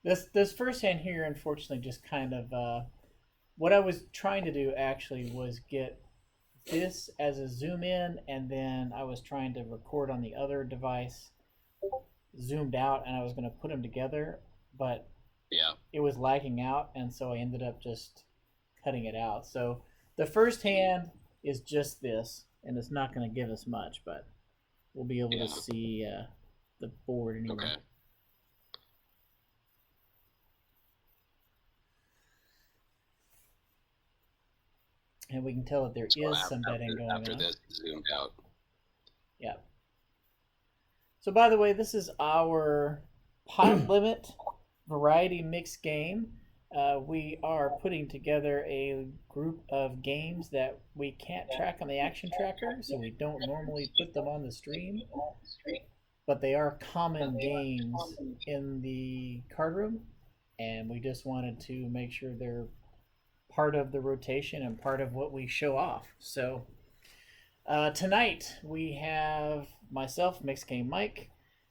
This first hand here, unfortunately, just kind of what I was trying to do actually was get this as a zoom in, and then I was trying to record on the other device zoomed out, and I was going to put them together, but Yeah. it was lagging out, and so I ended up just cutting it out. So the first hand is just this, and it's not going to give us much, but we'll be able to Yeah. see the board anyway. Okay. And we can tell that there So is some betting going after on. this, zoomed out. Yeah. So by the way, this is our pot limit variety mixed game. We are putting together a group of games that we can't track on the action tracker, so we don't normally put them on the stream, but they are common games in the card room, and we just wanted to make sure they're part of the rotation and part of what we show off. So tonight we have myself, Mixed Game Mike.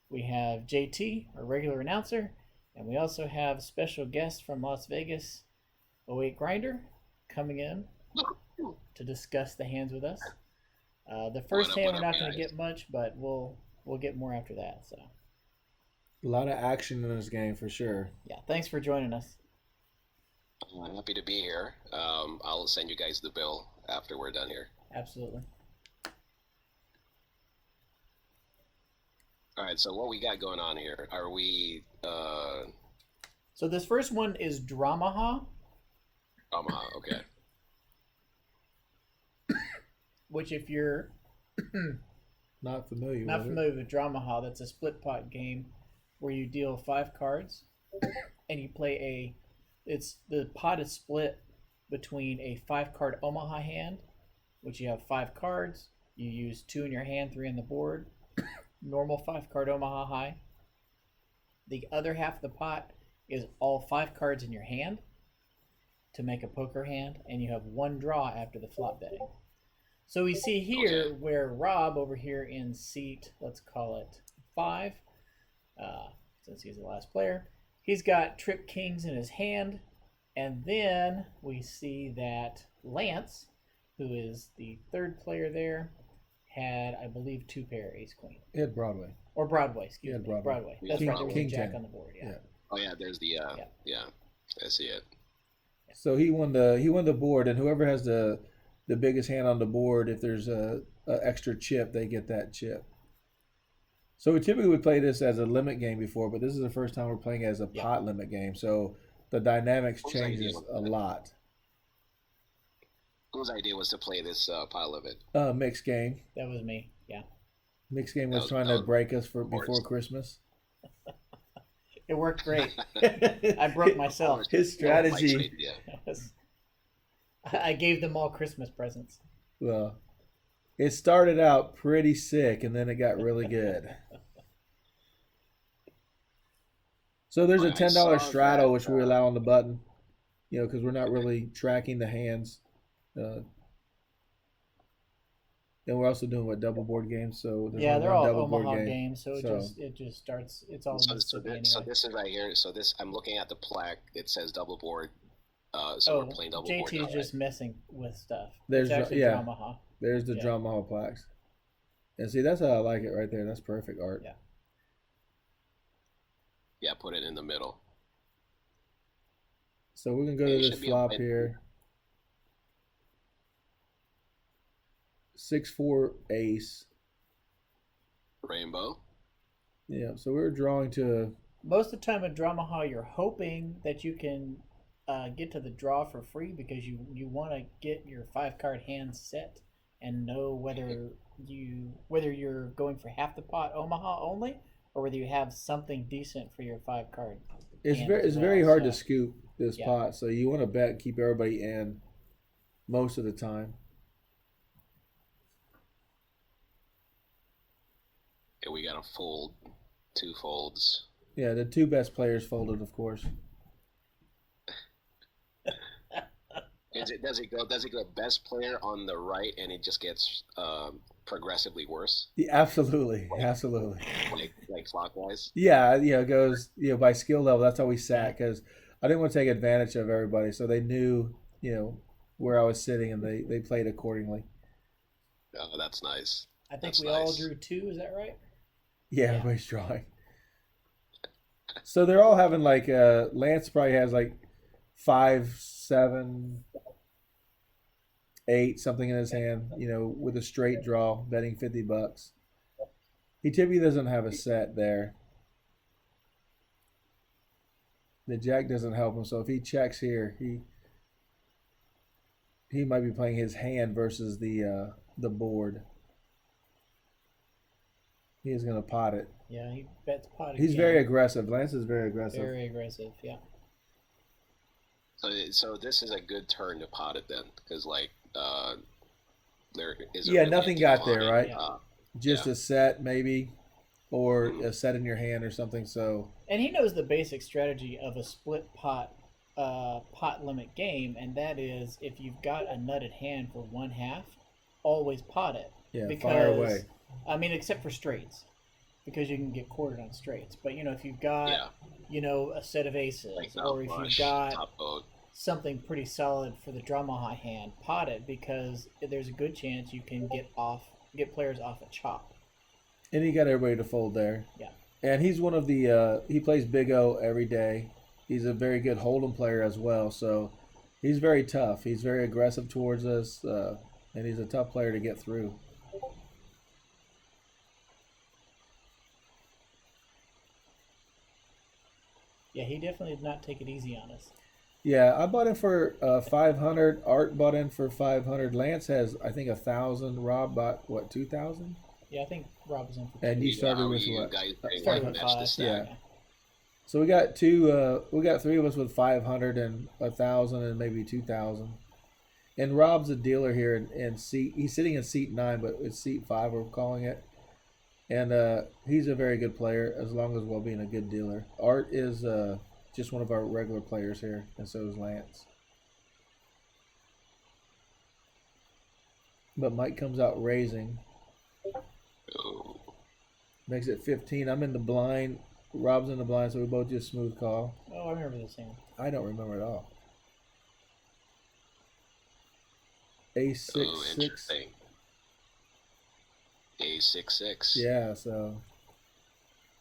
We have JT, our regular announcer, and we also have special guest from Las Vegas, 08 Grinder, coming in to discuss the hands with us. The first hand we're not going to get much, but we'll get more after that. So a lot of action in this game for sure. Yeah, thanks for joining us. I'm happy to be here. I'll send you guys the bill after we're done here. Absolutely. All right, so what we got going on here? Are we... So this first one is Dramaha. Dramaha, okay. Which if you're not familiar with Dramaha, that's a split pot game where you deal 5 cards and you play the pot is split between a 5-card Omaha hand, which you have 5 cards. You use 2 in your hand, 3 on the board. Normal 5-card Omaha high. The other half of the pot is all 5 cards in your hand to make a poker hand, and you have 1 draw after the flop betting. So we see here where Rob over here in seat, let's call it 5, since he's the last player, he's got trip kings in his hand, and then we see that Lance, who is the 3rd player there, had, I believe, 2 pair ace queen. He had Broadway. Or Broadway, excuse me. Broadway. Broadway. That's right, there was a jack on the board, yeah. Oh yeah, there's the yeah. I see it. So he won the board, and whoever has the biggest hand on the board, if there's a extra chip, they get that chip. So we typically would play this as a limit game before, but this is the first time we're playing as a pot limit game. So the dynamics changes a lot. Whose idea was to play this pot limit? Mixed game. That was me. Yeah. Mixed game was trying to break us before Christmas. It worked great. I broke myself. His strategy. I gave them all Christmas presents. Well, it started out pretty sick, and then it got really good. So there's a $10 straddle, which we allow on the button, because we're not really tracking the hands. And we're also doing double board games. So they're all Omaha games. So it just starts. It's all. So this is right here. So this I'm looking at the plaque. It says double board. So we're playing double board. JT is just messing with stuff. There's Dramaha. There's the Dramaha plaques. And see, that's how I like it right there. That's perfect art. Yeah. Yeah, put it in the middle. So we're gonna go to this flop here. 6-4 ace. Rainbow. Yeah, so we're drawing to. Most of the time in Dramaha, you're hoping that you can get to the draw for free because you want to get your 5-card hand set and know whether you're going for half the pot Omaha only or whether you have something decent for your 5-card. It's very hard to scoop this pot, so you want to bet keep everybody in most of the time. Yeah, we got to fold 2 folds. Yeah, the 2 best players folded, of course. Does it go best player on the right and it just gets progressively worse, Yeah, absolutely, absolutely. like clockwise. Yeah, it goes by skill level. That's how we sat because I didn't want to take advantage of everybody, so they knew where I was sitting and they played accordingly. Oh, that's nice. I think That's we all nice. drew 2. Is that right? Yeah, Yeah. everybody's drawing. So they're all having like Lance probably has like 5, 7, 8 something in his hand, with a straight draw, betting $50. He typically doesn't have a set there. The jack doesn't help him, so if he checks here, he might be playing his hand versus the board. He is going to pot it. Yeah, he bets pot again. He's very aggressive. Lance is very aggressive. Very aggressive, yeah. So this is a good turn to pot it then, because like there is. Yeah, nothing got there, right? Yeah. Just a set maybe, or a set in your hand or something. So. And he knows the basic strategy of a split pot limit game, and that is if you've got a nutted hand for 1/2, always pot it. Yeah, because, fire away. I mean, except for straights, because you can get quartered on straights. But if you've got a set of aces, like or if flush, you've got top boat, something pretty solid for the drama high hand, pot it, because there's a good chance you can get players off a chop. And he got everybody to fold there. Yeah. And he's one of the he plays Big O every day. He's a very good hold'em player as well. So he's very tough. He's very aggressive towards us, and he's a tough player to get through. Yeah, he definitely did not take it easy on us. Yeah, I bought in for 500. Art bought in for 500. Lance has, I think, 1,000. Rob bought what, 2,000? Yeah, I think Rob was in for 2. And you started with you what? guys Started with match the 5. stack. Yeah. So we got two. We got 3 of us with 500 and 1,000 and maybe 2,000. And Rob's a dealer here in seat. He's sitting in seat 9, but it's seat 5 we're calling it. And he's a very good player as long as while being a good dealer. Art is just one of our regular players here, and so is Lance. But Mike comes out raising. Oh. Makes it 15. I'm in the blind. Rob's in the blind, so we both just smooth call. Oh, I remember this hand. I don't remember at all. Ace 6 Oh, 6. interesting. A6-6. Yeah, so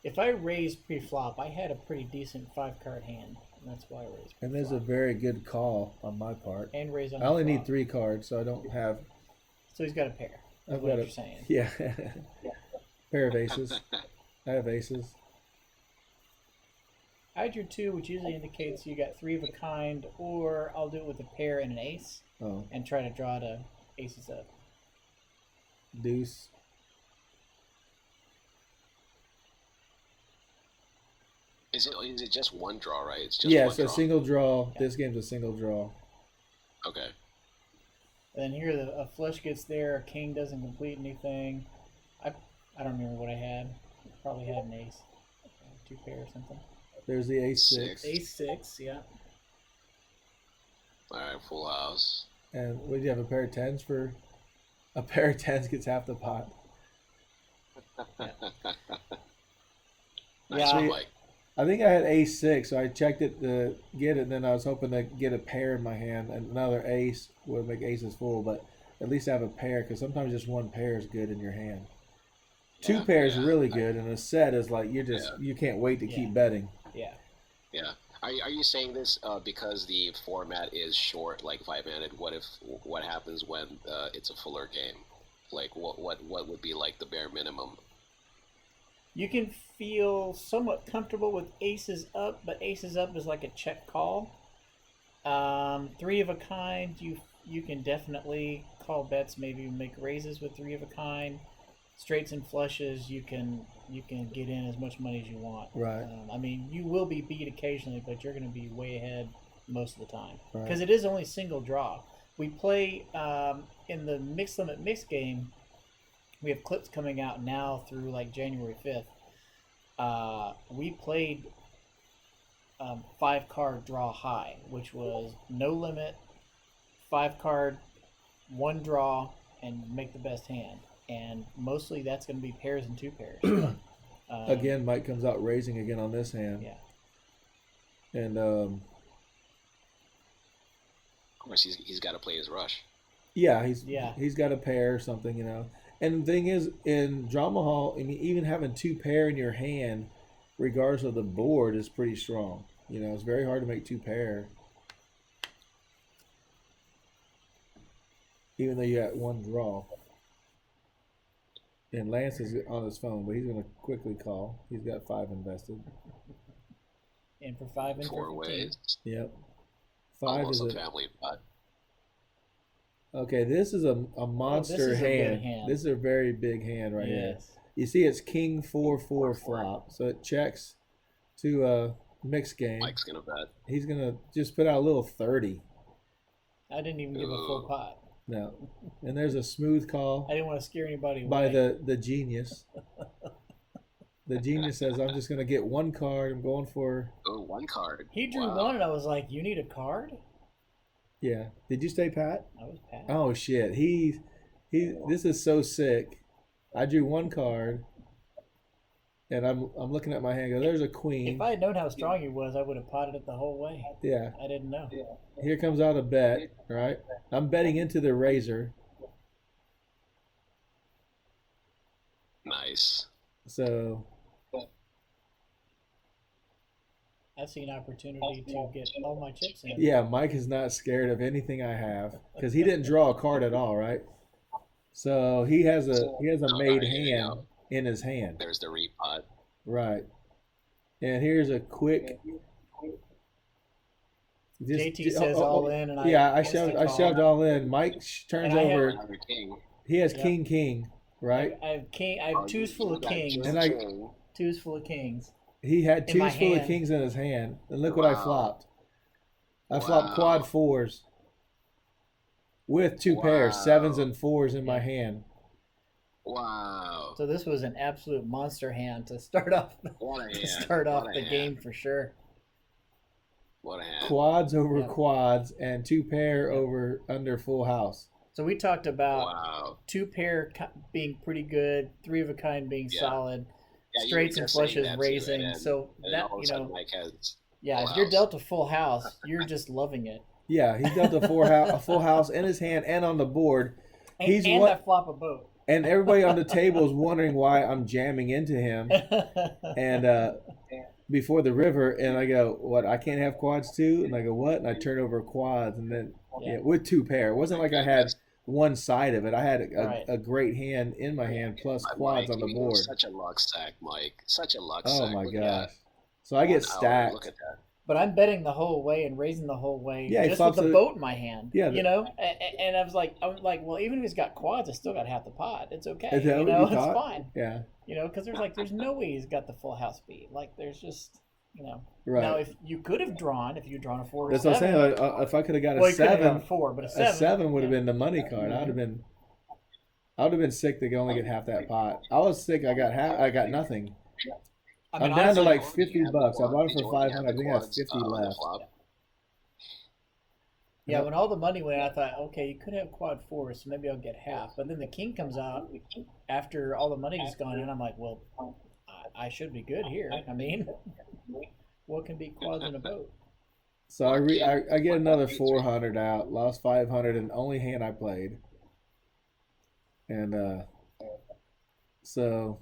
If I raised pre-flop, I had a pretty decent 5-card hand, and that's why I raised. and there's a very good call on my part. And raise on. I only the need flop. 3 cards, so I don't have. So he's got a pair. I've What got you're a saying. yeah, pair of aces. I have aces. I drew 2, which usually indicates you got 3 of a kind, or I'll do it with a pair and an ace, Oh, and try to draw to aces up. deuce. Is it just one draw, right? It's just Yeah, one so draw. single draw. Yeah. This game's a single draw. Okay. And then here a flush gets there, a king doesn't complete anything. I don't remember what I had. Probably had an ace. 2 pair or something. There's the ace 6. Ace 6, yeah. All right, full house. And would you have a pair of 10s for? A pair of 10s gets half the pot. Nice Yeah. one, Mike. I think I had ace 6, so I checked it to get it, and then I was hoping to get a pair in my hand. And another ace would make aces full, but at least I have a pair, because sometimes just one pair is good in your hand. 2 pairs yeah. really good, and a set is like you can't wait to keep betting. Yeah. Yeah. Are you saying this because the format is short, like 5-handed? What happens when it's a fuller game? Like what would be like the bare minimum? You can feel somewhat comfortable with aces up, but aces up is like a check call. 3 of a kind, you can definitely call bets, maybe make raises with 3 of a kind. Straights and flushes, you can get in as much money as you want. Right. I mean, you will be beat occasionally, but you're going to be way ahead most of the time Right. because it is only single draw. We play in the mixed limit mixed game. We have clips coming out now through like January 5th. We played 5-card draw high, which was no limit, 5-card, 1 draw, and make the best hand. and mostly that's going to be pairs and 2 pairs. Again, Mike comes out raising again on this hand. Yeah. And of course, he's got to play his rush. yeah, he's got a pair or something, you know. And the thing is, in Draw Mahal, I mean, even having 2 pair in your hand, regardless of the board, is pretty strong. You know, it's very hard to make 2 pair. Even though you got 1 draw. And Lance is on his phone, but he's going to quickly call. He's got 5 invested. And for 5 and 4 for 15. ways. Yep. 5 Almost is a family pot. Okay, this is a monster this is a hand. good hand. This is a very big hand right here. Yes. You see it's King 4-4 flop. So it checks to a mixed game. Mike's going to bet. He's going to just put out a little 30. I didn't even give a full pot. No. And there's a smooth call I didn't want to scare anybody away. by the genius. The genius says, I'm just going to get 1 card. I'm going for... Oh, 1 card. He drew 1, and I was like, you need a card? Yeah. Did you stay pat? I was pat. Oh, shit. This is so sick. I drew 1 card, and I'm looking at my hand. Go, there's a queen. If I had known how strong he was, I would have potted it the whole way. Yeah. I didn't know. Here comes out a bet, right? I'm betting into the razor. Nice. So I see an opportunity to get all my chips in. yeah, Mike is not scared of anything I have because he didn't draw a card at all, right? So he has a made hand in his hand. There's the repot. Right. And here's a quick. JT says all in, and I shoved all in. Mike turns And I over. Another king. He has king, right? I have king. I have twos full of kings. And twos full of kings. He had In my twos full of hand. kings in his hand, and look what I Wow. flopped. I flopped quad 4s with 2 pairs, 7s and 4s in my hand. Wow. So this was an absolute monster hand to start off. What a hand. To start off What a the hand. game for sure. What a hand. Quads over Yeah. quads and 2 pair over under full house. So we talked about Wow. 2 pair being pretty good, 3 of a kind being Yeah. solid, Yeah, you straights were and saying flushes that too, raising. and then- So and that all of a sudden Mike has yeah, full if you're house. dealt a full house, you're just loving it. Yeah, he's got a full house in his hand and on the board. And, He's and what- I flop a boat. And everybody on the table is wondering why I'm jamming into him. And before the river, and I go, what? I can't have quads too? And I go, what? And I turn over quads, and then with 2 pair. It wasn't like I had one side of it. I had a great hand in my hand plus quads Mike, on the you board. are such a luck sack, Mike. Such a luck Oh sack. my Look at gosh! that. So I get 1 hour. stacked. Look at that. But I'm betting the whole way and raising the whole way Yeah, he just with flops the it- boat in my hand. Yeah, you know, and I was like, well, even if he's got quads, I still got half the pot. It's okay. Is that You what know, you it's thought? fine. Yeah, You know, because there's no way he's got the full house beat. Like there's just, you know. right. Now if you could have drawn, if you'd drawn a 4 or That's what I'm 7, saying. If I could have got well, a you could have drawn 7, 4, but a a 7 would have yeah. been the money card. I would have been sick to only get half that pot. I was sick. I got nothing. I mean, I'm down to honestly, like $50. I bought it for 500. I think I have 50 left. yeah, when all the money went, I thought, okay, you could have quad 4, so maybe I'll get half. But then the king comes out after all the money's gone in. I'm like, well, I should be good here. I mean, what can be quads in a boat? So I get another 400 out. Lost 500 and only hand I played. And so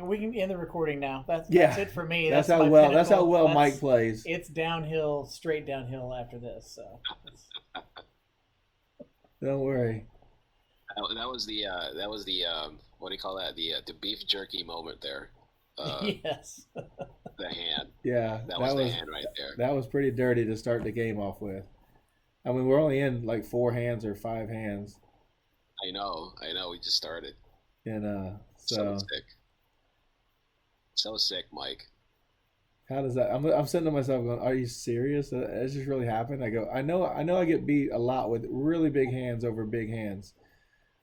We can end the recording now. That's it for me. That's my how well pinnacle. Mike plays. It's downhill, straight downhill after this. So Don't worry. That was the what do you call that? The beef jerky moment there. yes. The hand. Yeah, That was the hand right there. That was pretty dirty to start the game off with. I mean, we're only in like 4 hands or 5 hands. I know. We just started. And So sick. So sick, Mike. how does that? I'm sitting to myself going, "Are you serious? That just really happened?" I go, "I know I get beat a lot with really big hands over big hands.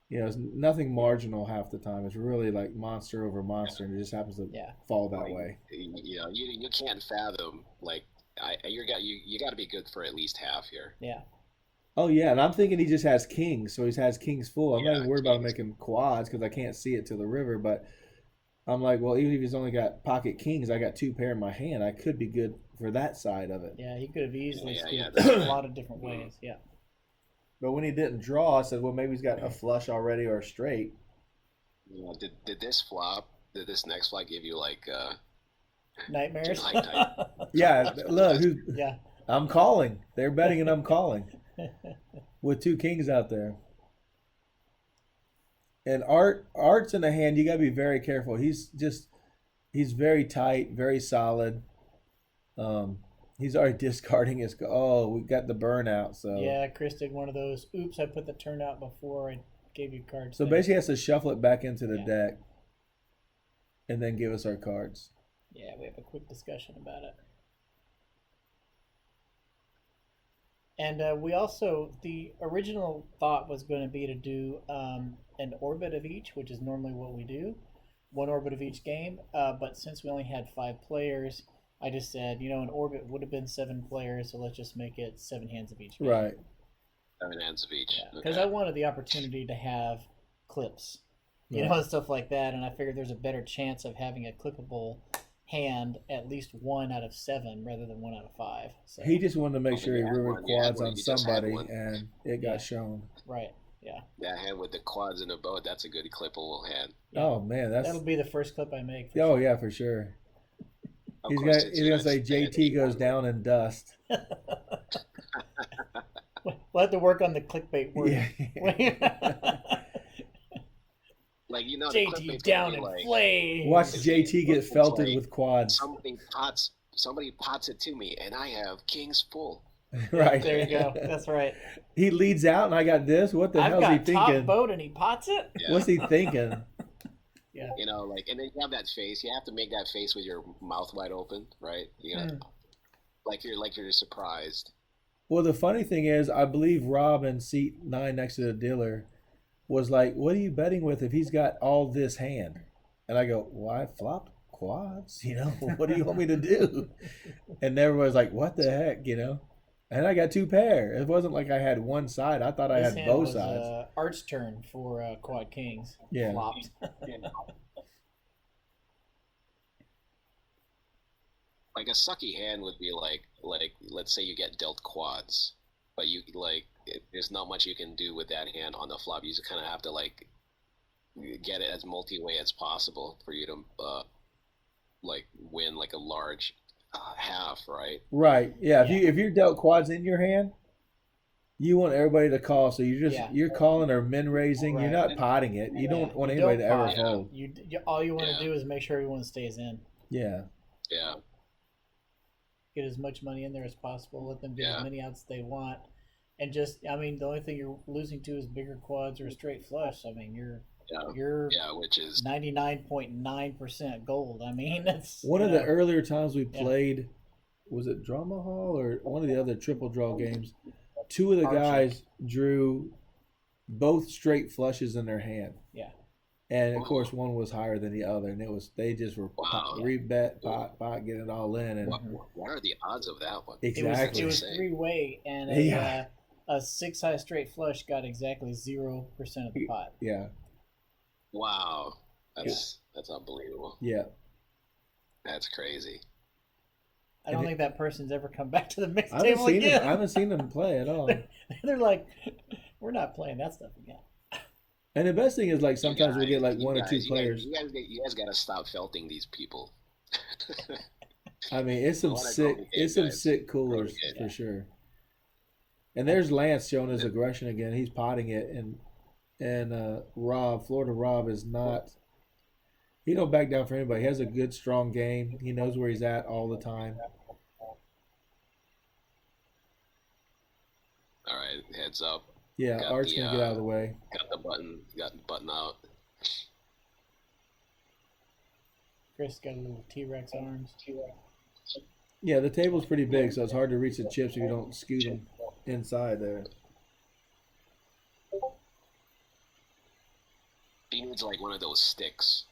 You know, it's nothing marginal half the time. It's really like monster over monster, and it just happens to fall that way." You know, you can't fathom like you got to be good for at least half here. Yeah. Oh yeah, and I'm thinking he just has kings, so he has kings full. I'm not Yeah, even worried about kings. making quads because I can't see it to the river. But I'm like, well, even if he's only got pocket kings, I got two pair in my hand. I could be good for that side of it. Yeah, he could have easily Yeah, scooped that's a right. lot of different ways. Yeah. But when he didn't draw, I said, well, maybe he's got a flush already or a straight. Yeah, did this flop? Did this next flop give you like Nightmares. like type? Yeah, look, who's, Yeah. I'm calling. They're betting and I'm calling with two kings out there. And Art's in the hand. You got to be very careful. He's very tight, very solid. He's already discarding his. Oh, we got the burnout. So Yeah, Chris did one of those. Oops, I put the turnout before I gave you cards. so thing. basically, he has to shuffle it back into the Yeah. deck, and then give us our cards. Yeah, we have a quick discussion about it. And we also, the original thought was going to be to do an orbit of each, which is normally what we do, one orbit of each game. But since we only had 5 players, I just said, an orbit would have been 7 players, so let's just make it 7 hands of each game. Right. 7 hands of each. Because I wanted the opportunity to have clips, Right. and stuff like that, and I figured there's a better chance of having a clippable hand at least 1 out of 7 rather than 1 out of 5. So He just wanted to make sure he had rivered one, you had quads one, on you just had somebody, one. and it got shown. right, yeah. That hand with the quads in the boat, that's a good clippable hand. Oh man, that's That'll be the first clip I make. oh yeah for sure. Of He's course, he's gonna say JT goes down in dust. We'll have to work on the clickbait word. Yeah. Like the JT clickbait's down gonna in be like, flames. Watch JT get it's felted like with quads. somebody pots it to me, and I have kings full. Right. There you go. That's right. He leads out, and I got this. What the I've hell's he got top thinking? boat and he pots it. Yeah. What's he thinking? Yeah. And then you have that face. You have to make that face with your mouth wide open, right? Like you're surprised. Well, the funny thing is, I believe Rob in seat 9 next to the dealer was like, "What are you betting with if he's got all this hand?" And I go, "Well, I flopped quads. What do you want me to do?" And everybody's like, "What the heck?" And I got 2 pair. It wasn't like I had one side. I thought I This had hand both was, sides. Art's turn for quad kings. Yeah. Flopped. Like a sucky hand would be like let's say you get dealt quads, but there's not much you can do with that hand on the flop. You just kind of have to get it as multi-way as possible for you to win like a large half, right? Right. Yeah. If you're dealt quads in your hand, you want everybody to call. So you're calling or min raising. Right. You're not potting it. You don't want You anybody don't to ever pot. fold. All you want to do is make sure everyone stays in. Yeah. Yeah. Get as much money in there as possible. Let them get Yeah. as many outs as they want. And the only thing you're losing to is bigger quads or a straight flush. I mean, you're Which is 99.9% gold. I mean, it's One of the earlier times we played, was it Drama Hall or one of the other triple draw games? 2 of the guys drew both straight flushes in their hand. Yeah. And of course, one was higher than the other, and they just were rebet, pot, getting it all in. And what are the odds of that one? exactly, It was 3-way, and a 6 high straight flush got exactly 0% of the pot. Yeah. Wow, that's unbelievable. Yeah. That's crazy. I don't think that person's ever come back to the mix I table again. haven't seen them play at all. They're like, we're not playing that stuff again. And the best thing is, sometimes we get 1 or 2 players. You guys got to stop felting these people. I mean, it's some sick coolers for sure. And there's Lance showing his aggression again. He's potting it, and Florida Rob is not. He don't back down for anybody. He has a good, strong game. He knows where he's at all the time. All right, heads up. Yeah, Art's gonna get out of the way. Got the button out. Chris got a little T-Rex arms. Yeah, the table's pretty big, so it's hard to reach the chips if you don't scoot them inside there. He needs one of those sticks.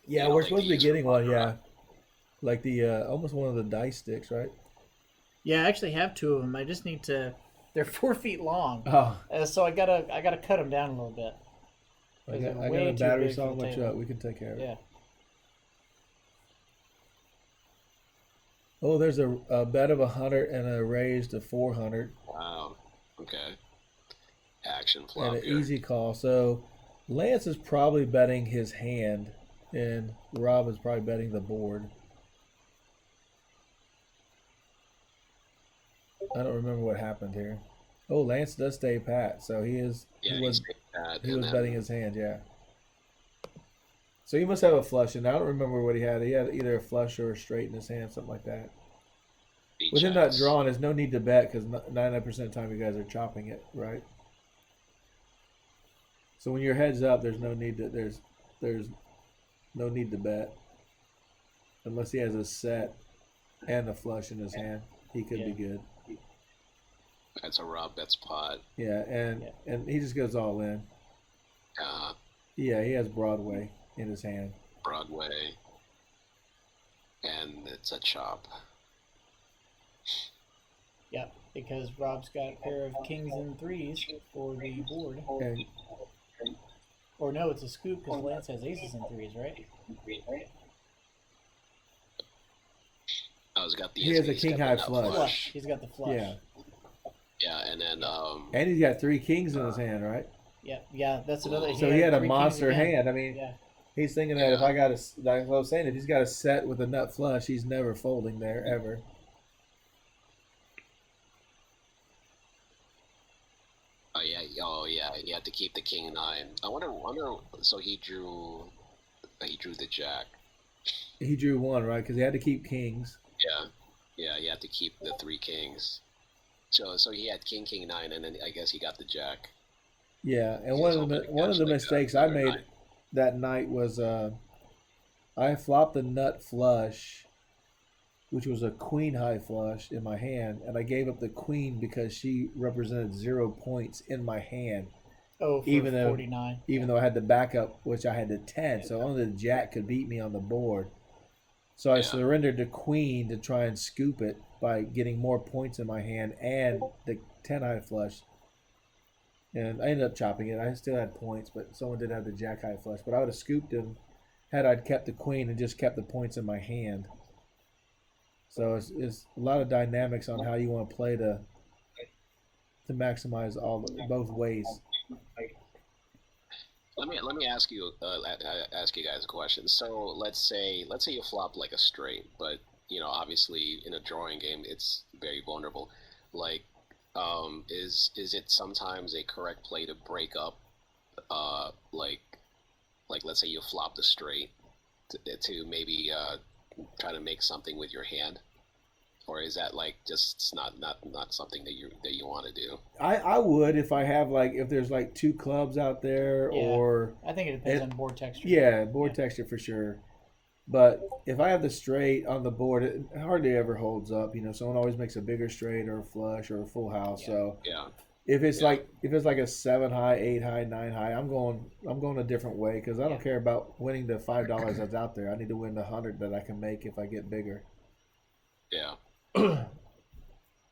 Yeah, we're supposed to be getting one. Yeah, like the almost one of the dice sticks, right? Yeah, I actually have 2 of them. I just need to They're 4 feet long, Oh, so I gotta cut them down a little bit. I They're got way a too battery big for saw in the my table. truck. We can take care of it. Yeah. Oh, there's a bet of 100 and a raise to 400 Wow. Okay. Action and flop an here. easy call. So Lance is probably betting his hand, and Rob is probably betting the board. I don't remember what happened here. Oh, Lance does stay pat, so he is. Yeah, he was that, he was then, betting his hand, yeah. So he must have a flush, and I don't remember what he had. He had either a flush or a straight in his hand, something like that. he With him not checks. drawing, there's no need to bet because 99% of the time you guys are chopping it, right? So when your head's up, there's no need to there's no need to bet unless he has a set and a flush in his hand. He could be good. That's a Rob bets pot. Yeah, and he just goes all in. Yeah, he has Broadway in his hand. Broadway. And it's a chop. Yep, because Rob's got a pair of kings and threes for the board. And Or no, it's a scoop because Lance has aces and threes, right? Oh, he's got the. He has a he's king got high the nut flush. He's got the flush. yeah, Yeah, and then and he's got 3 kings in his hand, right? Yeah, that's another. So he had a 3 kings monster again. hand. I mean, Yeah, he's thinking that if I got like I was saying, if he's got a set with a nut flush, he's never folding there ever. oh yeah, he had to keep the king 9. I wonder. So he drew the jack. He drew 1, right? Because he had to keep kings. Yeah, he had to keep the 3 kings. So he had king 9, and then I guess he got the jack. Yeah, and one of the mistakes I made that night was I flopped the nut flush, which was a queen high flush in my hand, and I gave up the queen because she represented 0 points in my hand. Oh, for even though 49. Even though I had the backup, which I had the 10, so only the jack could beat me on the board. So I surrendered the queen to try and scoop it by getting more points in my hand and the 10 high flush. And I ended up chopping it. I still had points, but someone did have the jack high flush. But I would have scooped him had I kept the queen and just kept the points in my hand. So it's a lot of dynamics on how you want to play to maximize both ways. Let me ask you guys a question. So let's say you flop like a straight, but obviously in a drawing game it's very vulnerable. Like, is it sometimes a correct play to break up, like let's say you flop the straight to maybe try to make something with your hand? Or is that like just not something that you want to do? I would if I have if there's 2 clubs out there, or I think it depends on board texture. Yeah, board texture for sure. But if I have the straight on the board, it hardly ever holds up. Someone always makes a bigger straight or a flush or a full house. Yeah. So yeah. if it's like a 7 high, 8 high, 9 high, I'm going a different way because I don't care about winning the $5 that's out there. I need to win the 100 that I can make if I get bigger. Yeah.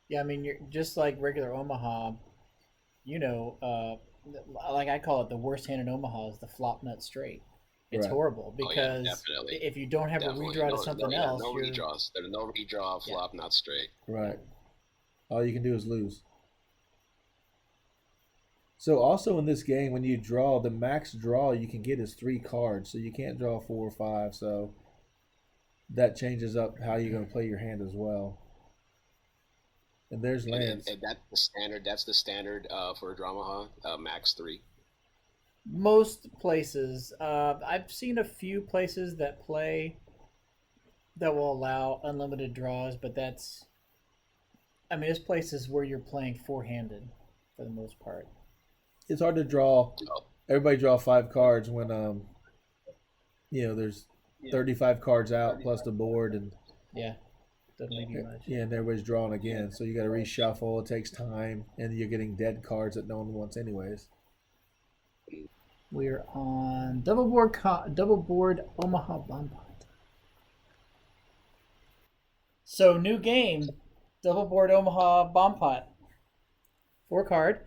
Yeah, I mean, you're just like regular Omaha. Like I call it, the worst hand in Omaha is the flop nut straight. It's horrible because if you don't have a redraw to something else, no redraws. There's no redraw flop not straight. Right. All you can do is lose. So also in this game, when you draw, the max draw you can get is 3 cards, so you can't draw 4 or 5. So that changes up how you're going to play your hand as well. And there's Lance. And that's the standard for a Dramaha, max 3. Most places, I've seen a few places that will allow unlimited draws, but there's places where you're playing 4-handed for the most part. It's hard to draw. Everybody draw 5 cards when there's 35 cards out plus the board, and doesn't leave you much. Yeah, and everybody's drawing again, so you got to reshuffle. It takes time, and you're getting dead cards that no one wants anyways. We're on double board Omaha Bomb Pot. So new game, double board Omaha Bomb Pot. Work hard.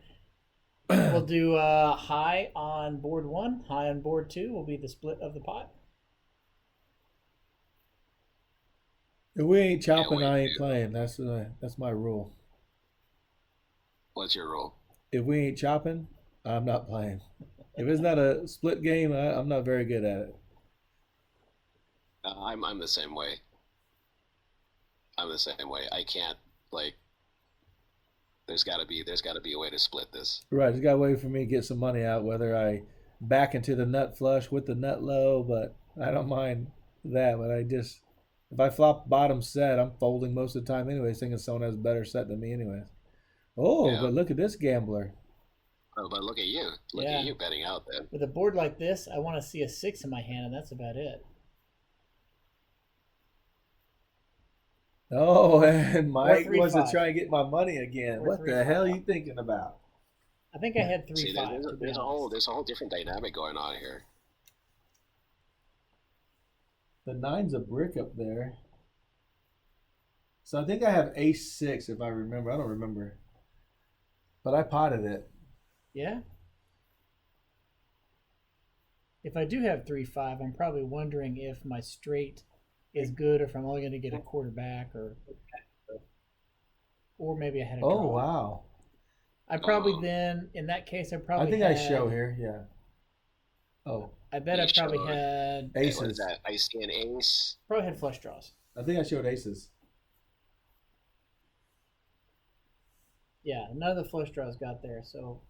We'll do high on board 1, high on board 2 will be the split of the pot. If we ain't chopping, I ain't playing. That's my rule. What's your rule? If we ain't chopping, I'm not playing. If it's not a split game, I'm not very good at it. I'm the same way. I'm the same way. I can't like. There's got to be a way to split this. Right, there's got a way for me to get some money out, whether I back into the nut flush with the nut low, but I don't mind that. But if I flop bottom set, I'm folding most of the time anyways, thinking someone has a better set than me anyways. Oh, yeah. But look at this gambler. Oh, but look at you. Look at you betting out then. With a board like this, I want to see a 6 in my hand, and that's about it. Oh, and Mike wants to try and get my money again. What the hell are you thinking about? I think I had 3-5. There's a whole different dynamic going on here. The 9's a brick up there. So I think I have ace-6 if I remember. I don't remember. But I potted it. Yeah? If I do have 3-5, I'm probably wondering if my straight is good or if I'm only going to get a quarter back or maybe I had a draw. Oh, wow. I probably then, in that case, I think I show here, yeah. Oh. I bet I probably had aces. What is that? I see an ace. Probably had flush draws. I think I showed aces. Yeah, none of the flush draws got there, so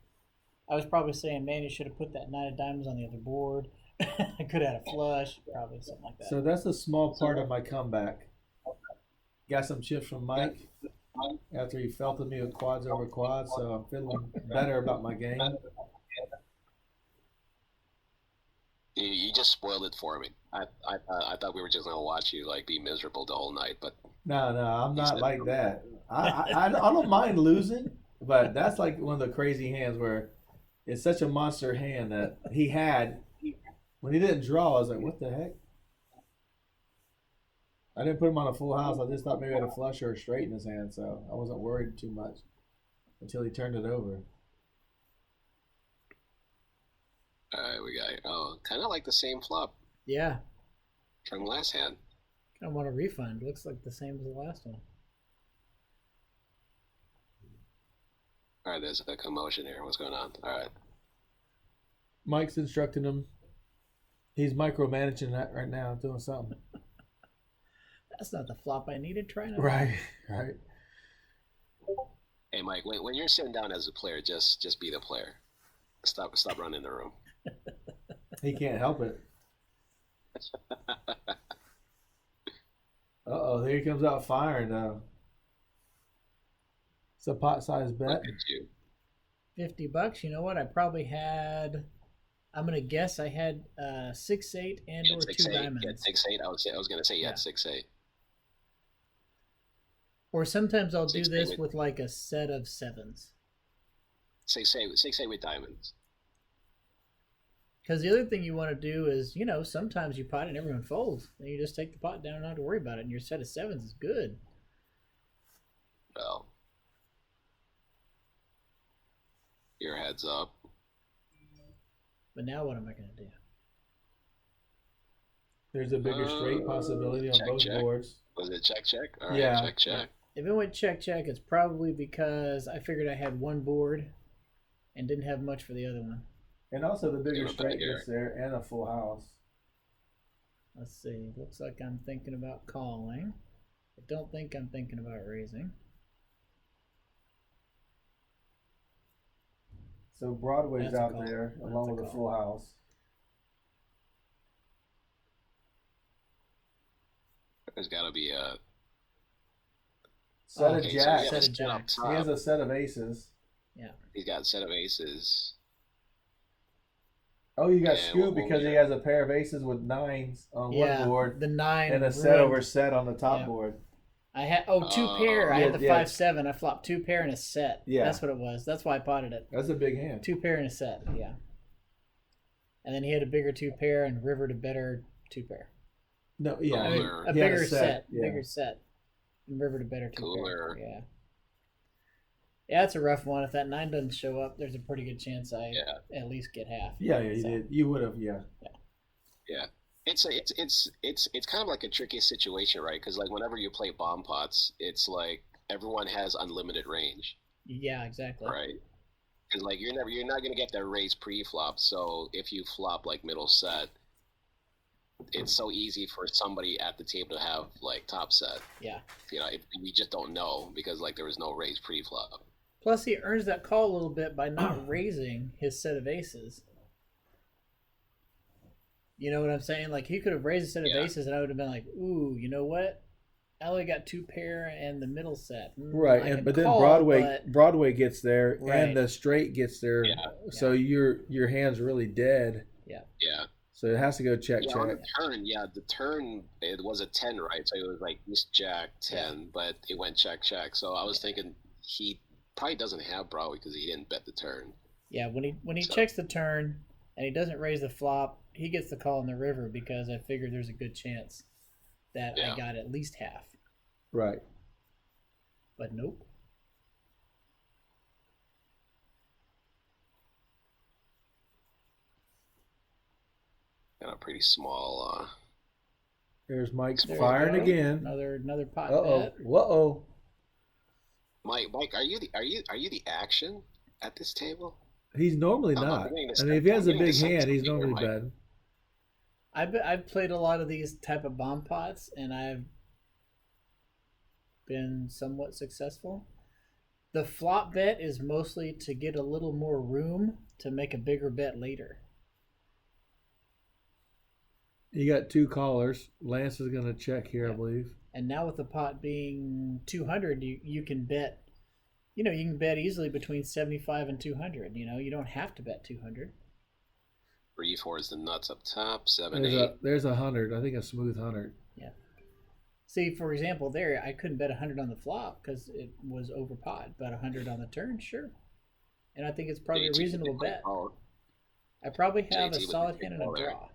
I was probably saying, man, you should have put that 9 of diamonds on the other board. I could have had a flush, probably something like that. So that's a small part of my comeback. Got some chips from Mike after he felted me with quads over quads, so I'm feeling better about my game. You just spoiled it for me. I thought we were just gonna watch you like be miserable the whole night, but no, I'm not like that. I don't mind losing, but that's like one of the crazy hands where it's such a monster hand that he had. When he didn't draw, I was like, what the heck? I didn't put him on a full house. I just thought maybe I had a flush or a straight in his hand, so I wasn't worried too much until he turned it over. All right, we got kind of like the same flop. Yeah. From last hand. Kind of want a refund. Looks like the same as the last one. All right, there's a commotion here. What's going on? All right. Mike's instructing him. He's micromanaging that right now, doing something. That's not the flop I needed. Try not. Right. Hey, Mike, when you're sitting down as a player, just be the player. Stop running the room. He can't help it. Uh-oh, there he comes out firing now. It's a pot-sized bet. Look at you. $50. You know what? I probably had... I'm gonna guess I had 6-8 and or 2 diamonds. Yeah, 6-8. I was gonna say you had 6-8. Or sometimes I'll do this with like a set of 7s. 6-8 with diamonds. Because the other thing you want to do is, sometimes you pot and everyone folds, and you just take the pot down and not have to worry about it. And your set of 7s is good. Well, your heads up. But now what am I going to do? There's a bigger straight possibility on both boards. Was it check? All right, yeah. Check. If it went check, it's probably because I figured I had one board and didn't have much for the other one. And also the bigger straight gets there and a full house. Let's see. Looks like I'm thinking about calling. I don't think I'm thinking about raising. So Broadway's out there along with a full house. There's got to be a set of jacks. Set of jacks. He has a set of aces. Yeah. He's got a set of aces. Oh, you got screwed because he has a pair of aces with 9s on one board. The 9 and a set over set on the top board. I had two pair. I had the 5-7. I flopped 2 pair and a set. Yeah, that's what it was. That's why I potted it. That's a big hand. 2 pair and a set. Yeah. And then he had a bigger 2 pair and river to better 2 pair. No, yeah, I mean, a bigger set. Bigger set. And river to better 2 pair. Yeah. Yeah, it's a rough one. If that 9 doesn't show up, there's a pretty good chance I Yeah. at least get half. Yeah, you So, did. You would have, yeah. Yeah. It's kind of like a tricky situation, right? Because like whenever you play bomb pots, it's like everyone has unlimited range, yeah, exactly. right? Because like you're not gonna get that raise pre-flop. So if you flop like middle set, it's so easy for somebody at the table to have like top set. Yeah. You know, we just don't know because like there was no raise pre-flop. Plus, he earns that call a little bit by not raising his set of aces. You know what I'm saying? Like, he could have raised a set of aces, and I would have been like, ooh, you know what? I only got 2 pair and the middle set. Right, but then Broadway gets there, and the straight gets there. Yeah. So your hand's really dead. Yeah. Yeah. So it has to go check. On the turn, it was a 10, right? So it was like East Jack 10, but it went check. So I was thinking he probably doesn't have Broadway because he didn't bet the turn. Yeah, when he checks the turn and he doesn't raise the flop, he gets the call in the river because I figured there's a good chance that I got at least half. Right. But nope. Got a pretty small. There's Mike's firing again. Another pot bet. Whoa. Mike, are you the action at this table? He's normally not. I mean, if he has a big hand, he's normally betting. I've played a lot of these type of bomb pots, and I've been somewhat successful. The flop bet is mostly to get a little more room to make a bigger bet later. You got 2 callers. Lance is going to check here, I believe. And now with the pot being 200, you can bet. You can bet easily between 75 and 200. You don't have to bet 200. 3-4 is the nuts up top. 7-8. There's 100. I think a smooth 100. Yeah. See, for example, there I couldn't bet 100 on the flop because it was over pot, but 100 on the turn, sure. And I think it's probably a reasonable bet. I probably have a solid hand and a draw.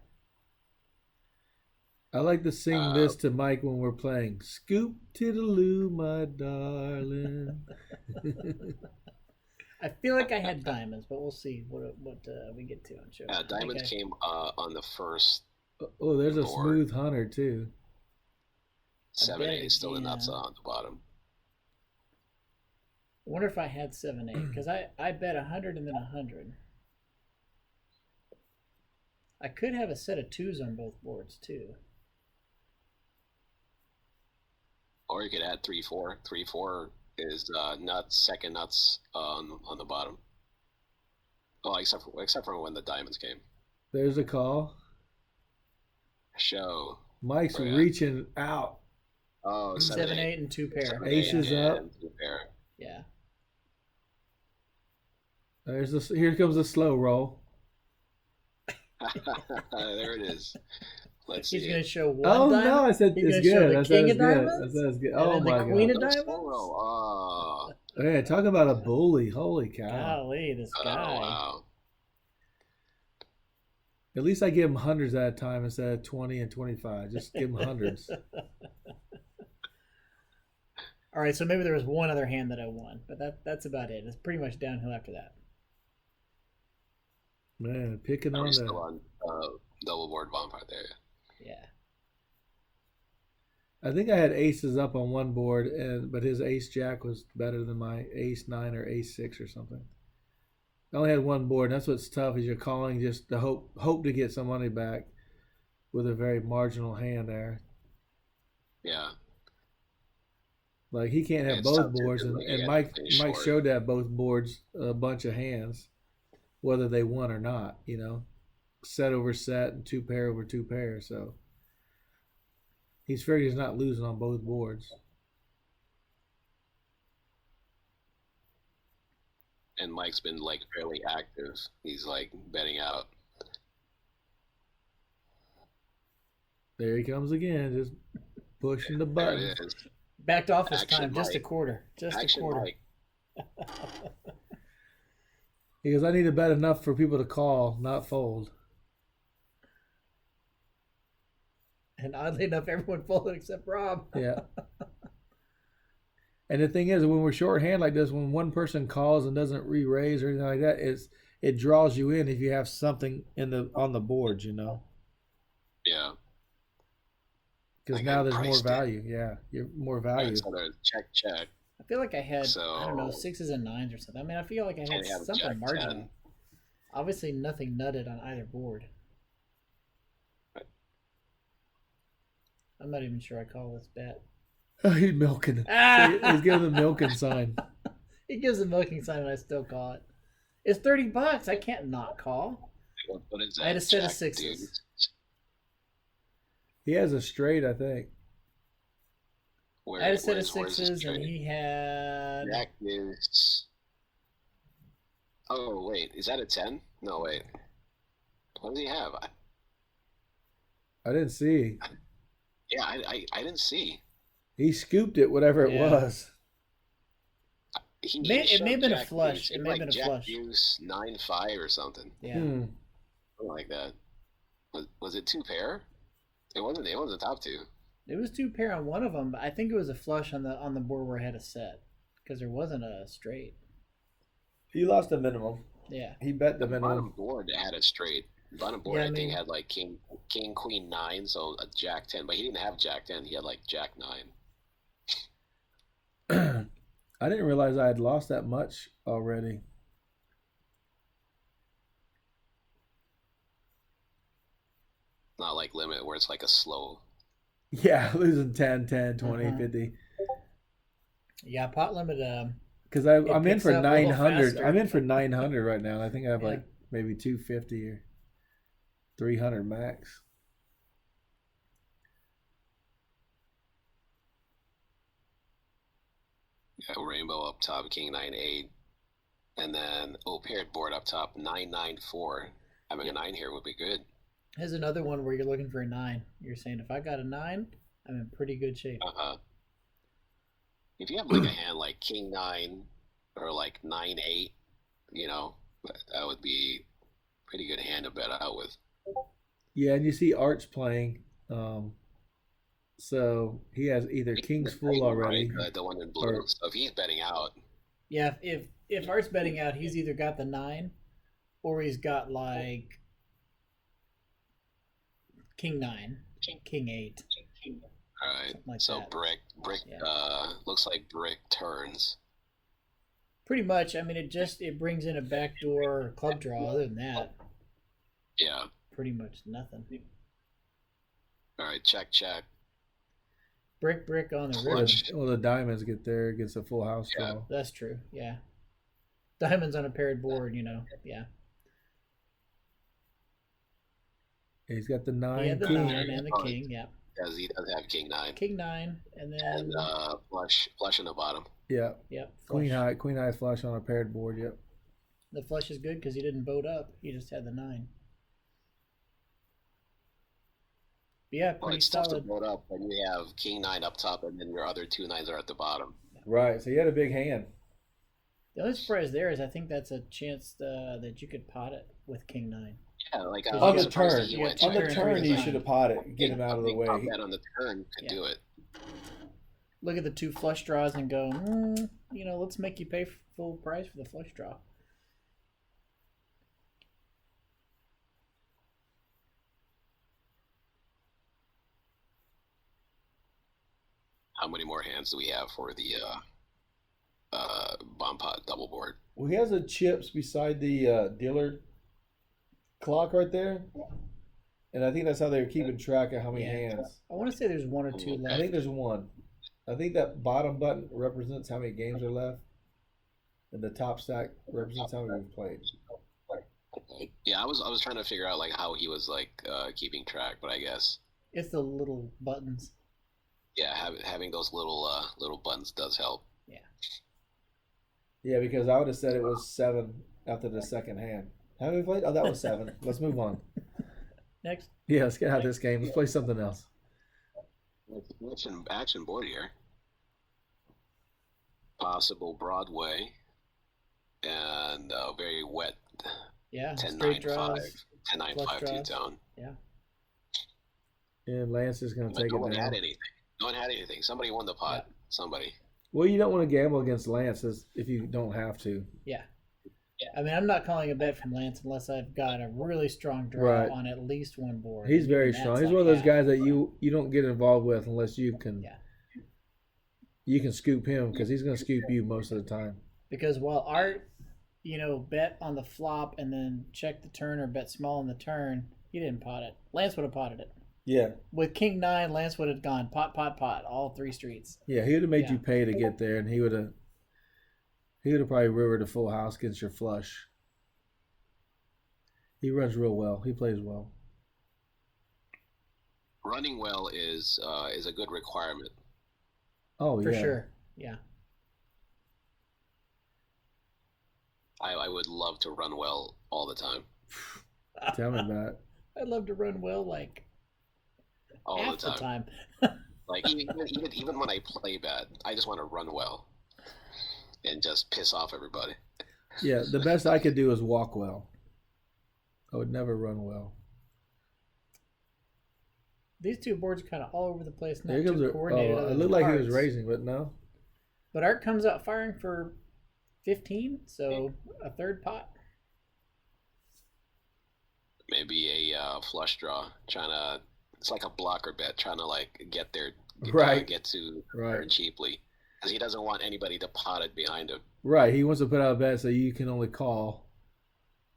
I like to sing this to Mike when we're playing. Scoop tiddaloo, my darling. I feel like I had diamonds, but we'll see what we get to on show. Diamonds came on the first. Oh, there's a smooth 100 too. 7-8 is still the nuts on the bottom. I wonder if I had 7-8 because I bet 100 and then 100. I could have a set of 2s on both boards too. Or you could add 3-4. 3-4 is nuts, second nuts on the bottom. Oh, except for when the diamonds came. There's a call. Show. Mike's reaching out. Oh, 7-8 and 2 pair. Aces up. 2 pair. Yeah. Here comes a slow roll. There it is. Let's see. He's going to show one diamond. No, I said it's good. I said it's good. Oh my god. Queen of diamonds? Oh. Hey, talk about a bully. Holy cow. Golly, this guy. Oh, wow. At least I give him hundreds at a time instead of 20 and 25. Just give him hundreds. All right, so maybe there was one other hand that I won, but that's about it. It's pretty much downhill after that. Man, picking on still on double board bomb part there. Yeah. I think I had aces up on one board, but his ace jack was better than my ace 9 or ace 6 or something. I only had one board, and that's what's tough is you're calling just to hope to get some money back with a very marginal hand there. Yeah. Like he can't have both boards, and Mike showed that both boards a bunch of hands, whether they won or not. Set over set and 2 pair over 2 pair. So he's figured he's not losing on both boards. And Mike's been like fairly active. He's like betting out. There he comes again, just pushing the button. There it is. Backed off this Action time, just Mike. a quarter. Just Action a quarter. Mike. He goes, I need to bet enough for people to call, not fold. And oddly enough, everyone folded except Rob. Yeah. And the thing is, when we're shorthand like this, when one person calls and doesn't re-raise or anything like that, it draws you in if you have something on the board, you know. Yeah. Because Like now I there's more priced it. value. Yeah, you're more value. So there's check. I feel like I had, I don't know, So 6s and 9s or something. I mean, I feel like I had and you have something Jack marginal. 10. Obviously, nothing nutted on either board. I'm not even sure I call this bet. Oh, he's milking. Ah! He's giving the milking sign. He gives a milking sign and I still call it. It's $30. I can't not call. What is that? I had a set of Jack 6s. deuce? He has a straight, I think. Where, I had a set of where's his 6s and trade? he had. Jack deuce. Oh wait, is that a 10? No wait. What does he have? I didn't see. Yeah, I didn't see. He scooped it, whatever it Yeah. was. He It may have shoved been a Jack flush. deuce. It He may have like been a Jack flush. deuce 9-5 or something. Yeah. Something like that. Was it 2 pair? It wasn't top 2. It was 2 pair on one of them, but I think it was a flush on the board where I had a set because there wasn't a straight. He lost the minimum. Yeah. He bet the The minimum. bottom board had a straight. Bottom board Yeah, I I think mean- had like king queen 9, so a jack 10, but he didn't have jack 10. He had like jack 9. I didn't realize I had lost that much already. Not like limit where it's like a slow. Yeah, losing 10, 10, 20, Mhm. 50. Yeah, pot limit. Because It I'm in picks for up a little 900. faster. I'm in for 900 right now. And I think I have Yeah. like maybe 250 or 300 max. Yeah, rainbow up top, king 9-8, and then paired board up top 9-9-4. Having a 9 here would be good. Here's another one where you're looking for a 9. You're saying if I got a 9, I'm in pretty good shape. If you have like a hand like king 9 or like 9-8, you know, that would be a pretty good hand to bet out with. Yeah, and you see Arch playing. So he has either King's Full already. Right? The one in blue. or- So if he's betting out, Yeah, if Art's betting out, he's either got the 9 or he's got like king 9, king 8. all right. Something like So that. brick, Yeah. looks like brick turns. Pretty much. I mean, it brings in a backdoor club draw. Other than that, Yeah. pretty much nothing. All right. Check. Brick on the river. Flush. Well, the diamonds get there against a full house Yeah. draw. That's true. Yeah. Diamonds on a paired board, you know. Yeah. He's got the He 9 had the king. 9 and the Oh, king. Yeah. Because he does have king 9 King 9, and then and flush in the bottom. Yeah. yep. Queen Flush. high flush on a paired board. Yep. The flush is good because he didn't boat up. He just had the 9. But yeah, Well, pretty it's tough to solid. load up when you have king 9 up top and then your other 2 9s are at the bottom. Right. So he had a big hand. The only surprise there is I think that's a chance that you could pot it with king 9. Yeah, like On On was the surprised that turn. he Yeah, went On the check. turn, he Turn. should have potted. Get him out of the way. Top bet on the turn could Yeah. do it. Look at the 2 flush draws and go, you know, let's make you pay full price for the flush draw. How many more hands do we have for the bomb pot double board? Well, he has the chips beside the dealer clock right there. And I think that's how they're keeping track of how many Yeah. hands. I want to say there's 1 or 2 I left. think there's one. I think that bottom button represents how many games are left. And the top stack represents how many we've played. Yeah, I was trying to figure out like how he was like keeping track, but I guess It's the little buttons. yeah, having those little buttons does help. Yeah, because I would have said it was 7 after the second hand. How many we played? Oh, that was 7. Let's move on. Next. Yeah, let's get out of this game. Let's play something else. Action board here. Possible Broadway and very wet Yeah. 10 Straight 9 5 draws. 10 9 flush 5 2 draws. tone. And Lance is going to But take no it one down. had anything. No one had anything. Somebody won the pot. Somebody. Well, you don't want to gamble against Lance if you don't have to. Yeah. I mean, I'm not calling a bet from Lance unless I've got a really strong draw Right. on at least one board. He's And very even strong. that's He's like one of those half. guys that you don't get involved with unless you can. Yeah. You can scoop him because he's going to scoop you most of the time. Because while Art, bet on the flop and then check the turn or bet small on the turn, he didn't pot it. Lance would have potted it. Yeah. With King 9, Lance would have gone pot, pot, pot, all 3 streets. Yeah, he would have made you pay to get there, and he would have probably rivered a full house against your flush. He runs real well. He plays well. Running well is a good requirement. Oh, For yeah. sure. Yeah. I would love to run well all the time. Tell me about it. I'd love to run well like All half the time. Like even when I play bad, I just want to run well and just piss off everybody. Yeah, the best I could do is walk well. I would never run well. These two boards are kind of all over the place, not Here comes too coordinated. it looked like he was raising, but no. But Art comes out firing for 15, so a third pot. Maybe a flush draw, it's like a blocker bet, trying to like get there, get to turn cheaply, because he doesn't want anybody to pot it behind him. Right, he wants to put out a bet so you can only call.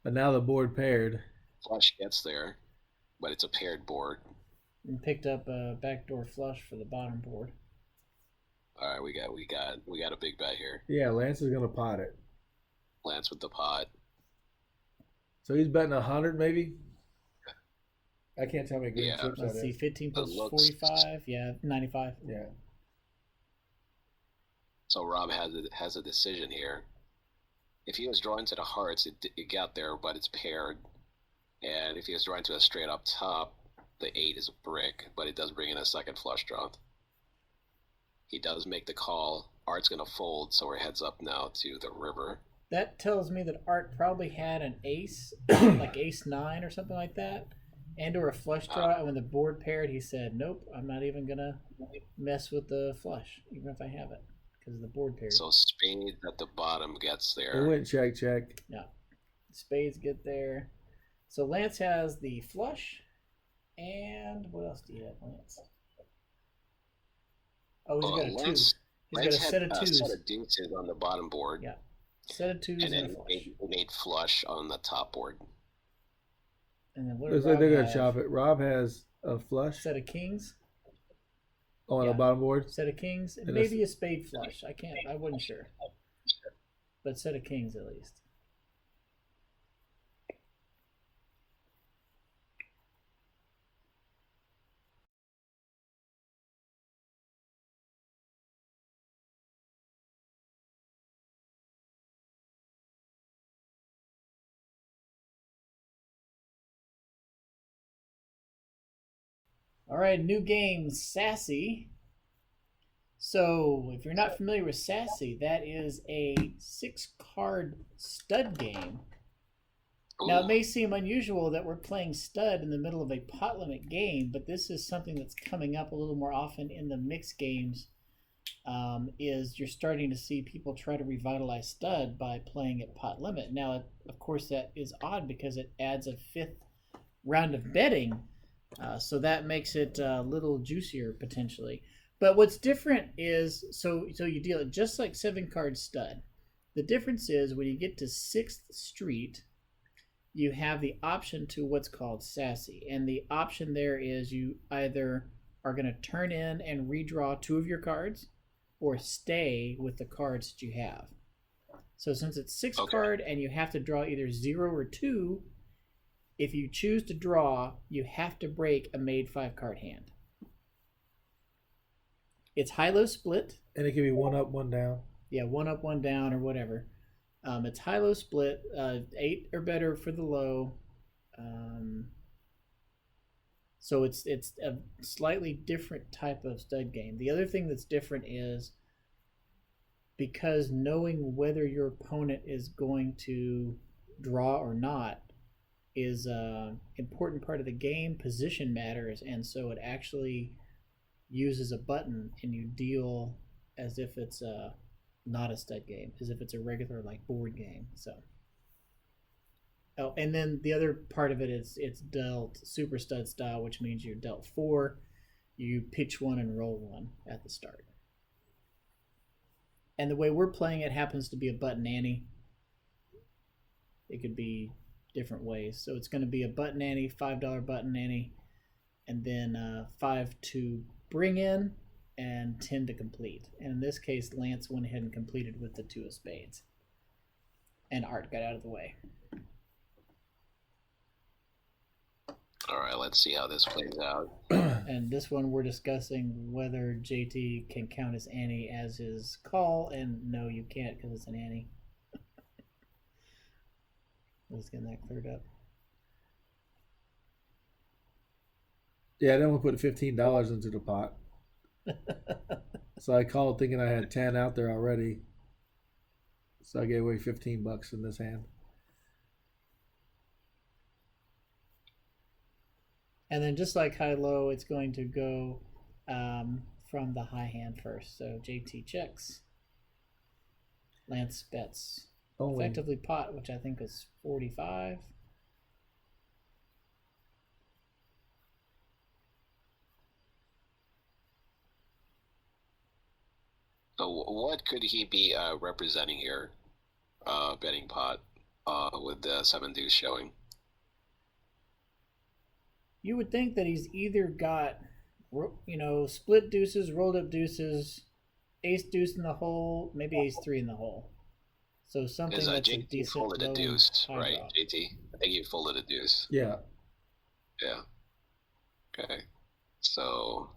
But now the board paired. Flush gets there, but it's a paired board. And picked up a backdoor flush for the bottom board. All right, we got a big bet here. Yeah, Lance is gonna pot it. Lance with the pot. So he's betting 100 maybe? I can't tell how many green chips Let's see, 15 plus 45. Yeah, 95. Yeah. So Rob has a decision here. If he was drawing to the hearts, it got there, but it's paired. And if he was drawing to a straight up top, the 8 is a brick, but it does bring in a second flush draw. He does make the call. Art's going to fold, so we're heads up now to the river. That tells me that Art probably had an ace, like ace 9 or something like that, and or a flush draw. And when the board paired, he said, nope, I'm not even going to mess with the flush, even if I have it, because the board paired. So spades at the bottom gets there. It went check, check. Yeah. Spades get there. So Lance has the flush. And what else do you have, Lance? Oh, he's got a 2. He's got a set of 2s. Set of deuces on the bottom board. Yeah. Set of 2s and then a flush. He made flush on the top board. And then what looks like they're going to chop it. Rob has a flush. Set of kings. On the bottom board? Set of kings. And maybe a spade flush. I wasn't sure. But set of kings at least. All right, new game, Sassy. So, if you're not familiar with Sassy, that is a 6-card stud game. Ooh. Now, it may seem unusual that we're playing stud in the middle of a pot limit game, but this is something that's coming up a little more often in the mixed games. Is you're starting to see people try to revitalize stud by playing at pot limit. Now, of course, that is odd because it adds a 5th round of betting. So that makes it a little juicier potentially. But what's different is, so you deal it just like 7-card stud. The difference is when you get to 6th Street, you have the option to what's called Sassy. And the option there is you either are going to turn in and redraw 2 of your cards or stay with the cards that you have. So since it's 6th card and you have to draw either 0 or 2, if you choose to draw, you have to break a made 5-card hand. It's high-low split. And it can be 1 up, 1 down. Yeah, 1 up, 1 down, or whatever. It's high-low split, 8 or better for the low. So it's a slightly different type of stud game. The other thing that's different is because knowing whether your opponent is going to draw or not is an important part of the game. Position matters, and so it actually uses a button, and you deal as if it's not a stud game, as if it's a regular like board game. So, oh, and then the other part of it is it's dealt super stud style, which means you're dealt 4, you pitch 1 and roll 1 at the start. And the way we're playing it happens to be a button ante. It could be different ways. So it's going to be a button ante, $5 button ante, and then 5 to bring in and 10 to complete. And in this case, Lance went ahead and completed with the 2 of spades. And Art got out of the way. All right, let's see how this plays out. And this one we're discussing whether JT can count his ante as his call, and no, you can't because it's an ante. Let's get that cleared up. Yeah, then we'll put $15 into the pot. So I called thinking I had 10 out there already. So I gave away $15 in this hand. And then just like high-low, it's going to go from the high hand first. So JT checks. Lance bets. Only. Effectively pot, which I think is 45. So what could he be representing here? Betting pot with the 7 deuce showing. You would think that he's either got, split deuces, rolled up deuces, ace deuce in the hole, maybe ace 3 in the hole. So something that's a JT decent folded a deuce, right? draw. JT, I think he folded a deuce. Yeah. Yeah. Okay. So.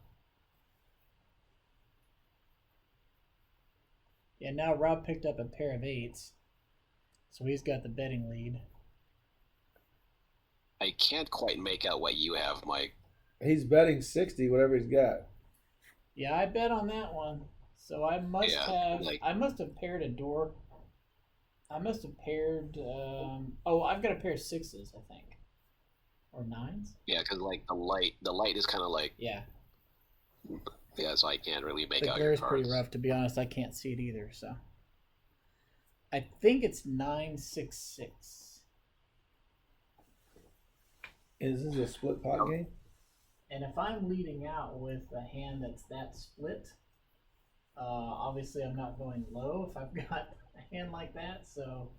Yeah, now Rob picked up a pair of 8s, so he's got the betting lead. I can't quite make out what you have, Mike. He's betting 60, whatever he's got. Yeah, I bet on that one. So I must I must have paired a door. I must have paired. I've got a pair of 6s, I think, or 9s. Yeah, because like the light is kind of like. Yeah. Yeah, so I can't really make The out glare your is cards. pretty rough, to be honest. I can't see it either. So I think it's 9-6-6. Is this a split pot game? And if I'm leading out with a hand that's that split, obviously I'm not going low if I've got a hand like that. So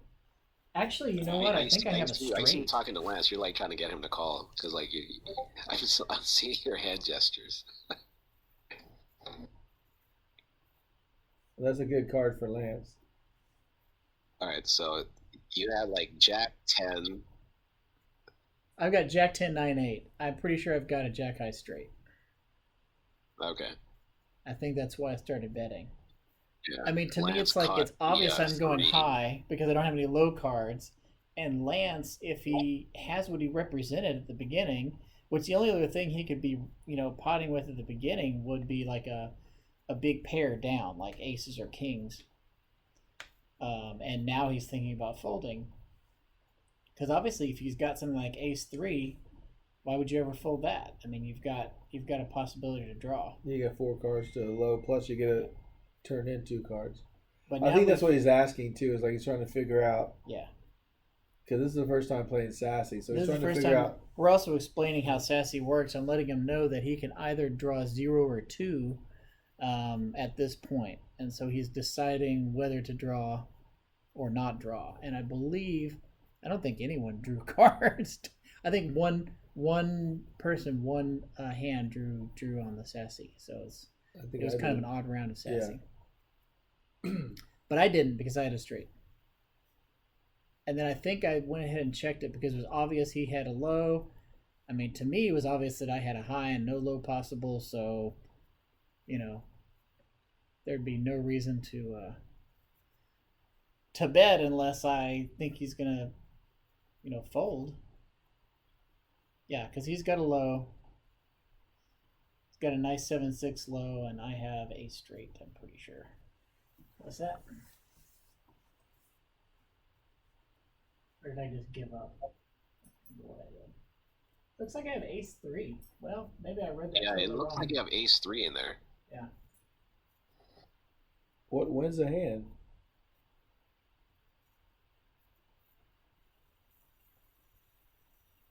actually, you know what? I think I have a straight. I see you talking to Lance. You're like trying to get him to call because like I'm seeing your hand gestures. That's a good card for Lance. All right, so you have like Jack 10. I've got Jack 10, 9, 8. I'm pretty sure I've got a Jack high straight. Okay. I think that's why I started betting. Yeah. I mean, to me, Lance it's like it's obvious I'm going 3. high because I don't have any low cards. And Lance, if he has what he represented at the beginning, which the only other thing he could be, potting with at the beginning would be like a big pair down, like aces or kings. And now he's thinking about folding. Because obviously, if he's got something like ace 3, why would you ever fold that? I mean, you've got a possibility to draw. You get 4 cards to the low, plus you get to turn in 2 cards. But I think that's what he's asking too. Is like he's trying to figure out. Yeah. Because this is the first time playing Sassy, so he's trying to figure out. We're also explaining how Sassy works. I'm letting him know that he can either draw 0 or 2 at this point, and so he's deciding whether to draw or not draw. And I don't think anyone drew cards. I think one person, one hand drew on the Sassy. So it was kind of an odd round of Sassy. Yeah. But I didn't because I had a straight. And then I think I went ahead and checked it because it was obvious he had a low. I mean, to me, it was obvious that I had a high and no low possible. So, there'd be no reason to bet unless I think he's gonna, fold. Yeah, because he's got a low. He's got a nice 7-6 low, and I have a straight. I'm pretty sure. What's that? Or did I just give up? I don't know what I did. Looks like I have ace 3. Well, maybe I read that. Yeah, it looks wrong. like you have ace 3 in there. Yeah. What wins the hand?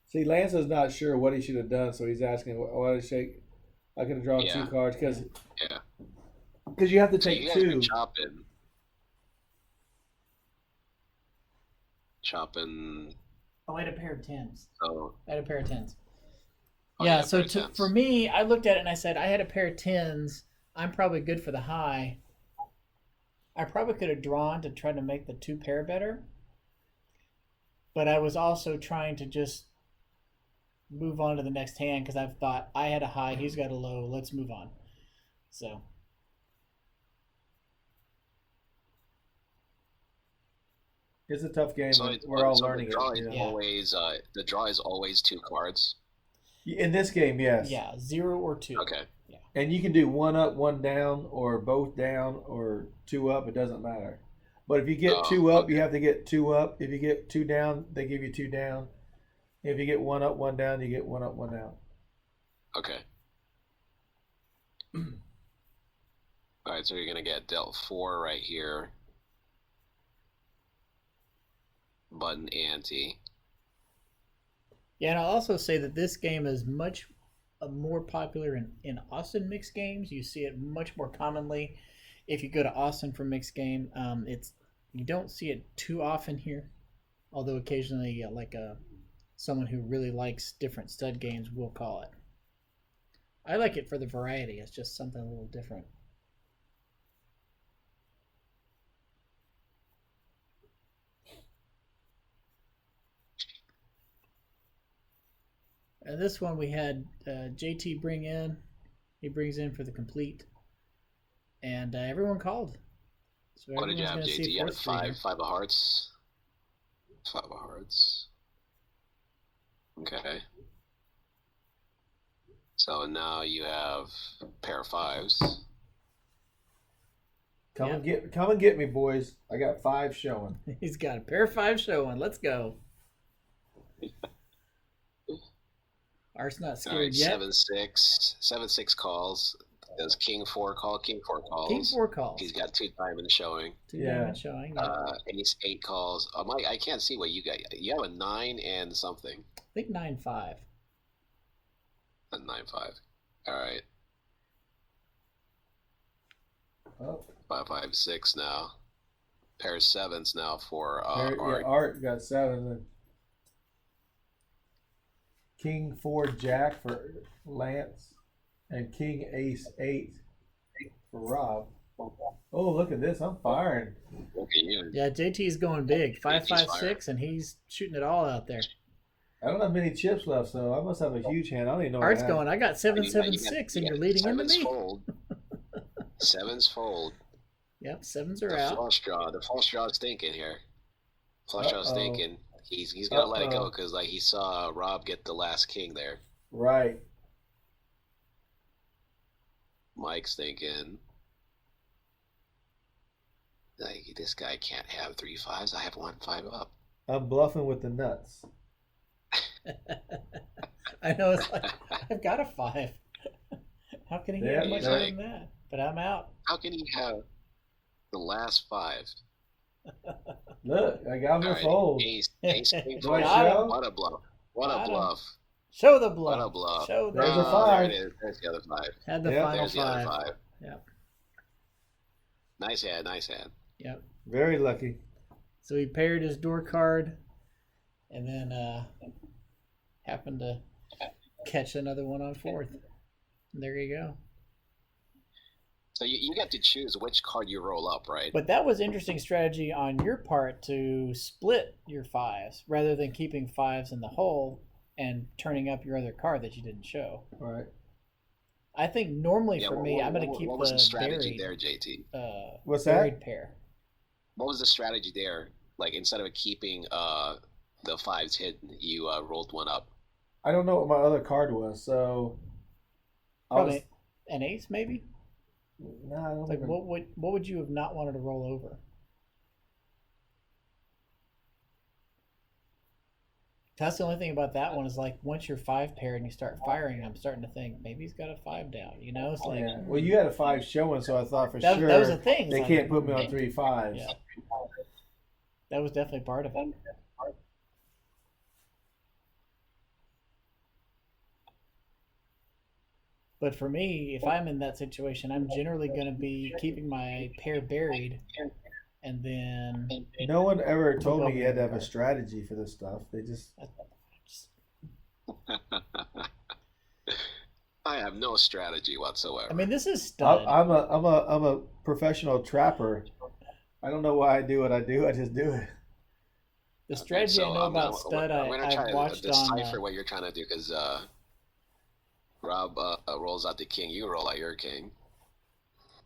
See, Lance is not sure what he should have done, so he's asking why did I shake. I could have drawn Yeah. 2 cards because Yeah. you have to So take you guys 2. are chopping. Oh, I had a pair of 10s. Oh. I had a pair of 10s. Oh, yeah, yeah, so pair of 10s. for me, I looked at it and I said, I had a pair of 10s. I'm probably good for the high. I probably could have drawn to try to make the 2 pair better. But I was also trying to just move on to the next hand because I've thought I had a high, he's got a low, let's move on. So. It's a tough game. So We're all so learning the draw it. Is Yeah. always, the draw is always 2 cards. In this game, yes. Yeah, 0 or 2. Okay. Yeah. And you can do 1 up, 1 down, or both down, or 2 up. It doesn't matter. But if you get 2 up, you have to get 2 up. If you get 2 down, they give you 2 down. If you get 1 up, 1 down, you get 1 up, 1 down. Okay. All right, so you're gonna get dealt 4 right here. Button ante. Yeah, and I'll also say that this game is much more popular in Austin mixed games. You see it much more commonly if you go to Austin for mixed game. You don't see it too often here, although occasionally, someone who really likes different stud games will call it. I like it for the variety. It's just something a little different. This one we had JT bring in. He brings in for the complete. And everyone called. So What did you have, JT? You had 5 of hearts. 5 of hearts. Okay. So now you have a pair of 5s. Come and get me, boys. I got 5 showing. He's got a pair of 5 showing. Let's go. Art's not scared yet. 7-6. 7-6 calls. Does King 4 call? King 4 calls. King 4 calls. He's got 2 diamonds showing. 2 diamonds showing. Yeah. Ace 8 calls. Mike, I can't see what you got. You have a 9 and something. I think 9-5. A 9-5. All right. Oh. 5-5-6 now. Pair of 7s now for Art. Art. Art got 7. King 4 Jack for Lance, and King Ace 8 for Rob. Oh, look at this! I'm firing. Look at you. Yeah, JT's going big. 5-5-6, and he's shooting it all out there. I don't have many chips left, so I must have a huge hand. I don't even know. Art's going. I got 7-7-6, and you're leading into me. Fold. 7s fold. Yep, 7s are The out. flush draw. The flush draw is thinking here. Flush draw is thinking. He's gonna let it go because he saw Rob get the last king there. Right. Mike's thinking, this guy can't have 3 5s. I have 1 5 up. I'm bluffing with the nuts. I know, it's like, I've got a 5. How can he have much more than that? But I'm out. How can he have the last 5? Look, I got him a fold. Ace king Do I fold. show? What a bluff. What a bluff. Show the bluff. What a bluff. Show the There's a bluff. 5. There it is. There's the other 5. Had the final There's the 5. other 5. Yep. Nice hand, nice hand. Yep. Very lucky. So he paired his door card, and then happened to catch another one on 4th. And there you go. So you get to choose which card you roll up, right? But that was interesting strategy on your part to split your 5s rather than keeping 5s in the hole and turning up your other card that you didn't show. All right. I think normally for me, I'm going to keep what was the strategy buried, there, JT? What's buried that? pair. What was the strategy there? Like instead of keeping the 5s hidden, you rolled 1 up. I don't know what my other card was, so Probably an ace, maybe. No, I don't Like think what would you have not wanted to roll over? That's the only thing about that one is like once you're 5 paired and you start firing, I'm starting to think maybe he's got a 5 down. You know, it's like Yeah. Well, you had a 5 showing, so I thought for that, sure that was the thing. It's they like, can't put me on 3 5s. Yeah, that was definitely part of it. But for me, if I'm in that situation, I'm generally going to be keeping my pair buried, and then No one ever told me you had to have a strategy for this stuff. They just I have no strategy whatsoever. I mean, this is stud. I'm a professional trapper. I don't know why I do what I do. I just do it. The strategy I know about stud, I'm gonna try I've to watched decipher on, what you're trying to do because Rob rolls out the king. You roll out your king.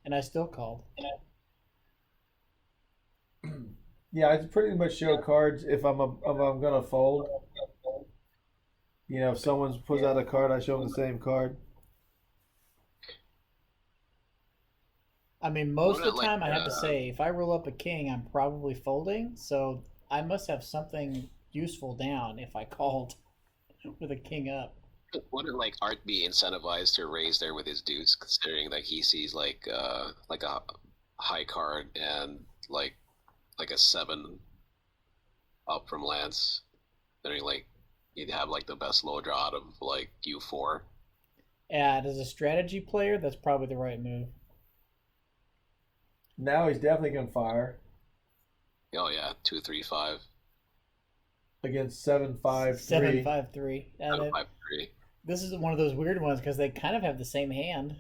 and I still called. Yeah, I pretty much show cards if I'm gonna fold. You know, if someone pulls out a card, I show them the same card. I mean, most of the time, I have to say, if I roll up a king, I'm probably folding. So I must have something useful down if I called with a king up. Wouldn't like Art be incentivized to raise there with his deuce, considering that he sees like a high card and like a 7 up from Lance, then like he'd have like the best low draw out of like U4. And as a strategy player, that's probably the right move. Now he's definitely gonna fire Oh yeah, 2, 3, 5. against 7 5 3. 7 5 3. 7, 5, 3. This is one of those weird ones because they kind of have the same hand,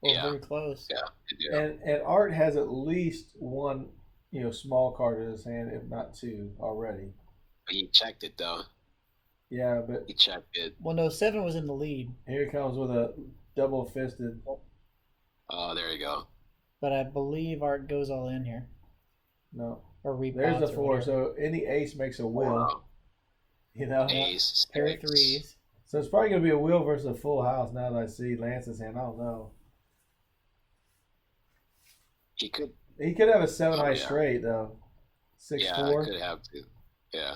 or Yeah. very close. Yeah, they do. And Art has at least one, small card in his hand, if not 2 already. But he checked it though. Yeah, but He checked it. Well, no, 7 was in the lead, here he comes with a double fisted. Oh, there you go. but I believe Art goes all in here, No, or repots. there's the or 4. whatever. So any ace makes a will. Wow. You know, Ace, Pair of 6. threes. so it's probably gonna be a will versus a full house. Now that I see Lance's hand, I don't know. He could. He could have a 7 high yeah. straight though. 6 Yeah, 4. could have to. Yeah.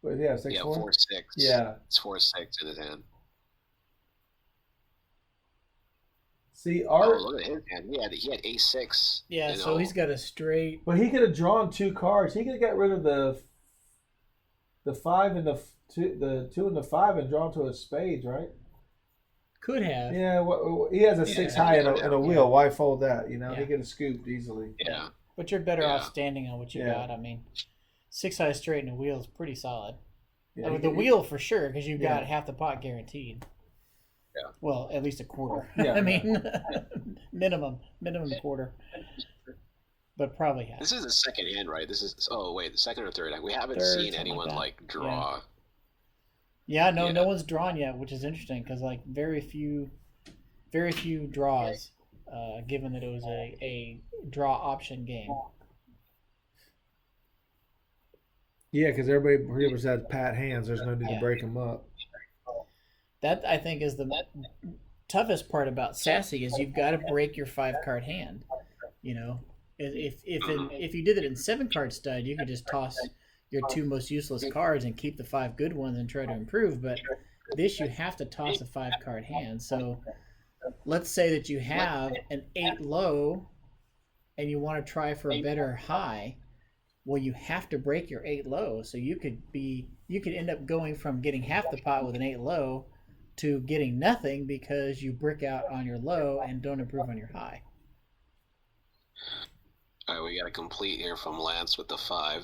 What does he have? 6 Yeah, 4. 4, 6. Yeah. It's 4, 6 in his hand. See, Oh, Art. look at his hand. He had ace 6. Yeah, you so know. he's got a straight. But he could have drawn 2 cards. He could have got rid of the 5 and the 2 and the 5 and drawn to a spades, right? Could have. Yeah. He has a 6 high and a wheel. Why fold that? You know, he could have scooped easily. Yeah. But you're better off Yeah. standing on what you Yeah. got. I mean, 6 high straight and a wheel is pretty solid. Yeah, With the wheel for sure, because you've got Yeah. half the pot guaranteed. Yeah. Well, at least a quarter. Yeah. I mean, minimum quarter. But probably half. This is the second hand, right? This is. Oh wait, the second or third hand. We haven't Third, seen something anyone like that. draw. Yeah, no Yeah. one's drawn yet, which is interesting because like very few draws, given that it was a draw option game. Yeah, because everybody pretty much has pat hands. There's no need to break them up. That I think is the toughest part about Sassy is you've got to break your 5-card hand. You know, if you did it in 7-card stud, you could just toss your 2 most useless cards and keep the 5 good ones and try to improve. But this you have to toss a 5-card hand. So let's say that you have an 8 low and you want to try for a better high. Well, you have to break your 8 low. So you could end up going from getting half the pot with an 8 low to getting nothing because you brick out on your low and don't improve on your high. All right, we got a complete here from Lance with the 5.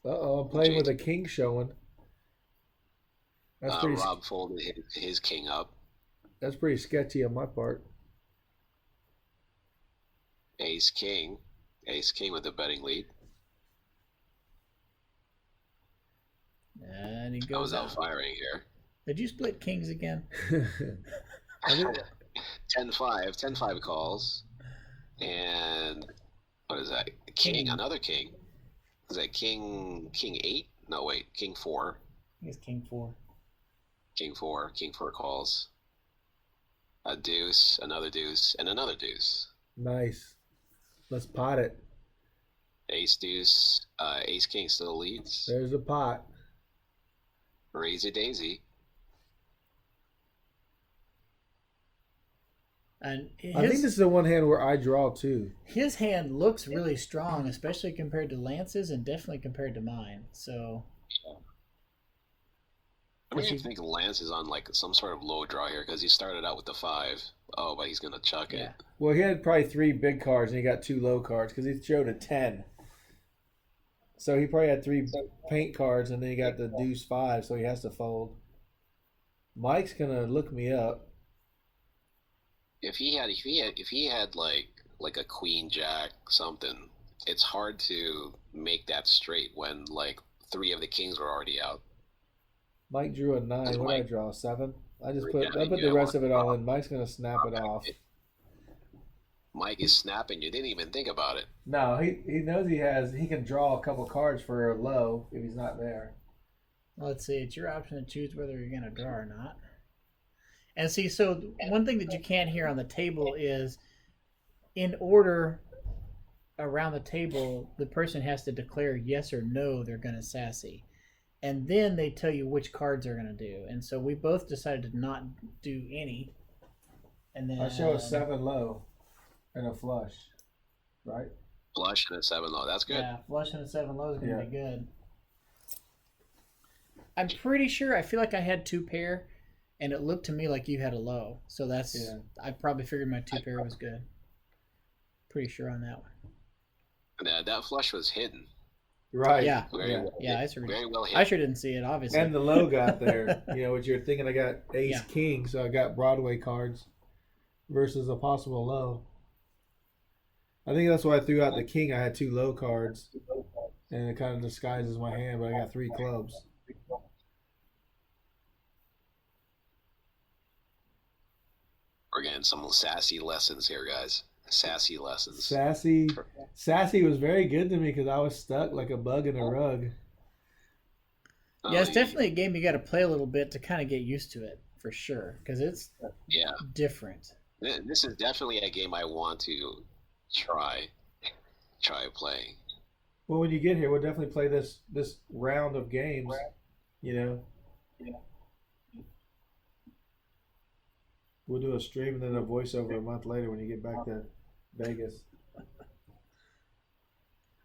Uh-oh, I'm playing with a king showing. That's pretty. Rob folded his king up. That's pretty sketchy on my part. Ace king with the betting lead. And he I was goes out out. firing here. Did you split kings again? 10-5. 10-5 calls. And what is that? King, another king. Is that king 8? No, wait, king 4. I think it's king 4. King 4 calls. A deuce, another deuce, and another deuce. Nice. Let's pot it. Ace deuce. Ace king still leads. There's a pot. Raise a daisy. And I think this is the one hand where I draw too. his hand looks really strong, especially compared to Lance's and definitely compared to mine. So I mean, I think Lance is on like some sort of low draw here because he started out with the 5. Oh, but he's gonna chuck it. Well, he had probably 3 big cards and he got 2 low cards because he showed a 10. So he probably had 3 paint cards and then he got the deuce 5, so he has to fold. Mike's gonna look me up. If he had like a queen jack something, it's hard to make that straight when like 3 of the kings were already out. Mike drew a 9. What did I draw? 7? I put the rest of it all in. Mike's gonna snap it off. Mike is snapping. You didn't even think about it. No, he knows he can draw a couple cards for a low if he's not there. let's see. It's your option to choose whether you're going to draw or not. And see, so one thing that you can't hear on the table is, in order around the table, the person has to declare yes or no they're going to sassy. And then they tell you which cards they're going to do. And so we both decided to not do any. And then I show a 7 low and a flush, right? Flush and a 7 low. That's good. Yeah, flush and a 7 low is going to be good. I'm pretty sure, I feel like I had 2 pair, and it looked to me like you had a low. So that's, I probably figured my 2 pair was good. Pretty sure on that one. That flush was hidden. Right. Yeah. Very well hidden. I sure didn't see it, obviously. And the low got there. What you're thinking, I got ace king, so I got Broadway cards versus a possible low. I think that's why I threw out the king. I had 2 low cards, and it kind of disguises my hand, but I got 3 clubs. We're getting some sassy lessons here, guys. Sassy lessons. Sassy was very good to me because I was stuck like a bug in a rug. Yeah, it's definitely a game you got to play a little bit to kind of get used to it, for sure, because it's different. This is definitely a game I want to try playing. Well, when you get here, we'll definitely play this round of games. We'll do a stream and then a voiceover a month later when you get back to Vegas.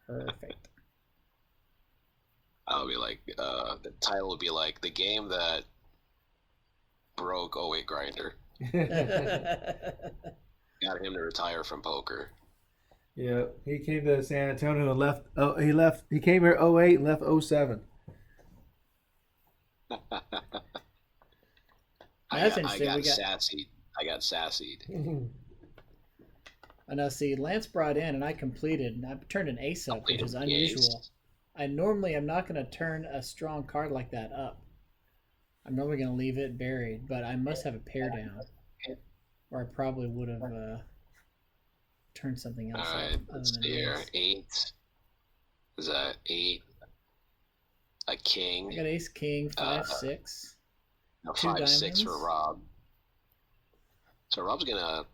Perfect. I'll be like, the title will be like the game that broke 08 Grinder. Got him to retire from poker. Yeah, he came to San Antonio and left. Oh, he came here 08 and left 07. That's interesting. I got sassied. I know. See, Lance brought in, and I completed. I turned an ace up, which is unusual. I normally am not going to turn a strong card like that up. I'm normally going to leave it buried, but I must have a pair down, or I probably would have turned something else. All right, let's see here. 8. Is that 8? A king. I got ace, king, 5, 6. No, 2 5, diamonds. 6 for Rob. So Rob's gonna.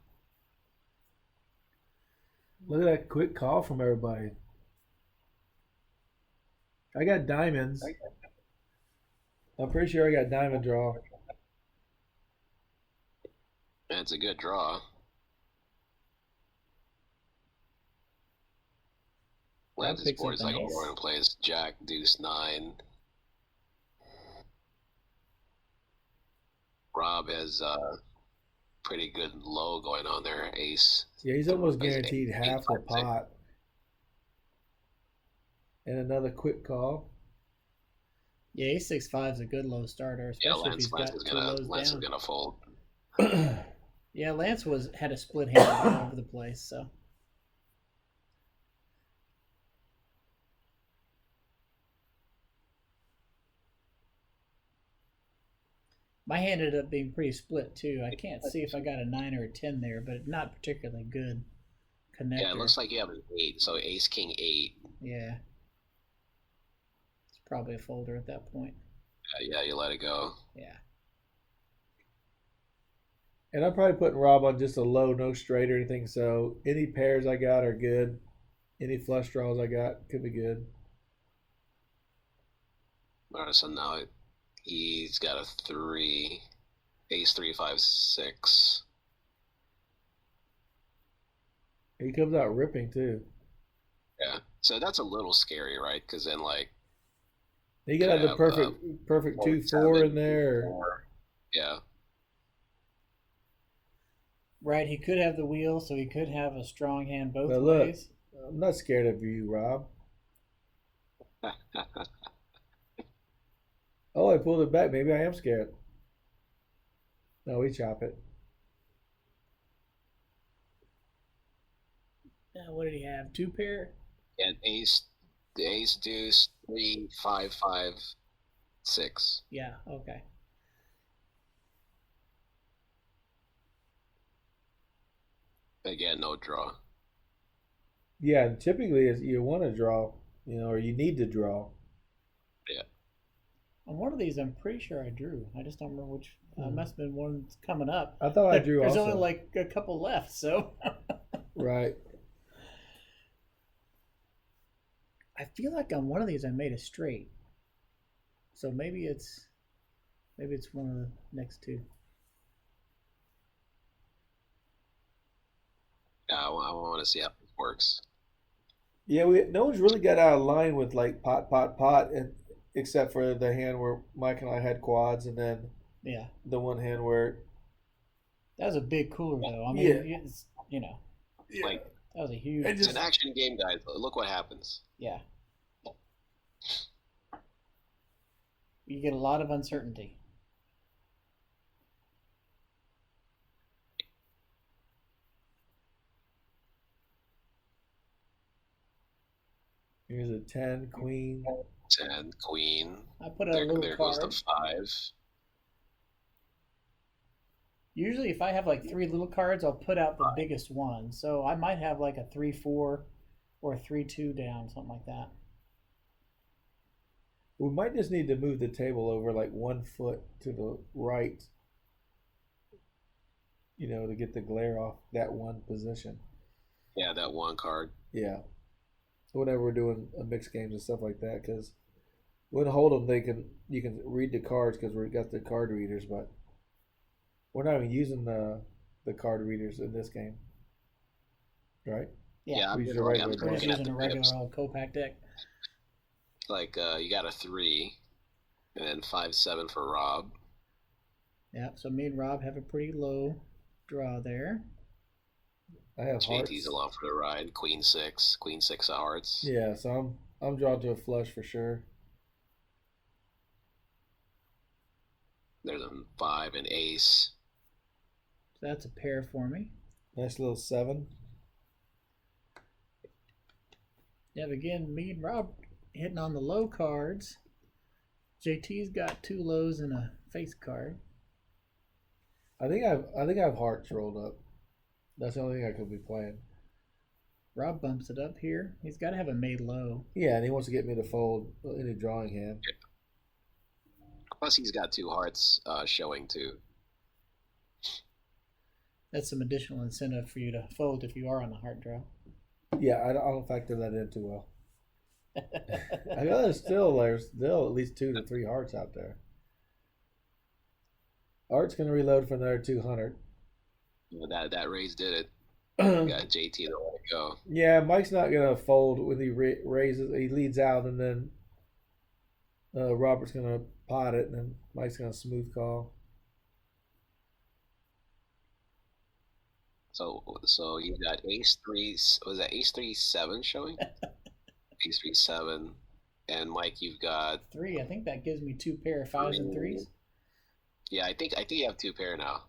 Look at that quick call from everybody. I got diamonds. I'm pretty sure I got diamond draw. That's a good draw. Lance's board is like all over the place. Jack, deuce, 9. Rob has pretty good low going on there. Ace. Yeah, he's almost guaranteed half the pot. And another quick call. Yeah, ace 6-5 is a good low starter, especially if he's got 2 lows down. Lance is gonna fold. Yeah, Lance had a split hand all over the place, so. My hand ended up being pretty split too. I can't see if I got a 9 or a 10 there, but not particularly good connector. Yeah, it looks like you have an 8, so ace, king, 8. Yeah. It's probably a folder at that point. Yeah, you let it go. Yeah. And I'm probably putting Rob on just a low, no straight or anything, so any pairs I got are good. Any flush draws I got could be good. Alright, so now he's got a 3. Ace 3, 5, 6. He comes out ripping too. Yeah. So that's a little scary, right? Because then, like, He could have the perfect 2-4 in there. 4. Yeah. Right, he could have the wheel, so he could have a strong hand both But look, ways. I'm not scared of you, Rob. Oh, I pulled it back. Maybe I am scared. No, we chop it. What did he have? 2 pair? And ace, deuce, 3, 5, 5, 6. Yeah, okay. Again, no draw. Yeah, typically you want to draw, or you need to draw. Yeah. On one of these, I'm pretty sure I drew. I just don't remember which. Must have been one that's coming up. I thought I drew There's also. only like a couple left, so. Right. I feel like on one of these I made a straight. So maybe it's one of the next two. Yeah, I want to see how this works. Yeah, no one's really got out of line with like pot, and except for the hand where Mike and I had quads, and then Yeah. the one hand where That was a big cooler though. I mean, Yeah. it's, Like, that was a huge. it's an action game, guys. Look what happens. Yeah. You get a lot of uncertainty. here's a 10, queen. 10, queen. I put out a little There card. goes the 5. Usually, if I have like 3 little cards, I'll put out the biggest one. So I might have like a 3-4 or a 3-2 down, something like that. We might just need to move the table over like 1 foot to the right, to get the glare off that one position. Yeah, that one card. Yeah. Whenever we're doing mixed games and stuff like that, because when Hold'em, you can read the cards because we've got the card readers, but we're not even using the card readers in this game, right? Yeah, we I'm use just the regular we're just looking at using the a regular pips. old Copac deck. Like, you got a 3, and then 5, 7 for Rob. Yeah, so me and Rob have a pretty low draw there. I have hearts. JT's along for the ride. Queen 6 of hearts. Yeah, so I'm drawn to a flush for sure. There's a 5 and ace. So that's a pair for me. Nice little 7. Yeah, but again, me and Rob hitting on the low cards. JT's got 2 lows and a face card. I think I have hearts rolled up. That's the only thing I could be playing. Rob bumps it up here. He's got to have a made low. Yeah, and he wants to get me to fold any drawing hand. Plus, he's got 2 hearts showing too. That's some additional incentive for you to fold if you are on the heart draw. Yeah, I don't factor that in too well. I know there's still at least 2 to 3 hearts out there. Art's gonna reload for another 200. That raise did it. Got JT to let it go. Yeah, Mike's not gonna fold when he raises. He leads out, and then Robert's gonna pot it, and then Mike's gonna smooth call. So you got ace 3. Was that ace 3 7 showing? Ace 3 7, and Mike, you've got 3. I think that gives me 2 pair of 5s and 3s. Yeah, I think you have 2 pair now.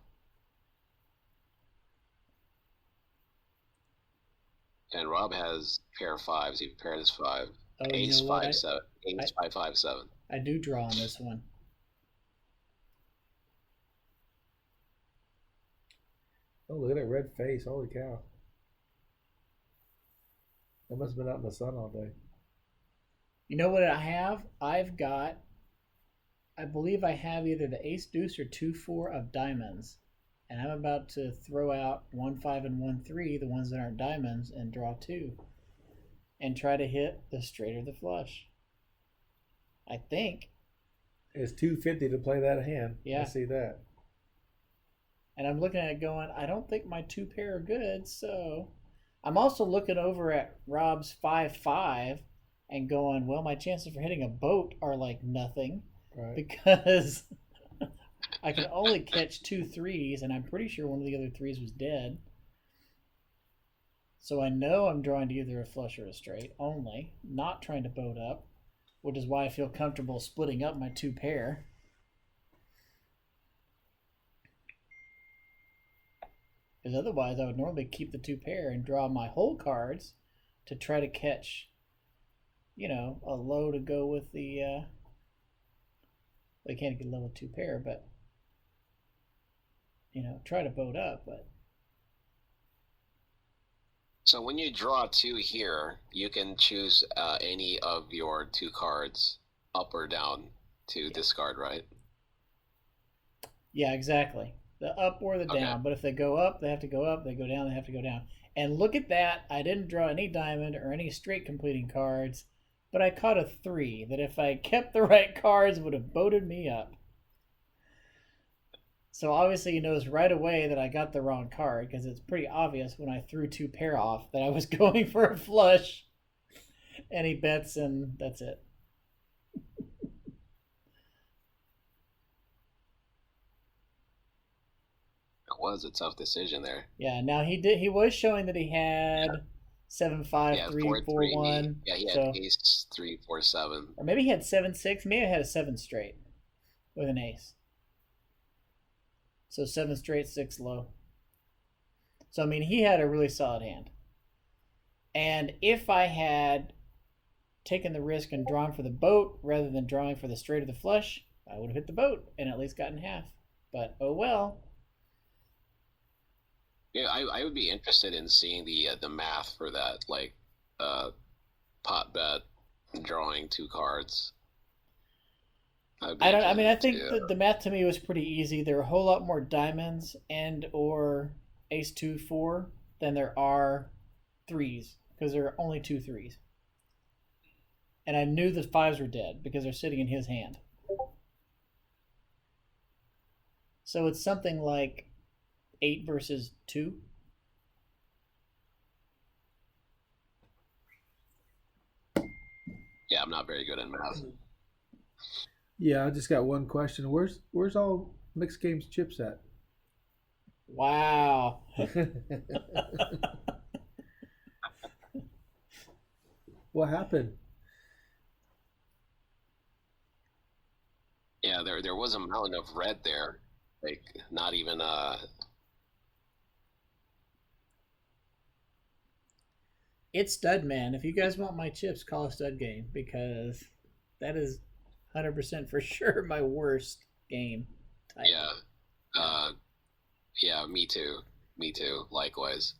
And Rob has pair of 5s. He paired his 5. Oh, Ace you know 5 7. Ace 5 5 7. I do draw on this one. Oh, look at that red face! Holy cow! That must have been out in the sun all day. You know what I have? I believe I have either the ace deuce or 2-4 of diamonds. And I'm about to throw out 1-5 and 1-3, the ones that aren't diamonds, and draw 2. and try to hit the straight or the flush. I think. It's 250 to play that hand. Yeah. I see that. And I'm looking at it going, I don't think my 2 pair are good, so I'm also looking over at Rob's 5-5 and going, well, my chances for hitting a boat are like nothing. Right. Because I can only catch 2 threes, and I'm pretty sure one of the other threes was dead. So I know I'm drawing to either a flush or a straight only, not trying to boat up, which is why I feel comfortable splitting up my 2 pair. Because otherwise I would normally keep the 2 pair and draw my whole cards to try to catch, you know, a low to go with the, they can't get a level 2 pair, but, you know, try to boat up, but. So when you draw 2 here, you can choose any of your 2 cards up or down to discard, right? Yeah, exactly. The up or the down. But if they go up, they have to go up. They go down, they have to go down. And look at that. I didn't draw any diamond or any straight completing cards, but I caught a 3 that if I kept the right cards would have boated me up. So obviously he knows right away that I got the wrong card because it's pretty obvious when I threw 2 pair off that I was going for a flush. And he bets and that's it. It was a tough decision there. Yeah, now he was showing that he had 7-5, 3-4-1. Yeah, he had ace 3-4-7. Or maybe he had 7-6. Maybe he had a 7 straight with an ace. So 7 straight, 6 low. So I mean he had a really solid hand. And if I had taken the risk and drawn for the boat rather than drawing for the straight or the flush, I would have hit the boat and at least gotten half. But oh well. Yeah, I would be interested in seeing the math for that, like pot bet, drawing 2 cards. I think the math to me was pretty easy. There are a whole lot more diamonds and or ace 2-4 than there are threes because there are only 2 threes. And I knew the 5s were dead because they're sitting in his hand. So it's something like 8 versus 2. Yeah, I'm not very good at math. Yeah, I just got one question. Where's all mixed games chips at? Wow. What happened? Yeah, there was a mountain of red there. Like not even It's Stud Man. If you guys want my chips, call a Stud Game because that is 100% for sure my worst game type. Yeah. Yeah, me too. Me too. Likewise.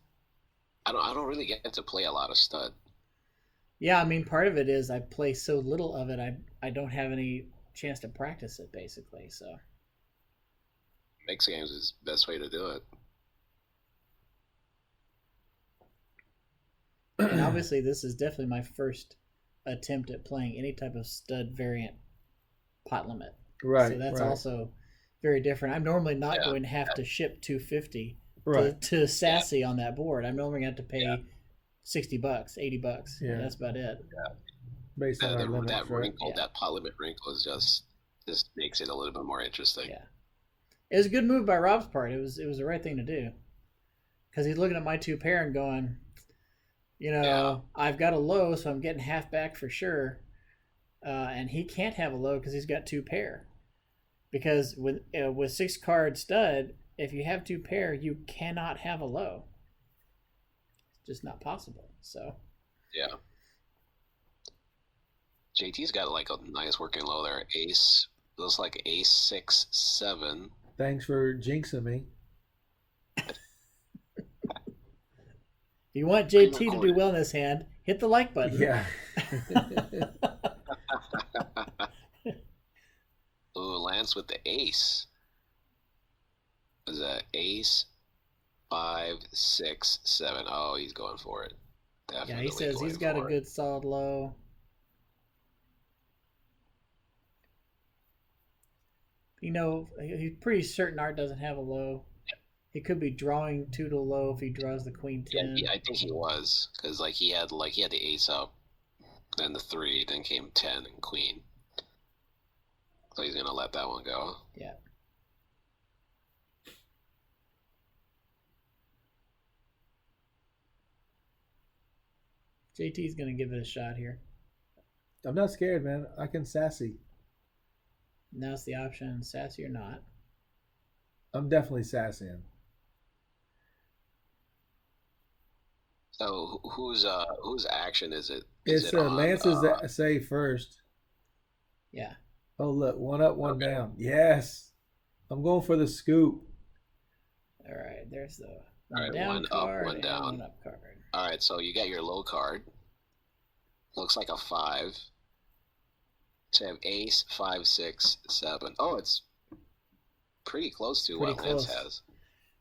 I don't really get to play a lot of Stud. Yeah, I mean part of it is I play so little of it I don't have any chance to practice it basically, so Mixed games is the best way to do it. And obviously this is definitely my first attempt at playing any type of Stud variant pot limit. Right. So that's also very different. I'm normally not going to have to ship 250 to Sassy on that board. I'm normally going to have to pay $60, $80. Yeah, that's about it. Yeah. Based on our limits, that wrinkle, that pot limit wrinkle is just makes it a little bit more interesting. Yeah, it was a good move by Rob's part. It was the right thing to do because he's looking at my 2 pair and going, you know, I've got a low, so I'm getting half back for sure. And he can't have a low because he's got 2 pair. Because with 6 card Stud, if you have 2 pair, you cannot have a low. It's just not possible. So yeah, JT's got like a nice working low there. Ace looks like ace 6-7. Thanks for jinxing me. If you want JT to do well in this hand, hit the like button. Yeah. Ooh, Lance with the ace. Is that ace 5-6-7? Oh, he's going for it. Definitely. Yeah, he says he's got a good solid low. You know, he's pretty certain Art doesn't have a low. He could be drawing 2 to low if he draws the queen 10. Yeah, I think he was, because he had the ace up, then the 3, then came 10 and queen. So he's gonna let that one go. Yeah. JT's gonna give it a shot here. I'm not scared, man. I can sassy. Now it's the option, sassy or not. I'm definitely sassying. So whose action is it? It's Lance's say first. Yeah. Oh look, one up, one down. Yes, I'm going for the scoop. All right, there's the one up, one down. One up card. All right, so you got your low card. Looks like a 5. So you have ace, 5, 6, 7. Oh, it's pretty close to what Lance has.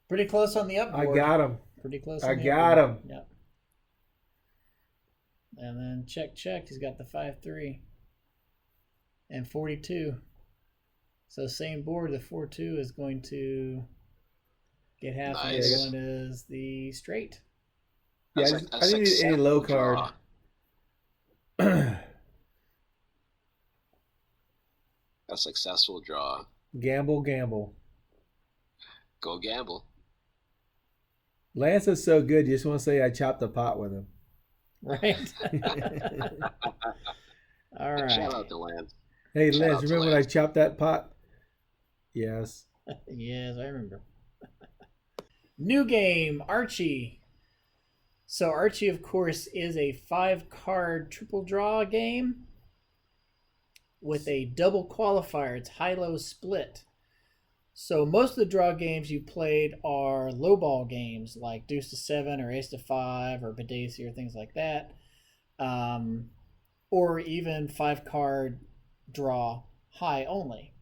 Pretty close on the up board. I got him. Pretty close. I got him. Yep. And then check. He's got the 5-3 and 42. So same board. The 4-2 is going to get half of the one is the straight. Yeah, I didn't need any low card. A successful draw. Gamble. Go gamble. Lance is so good. You just want to say I chopped the pot with him. Right. All right. Shout out to Lance. Hey, Lance, remember when I chopped that pot? Yes. Yes, I remember. New game, Archie. So Archie, of course, is a 5-card triple draw game with a double qualifier. It's high-low split. So most of the draw games you played are low-ball games like Deuce to 7 or Ace to 5 or Badesi or things like that. Or even 5-card draw high only,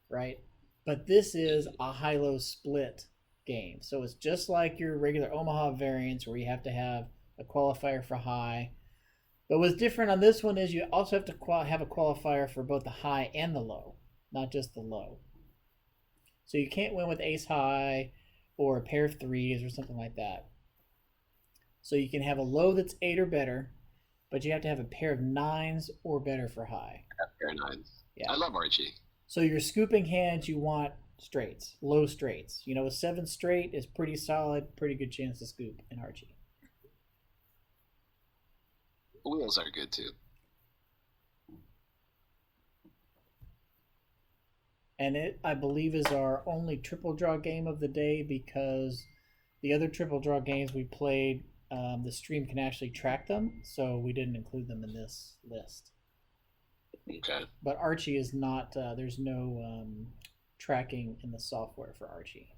right? But this is a high-low split game. So it's just like your regular Omaha variants where you have to have a qualifier for high. But what's different on this one is you also have to have a qualifier for both the high and the low, not just the low. So you can't win with ace high or a pair of 3s or something like that. So you can have a low that's 8 or better, but you have to have a pair of 9s or better for high. Pair of 9s. Yeah. I love Archie. So your scooping hands, you want straights, low straights. You know, a 7 straight is pretty solid, pretty good chance to scoop in Archie. Wheels are good too. And it, I believe, is our only triple draw game of the day because the other triple draw games we played, the stream can actually track them, so we didn't include them in this list. Okay. But Archie is not, there's no tracking in the software for Archie.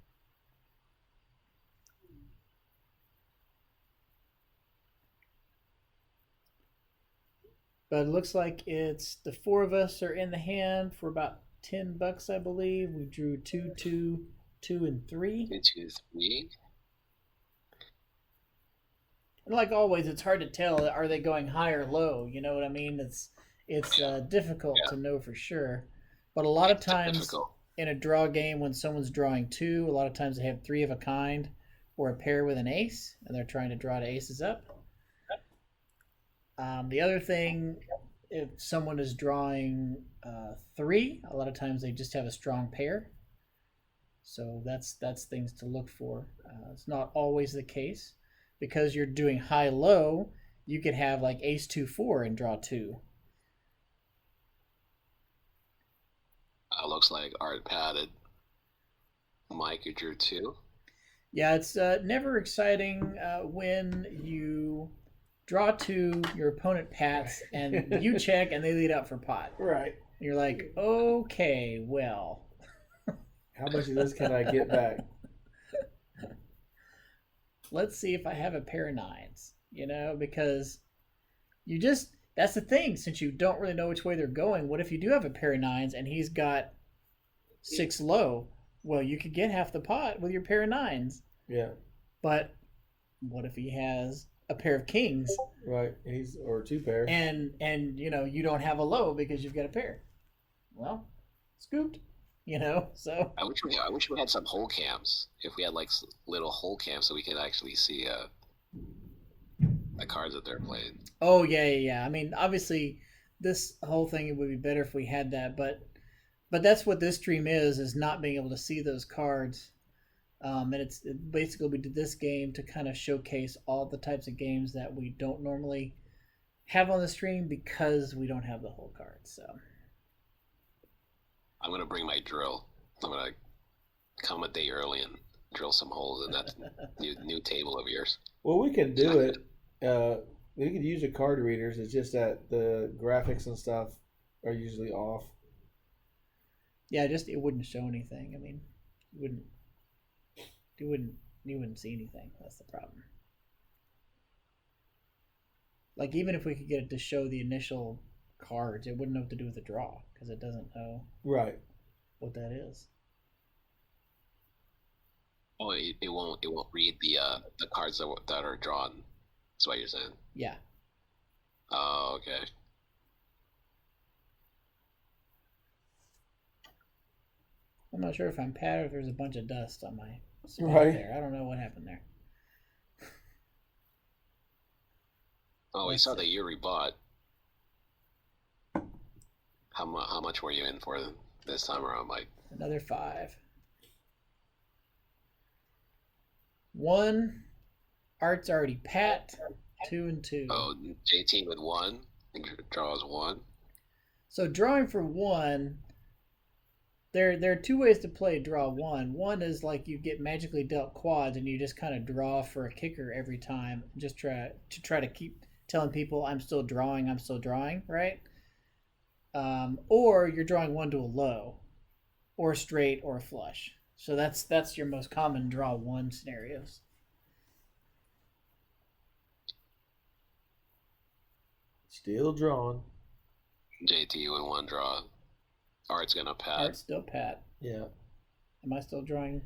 But it looks like it's the 4 of us are in the hand for about $10, I believe. We drew 2, 2, 2, and 3. 2, 3. And like always, it's hard to tell. Are they going high or low? You know what I mean? It's difficult to know for sure. But a lot of times in a draw game, when someone's drawing 2, a lot of times they have 3 of a kind or a pair with an ace, and they're trying to draw to aces up. The other thing, if someone is drawing 3, a lot of times they just have a strong pair. So that's things to look for. It's not always the case. Because you're doing high-low, you could have like ace 2-4 and draw 2. Looks like Art padded. Mike, you drew 2. Yeah, it's never exciting when you draw 2, your opponent pats, and you check, and they lead up for pot. Right. And you're like, okay, well. How much of this can I get back? Let's see if I have a pair of 9s, you know, because you just, that's the thing, since you don't really know which way they're going. What if you do have a pair of 9s and he's got 6 low? Well, you could get half the pot with your pair of 9s. Yeah. But what if he has a pair of kings, Right. Or two pairs. and you don't have a low because you've got a pair. Well, scooped. So I wish we had some hole cams. If we had like little hole cams, so we could actually see the cards that they're playing. oh yeah. I mean, obviously, this whole thing, it would be better if we had that, but that's what this stream is not being able to see those cards. And basically we did this game to kind of showcase all the types of games that we don't normally have on the stream because we don't have the whole cards. So I'm gonna bring my drill. I'm gonna come a day early and drill some holes in that new table of yours. Well, we can do it. We could use the card readers. It's just that the graphics and stuff are usually off. yeah, just it wouldn't show anything. I mean, you wouldn't see anything. That's the problem. Like, even if we could get it to show the initial cards, it wouldn't know what to do with the draw because it doesn't know Right. what that is. Oh, it won't read the cards that are drawn. That's what you're saying. Yeah. Oh, okay. I'm not sure if I'm pat or if there's a bunch of dust on my spot Right. there. I don't know what happened there. Oh, we Let's saw see. that you rebought. How much were you in for this time around, Mike? Another 5. 1. Art's already pat. 2 and 2. Oh, JT with 1 and draws 1. So drawing for 1, there are 2 ways to play draw 1. One is like you get magically dealt quads and you just kind of draw for a kicker every time. Just try to keep telling people I'm still drawing, right? Or you're drawing 1 to a low, or straight, or flush. So that's your most common draw 1 scenarios. Still drawn. JT with 1 draw. Art's gonna pat. Art's still pat. Yeah. Am I still drawing?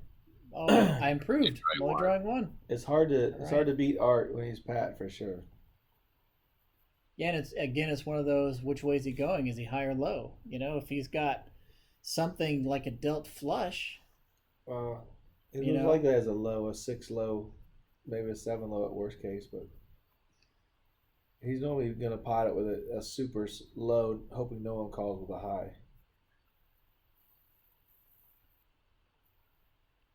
Oh, I improved. I'm only drawing 1. It's hard to beat Art when he's pat for sure. Yeah, and it's one of those, which way is he going? Is he high or low? If he's got something like a dealt flush. It looks like that as a low, a 6 low, maybe a 7 low at worst case, but he's normally going to pot it with a super low, hoping no one calls with a high.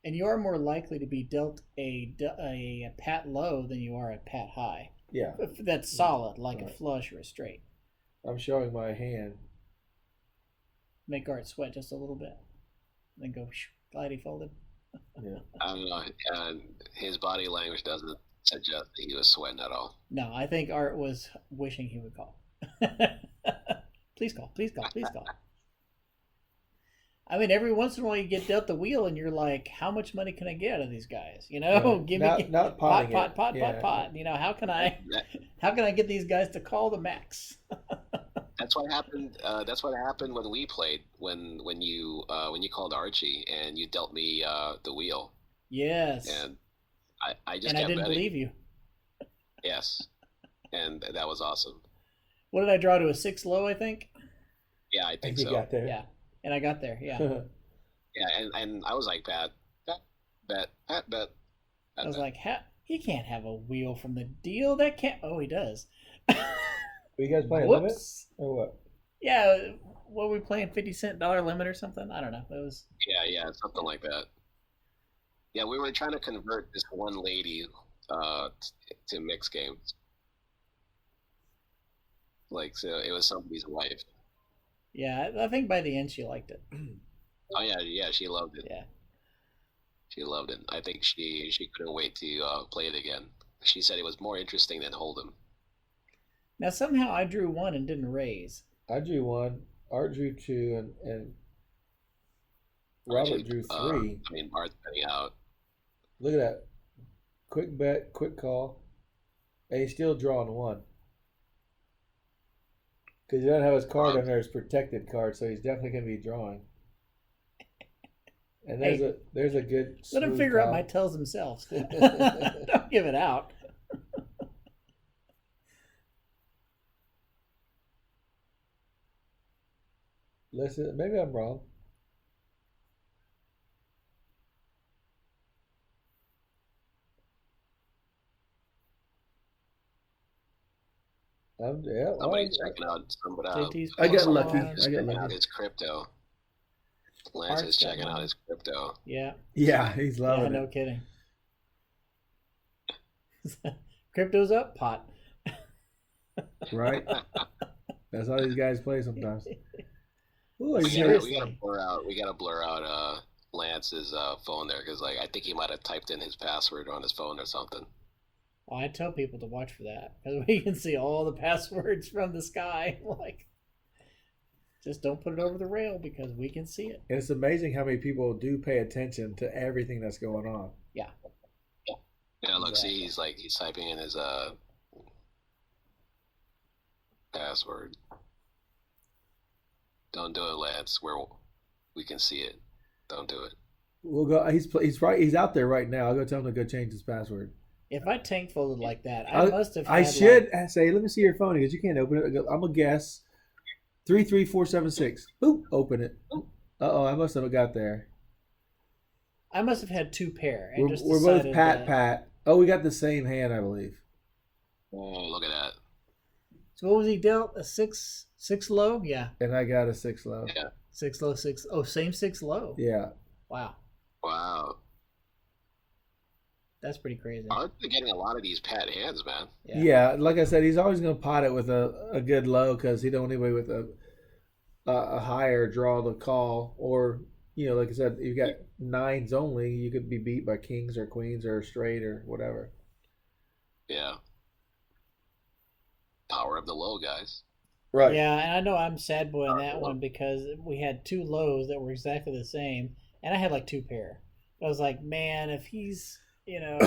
And you are more likely to be dealt a pat low than you are a pat high. Yeah. That's solid, like Right. a flush or a straight. I'm showing my hand. Make Art sweat just a little bit. Then go, glad he folded. Yeah. I don't know. His body language doesn't suggest that he was sweating at all. No, I think Art was wishing he would call. Please call. I mean, every once in a while you get dealt the wheel and you're like, how much money can I get out of these guys? Right. Give not me potting pot. it. How can I get these guys to call the max? That's what happened. That's what happened when we played. When you called Archie and you dealt me the wheel. Yes. And I just and kept I didn't betting. believe you. Yes, and that was awesome. What did I draw to a 6 low? I think. Yeah, I think You so. got there. Yeah, and I got there. Yeah. Yeah, and I was like, bet. I was like, he can't have a wheel from the deal. That can't. Oh, he does. Were you guys playing limit Whoops. or what? Yeah. What were we playing? $50 limit or something? I don't know. It was. Yeah, something like that. Yeah, we were trying to convert this one lady to mixed games. Like, so it was somebody's wife. Yeah, I think by the end she liked it. Oh yeah, she loved it. Yeah. She loved it. I think she couldn't wait to play it again. She said it was more interesting than Hold'em. Now somehow I drew 1 and didn't raise. I drew 1. Art drew 2, and Robert drew 3. Art's betting out. Look at that. Quick bet, quick call. And he's still drawing 1. Because he doesn't have his card on there, his protected card, so he's definitely going to be drawing. And there's a good. Let them figure out my tells themselves. Don't give it out. Listen, maybe I'm wrong. Yeah, Somebody's checking out. JT's I got plus lucky. one. Lance is I got checking out lucky. his crypto. Lance Art's is got checking out money. his crypto. Yeah. Yeah, he's Yeah, loving no it. kidding. Crypto's up, pot. Right? That's how these guys play sometimes. Ooh, We he's gotta, got, we gotta blur out. We gotta blur out Lance's phone there because like I think he might have typed in his password on his phone or something. Well, I tell people to watch for that because we can see all the passwords from the sky. Like, just don't put it over the rail because we can see it. and it's amazing how many people do pay attention to everything that's going on. Yeah. Yeah, look, Exactly. see, he's typing in his password. Don't do it, Lance. We can see it. Don't do it. We'll go. He's right. He's out there right now. I'll go tell him to go change his password. If I tank folded like that, I must have. I had should say, let me see your phone because you can't open it. I'm gonna guess 33476. Boop, open it. Uh-oh, I must have got there. I must have had two pair. And We're both Pat. Oh, we got the same hand, I believe. Oh, look at that. So what was he dealt? A six low? Yeah. And I got a 6 low. Yeah. 6 low, 6. Oh, same 6 low. Yeah. Wow. Wow. That's pretty crazy. Aren't they getting a lot of these pat hands, man? Yeah, like I said, he's always going to pot it with a good low because he don't anyway with a higher draw the call. Or, like I said, you got nines only, you could be beat by kings or queens or straight or whatever. Yeah. Power of the low, guys. Right. Yeah, and I know I'm sad boy on that one because we had two lows that were exactly the same, and I had like two pair. I was like, man, if he's, and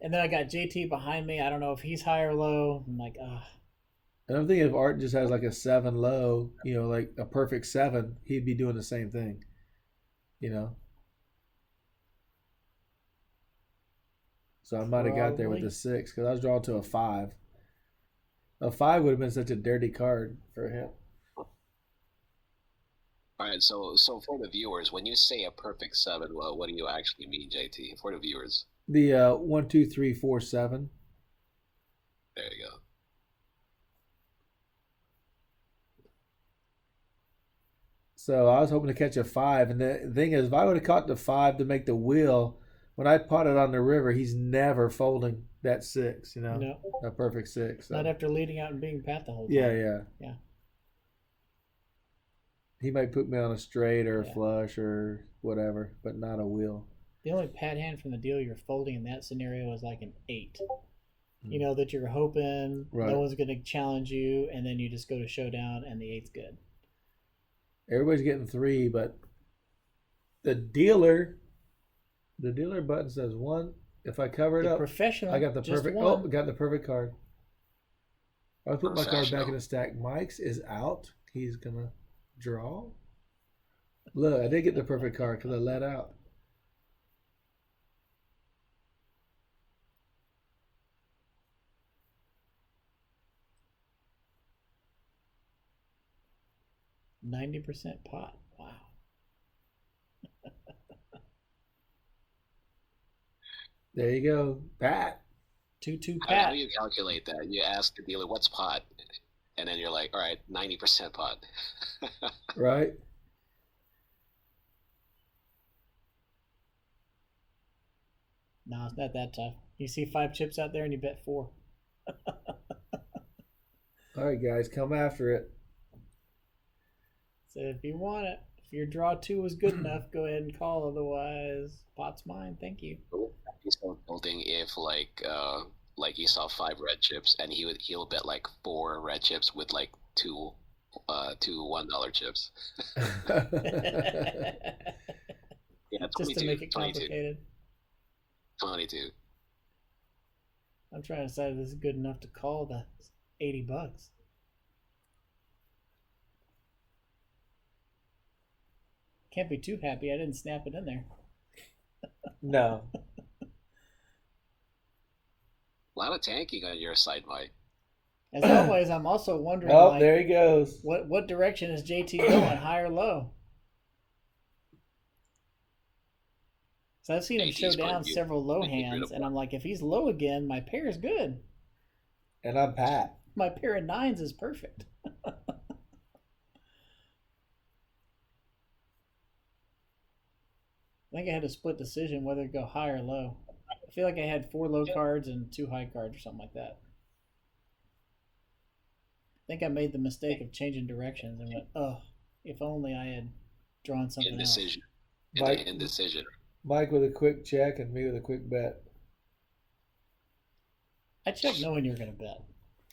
then I got JT behind me. I don't know if he's high or low. I'm like, ah. And I'm thinking if Art just has like a 7 low, like a perfect 7, he'd be doing the same thing. So I might have got there with the 6 because I was drawn to a 5. A 5 would have been such a dirty card for him. All right, so for the viewers, when you say a perfect 7, well, what do you actually mean, JT? For the viewers, the 1, 2, 3, 4, 7. There you go. So I was hoping to catch a 5, and the thing is, if I would have caught the 5 to make the wheel, when I potted on the river, he's never folding that 6. No. A perfect 6. So. Not after leading out and being pat the whole time. Yeah. He might put me on a straight or a flush or whatever, but not a wheel. The only pat hand from the deal you're folding in that scenario is like an 8. That you're hoping no one's going to challenge you, and then you just go to showdown, and the 8's good. Everybody's getting 3, but the dealer button says 1. If I cover it up, professional, I got the perfect. One. Oh, got the perfect card. I'll put my card back in the stack. Mike's is out. He's gonna draw. Look, I did get the perfect card because I let out. %90 pot. Wow. There you go, Pat. 2-2 pat. How do you calculate that? You ask the dealer, "What's pot?" And then you're like, "All right, 90% pot." Right. No, it's not that tough. You see 5 chips out there and you bet 4. All right, guys, come after it. So if you want it, if your draw 2 was good enough, go ahead and call. Otherwise, pot's mine. Thank you. He's building if like he saw 5 red chips and he'll bet like 4 red chips with like two $1 chips. Yeah, just to make it complicated. 22. I'm trying to decide if this is good enough to call the $80. Can't be too happy I didn't snap it in there. No. A lot of tanking on your side, Mike. As always, I'm also wondering, Oh, like, there he goes. what direction is JT going, high or low? So I've seen him show JT's down putting you- several low putting you through hands, the and I'm like, if he's low again, my pair is good. And I'm Pat. My pair of nines is perfect. I think I had a split decision whether to go high or low. I feel like I had 4 low cards and 2 high cards or something like that. I think I made the mistake of changing directions and went, oh, if only I had drawn something else. Indecision. Mike, Indecision. Mike with a quick check and me with a quick bet. I checked knowing you were going to bet.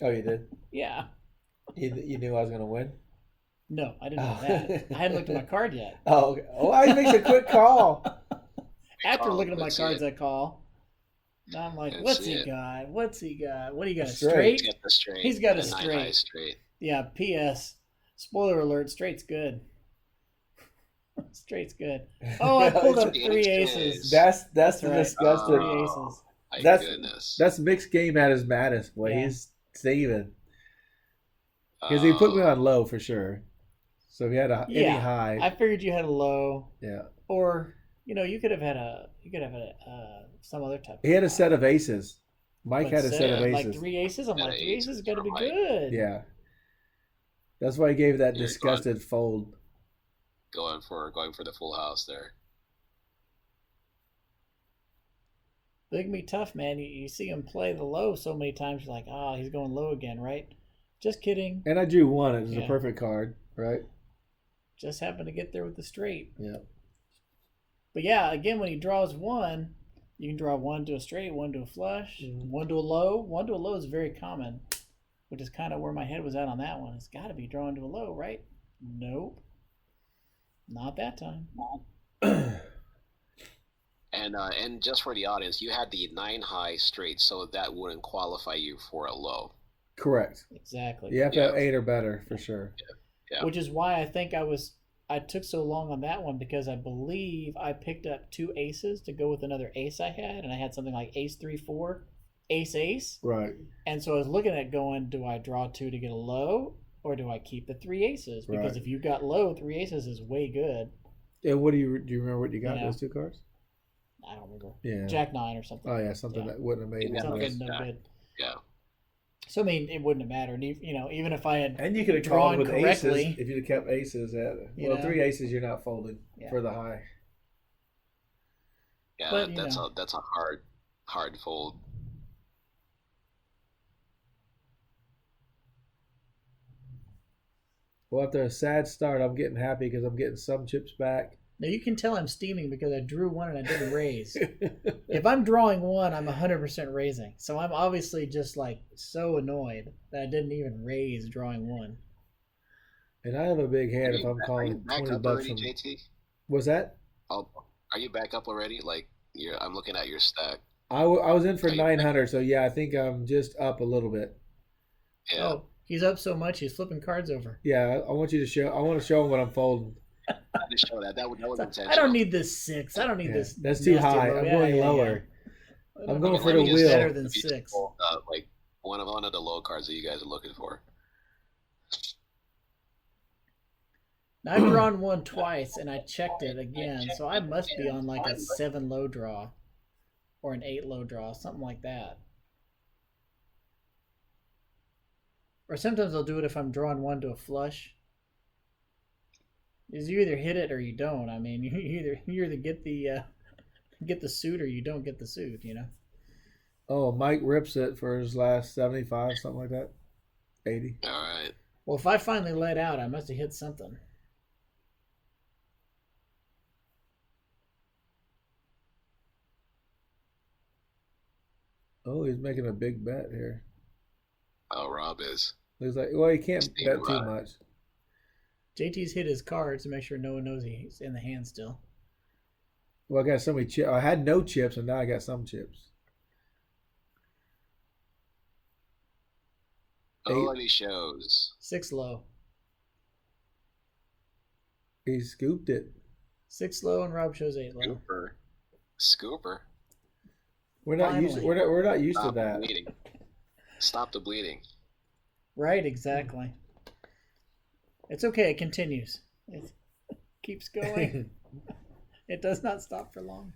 Oh, you did? Yeah. You knew I was going to win? No, I didn't know that. I hadn't looked at my card yet. Oh, okay. Oh, he makes a quick call. After looking at my Let's see cards, it. I call. Now I'm like, Let's what's see he it. got? What's he got? What do you got? A Straight. straight? He's got the straight. He's got a and 9 straight. high straight. Yeah, P.S. Spoiler alert, straight's good. Straight's good. Oh, I pulled up 3 aces. That's That's the right. disgusting. 3 aces. My That's- goodness. That's mixed game at his maddest. Boy, Yeah. he's saving. Because he put me on low for sure. So if he had any Yeah, high, I figured you had a low, yeah. or you could have had some other type. He had a set of aces. Mike But had a set of like aces. 3 aces. I'm Set like, of 3 aces aces got to be from Mike. good. Yeah. That's why he gave that You're disgusted fold. going for the full house there. Big me tough, man. You see him play the low so many times. You're like, he's going low again, right? Just kidding. And I drew one. It was Yeah. a perfect card, right? Just happened to get there with the straight. Yeah. But yeah, again, when he draws one, you can draw one to a straight, one to a flush, one to a low. One to a low is very common, which is kind of where my head was at on that one. It's got to be drawn to a low, right? Nope. Not that time. And just for the audience, you had the 9 high straight, so that wouldn't qualify you for a low. Correct. Exactly. You have to have Yeah. 8 or better for sure. Yeah. Which is why I think I took so long on that one, because I believe I picked up 2 aces to go with another ace I had, and I had something like ace 3-4, ace, Right. and so I was looking at going, do I draw 2 to get a low, or do I keep the 3 aces? Because Right. if you got low, 3 aces is way good. And what do you remember what you got Yeah. those 2 cards? I don't remember. Yeah. Jack 9 or something. Oh yeah, something Yeah. that wouldn't have made Yeah. any Something sense. no Yeah. good. Yeah. So I mean, it wouldn't have mattered. Even if I had And you could have drawn called with correctly. aces if you'd have kept aces at You well know? 3 aces you're not folding Yeah. for the high. Yeah, But, that's a hard fold. Well, after a sad start, I'm getting happy because I'm getting some chips back. now you can tell I'm steaming because I drew one and I didn't raise. If I'm drawing one, I'm 100% raising. So I'm obviously just like so annoyed that I didn't even raise drawing one. And I have a big hand if I'm Are you calling back 20 up bucks already, from. JT? Was that? Oh, are you back up already? Like I'm looking at your stack. I was in for Are you- 900, so yeah, I think I'm just up a little bit. Yeah. Oh, he's up so much he's flipping cards over. Yeah, I want you to show. I want to show him what I'm folding. I just show that. That was intentional. I don't need this 6. I don't need Yeah, this. that's too nasty high. low. I'm Yeah, going yeah, lower. yeah. I'm going Let for me the get wheel. better than Maybe 6. like one of the low cards that you guys are looking for. Now, I've drawn one twice and I checked it again, so I must be on like a 7 low draw or an 8 low draw, something like that. Or sometimes I'll do it if I'm drawing one to a flush. Is you either hit it or you don't. I mean, you either get the suit or you don't get the suit. Oh, Mike rips it for his last 75, something like that. 80. All right. Well, if I finally let out, I must have hit something. Oh, he's making a big bet here. Oh, Rob is. He's like, well, he can't Steve bet too Rob. much. JT's hit his cards to make sure no one knows he's in the hand still. Well, I got so many chips. I had no chips, and now I got some chips. Oh, and he shows. 6 low. He scooped it. 6 low and Rob shows 8 low. Scooper. We're not used. Finally. We're not used to Stop the that. bleeding. Stop the bleeding. Right, exactly. It's okay. It continues. It keeps going. It does not stop for long.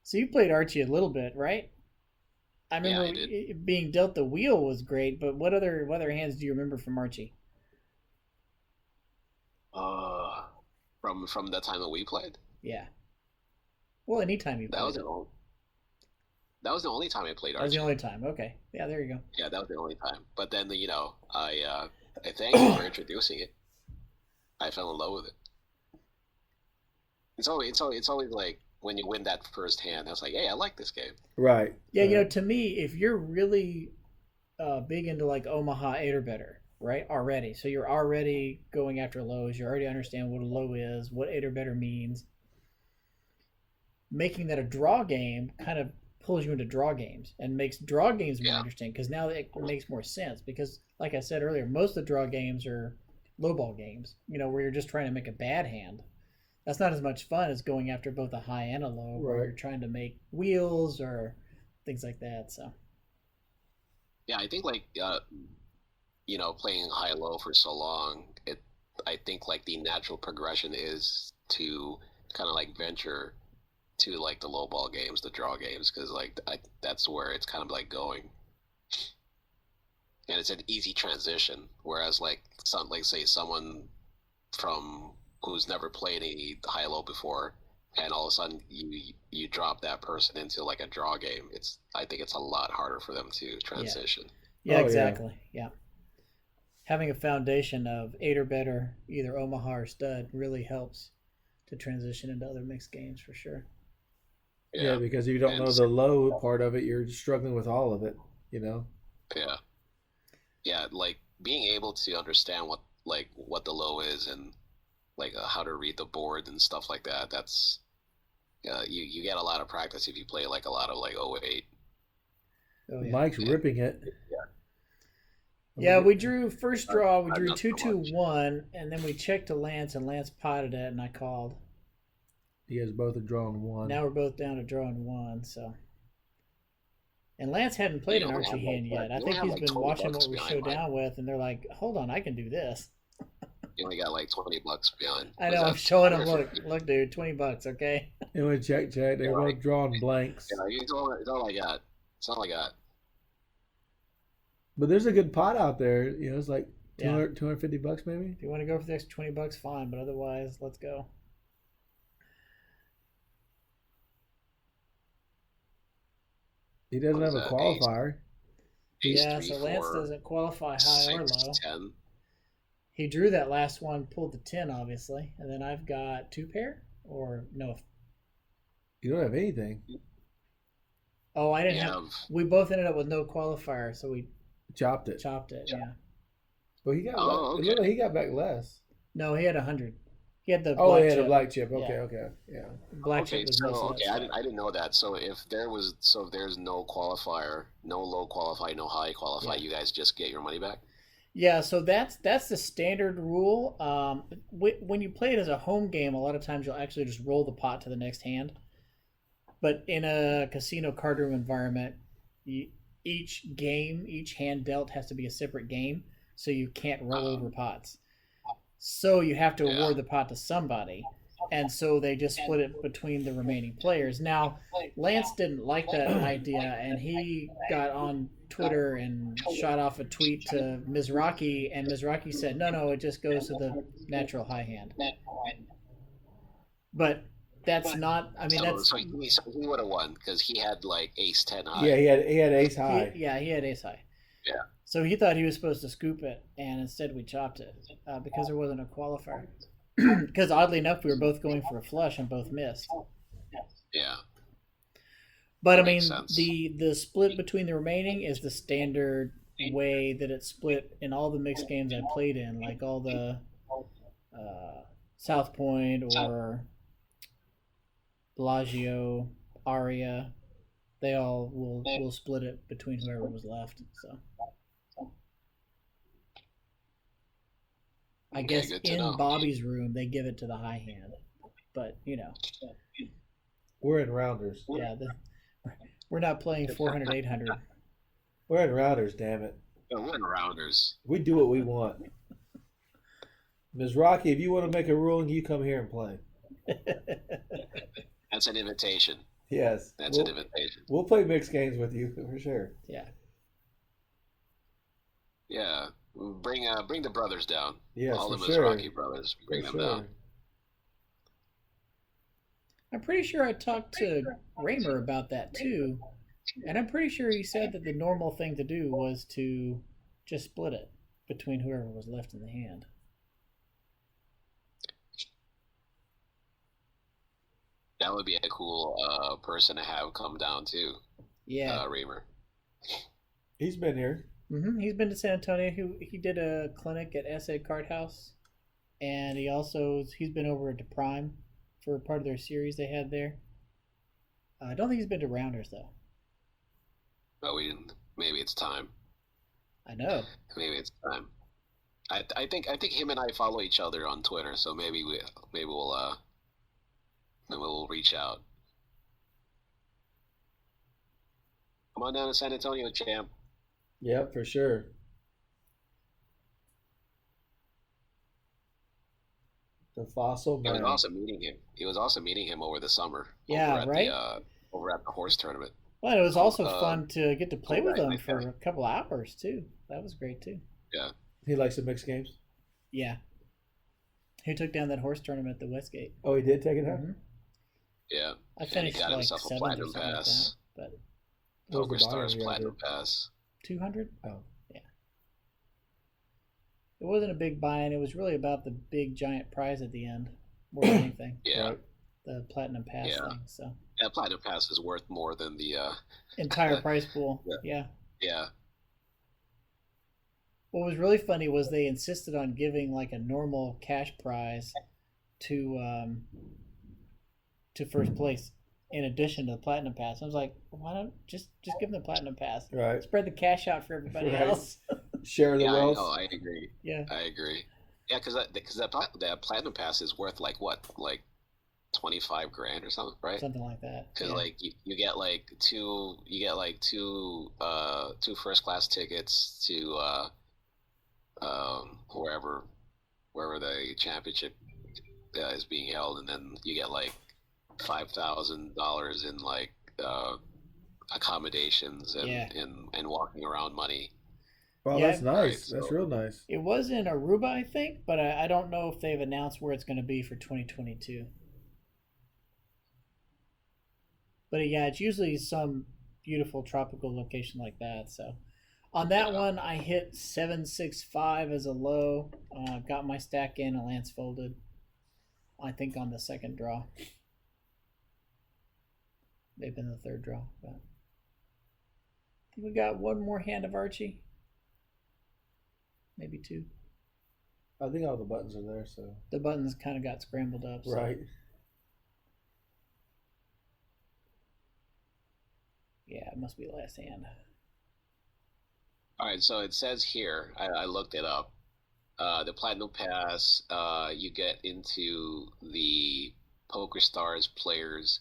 So you played Archie a little bit, right? I Yeah, remember I did. being dealt the wheel was great, but what other hands do you remember from Archie? Uh, from the time that we played, Yeah. Well, anytime you that played was the it. only, that was the only time I played That was the Archie. only time. Okay. Yeah, there you go. Yeah, that was the only time. But then I thank you for introducing it. I fell in love with it. It's always like when you win that first hand, I was like, hey, I like this game. Right. Yeah, Right. to me, if you're really big into like Omaha 8 or better, right? Already. So you're already going after lows. You already understand what a low is, what 8 or better means. Making that a draw game kind of pulls you into draw games and makes draw games more Yeah, interesting because now it makes more sense. Because, like I said earlier, most of the draw games are low ball games, where you're just trying to make a bad hand. That's not as much fun as going after both a high and a low, where Right. you're trying to make wheels or things like that. So, yeah. I think like playing high low for so long, I think like the natural progression is to kind of like venture to like the low ball games, the draw games, because that's where it's kind of like going, and it's an easy transition. Whereas like say someone from who's never played any high low before, and all of a sudden you drop that person into like a draw game. I think it's a lot harder for them to yeah. transition. Yeah, Oh yeah. exactly. Yeah. Having a foundation of 8 or better, either Omaha or stud, really helps to transition into other mixed games for sure. Yeah, Yeah, because if you don't and know the low part of it, you're struggling with all of it. You know. yeah, yeah, like being able to understand what the low is and how to read the board and stuff like that. That's you get a lot of practice if you play like a lot of like 08. Oh, yeah. Mike's And ripping it. Yeah, we drew first draw. We I've drew not two so two much. one, and then we checked to Lance, and Lance potted it, and I called. You guys both are drawing one. Now we're both down to drawing one. So, and Lance hadn't played You an only Archie have like hand what? yet. I You only think have he's like been 20 watching bucks what we show behind Mike. down with, and they're like, "Hold on, I can do this." You only got like 20 bucks behind. I Was know. I'm that showing him. 150? Look, dude, $20. Okay. And we check. They're Yeah, both drawing blanks. it's all I got. It's all I got. But there's a good pot out there. It's like Yeah. 200, $250 maybe. If you want to go for the extra $20, fine. But otherwise, let's go. He doesn't What is have a that? Ace, qualifier. ace Yeah. three, So Lance four, doesn't qualify high or 6, low. 10. He drew that last one, pulled the 10, obviously, and then I've got two pair or no. You don't have anything. Oh, I didn't You have. have We both ended up with no qualifier, so we Chopped it. chopped it. Yeah. Well, he got. Oh, It okay. looked like he got back less. No, he had 100. He had the Oh, black he had chip. a black chip. Okay, Yeah. okay, yeah. Black Okay, chip was so most of that okay, stuff. I didn't know that. So if there's no qualifier, no low qualify, no high qualify, Yeah. you guys just get your money back. Yeah, so that's the standard rule. When you play it as a home game, a lot of times you'll actually just roll the pot to the next hand. But in a casino card room environment, each game, each hand dealt has to be a separate game, so you can't roll over pots. So you have to Yeah. award the pot to somebody, and so they just split it between the remaining players. Now, Lance didn't like that idea, and he got on Twitter and shot off a tweet to Mizraki, and Mizraki said, "No, it just goes to the natural high hand." But that's not. I mean, that's So he would have won because he had like ace 10 high. Yeah, he had ace high. he had ace high. Yeah. So he thought he was supposed to scoop it, and instead we chopped it because there wasn't a qualifier. Because oddly enough, we were both going for a flush and both missed. Yeah. But I mean, Makes sense. the split between the remaining is the standard way that it's split in all the mixed games I played in, like all the South Point or Bellagio, Aria. They all will split it between whoever was left. So I guess good to in know. Bobby's room they give it to the high hand, but We're in rounders. yeah, We're not playing 400, 800. We're in rounders, damn it. We're in rounders. We do what we want. Ms. Rocky, if you want to make a ruling, you come here and play. That's an invitation. Yes. That's an invitation. We'll play mixed games with you for sure. Yeah. Yeah. Bring the brothers down. Yes, all for the sure. Mizraki brothers. Bring them down. I'm pretty sure I talked to Raymer about that too. And I'm pretty sure he said that the normal thing to do was to just split it between whoever was left in the hand. That would be a cool person to have come down too. Yeah. Raymer. He's been here. Mm-hmm. He's been to San Antonio. He did a clinic at SA Card House. And he's been over to Prime for part of their series they had there. I don't think he's been to Rounders though. But maybe it's time. I know. Maybe it's time. I think him and I follow each other on Twitter, so maybe we'll reach out. Come on down to San Antonio, champ. Yep, for sure. The fossil man. He was also meeting him over the summer. Yeah, right. Over at the horse tournament. Well, it was also fun to get to play with him for a couple hours too. That was great too. Yeah. He likes to mix games. Yeah. He took down that horse tournament at the Westgate. Oh, he did take it out. Mm-hmm. Yeah. I finished he got like himself a 7th platinum or something pass. like that, but Poker Stars platinum pass. 200. Oh. Yeah. It wasn't a big buy-in. It was really about the big giant prize at the end more than anything. Yeah. Right? The platinum pass thing. So. Yeah, platinum pass is worth more than the entire prize pool. Yeah. Yeah. What was really funny was they insisted on giving like a normal cash prize to first place in addition to the platinum pass. I was like, why don't just give them the platinum pass? Right. Spread the cash out for everybody else. Share the wealth. I agree. Yeah. I agree. Yeah, because that platinum pass is worth like what, like 25 grand or something, right? Something like that. Because like you get like two first class tickets to wherever the championship is being held, and then you get like $5,000 in like accommodations and walking around money. Wow, Yeah, that's nice. That's real nice. It was in Aruba, I think, but I don't know if they've announced where it's going to be for 2022. But yeah, it's usually some beautiful tropical location like that. So on that one, I hit 765 as a low. Got my stack in, a lance folded. I think on the second draw. Maybe in the third draw. But I think we got one more hand of Archie. Maybe two. I think all the buttons are there, so. The buttons kind of got scrambled up. So. Right. Yeah, it must be the last hand. All right, so it says here, I looked it up. The Platinum Pass, you get into the Poker Stars Players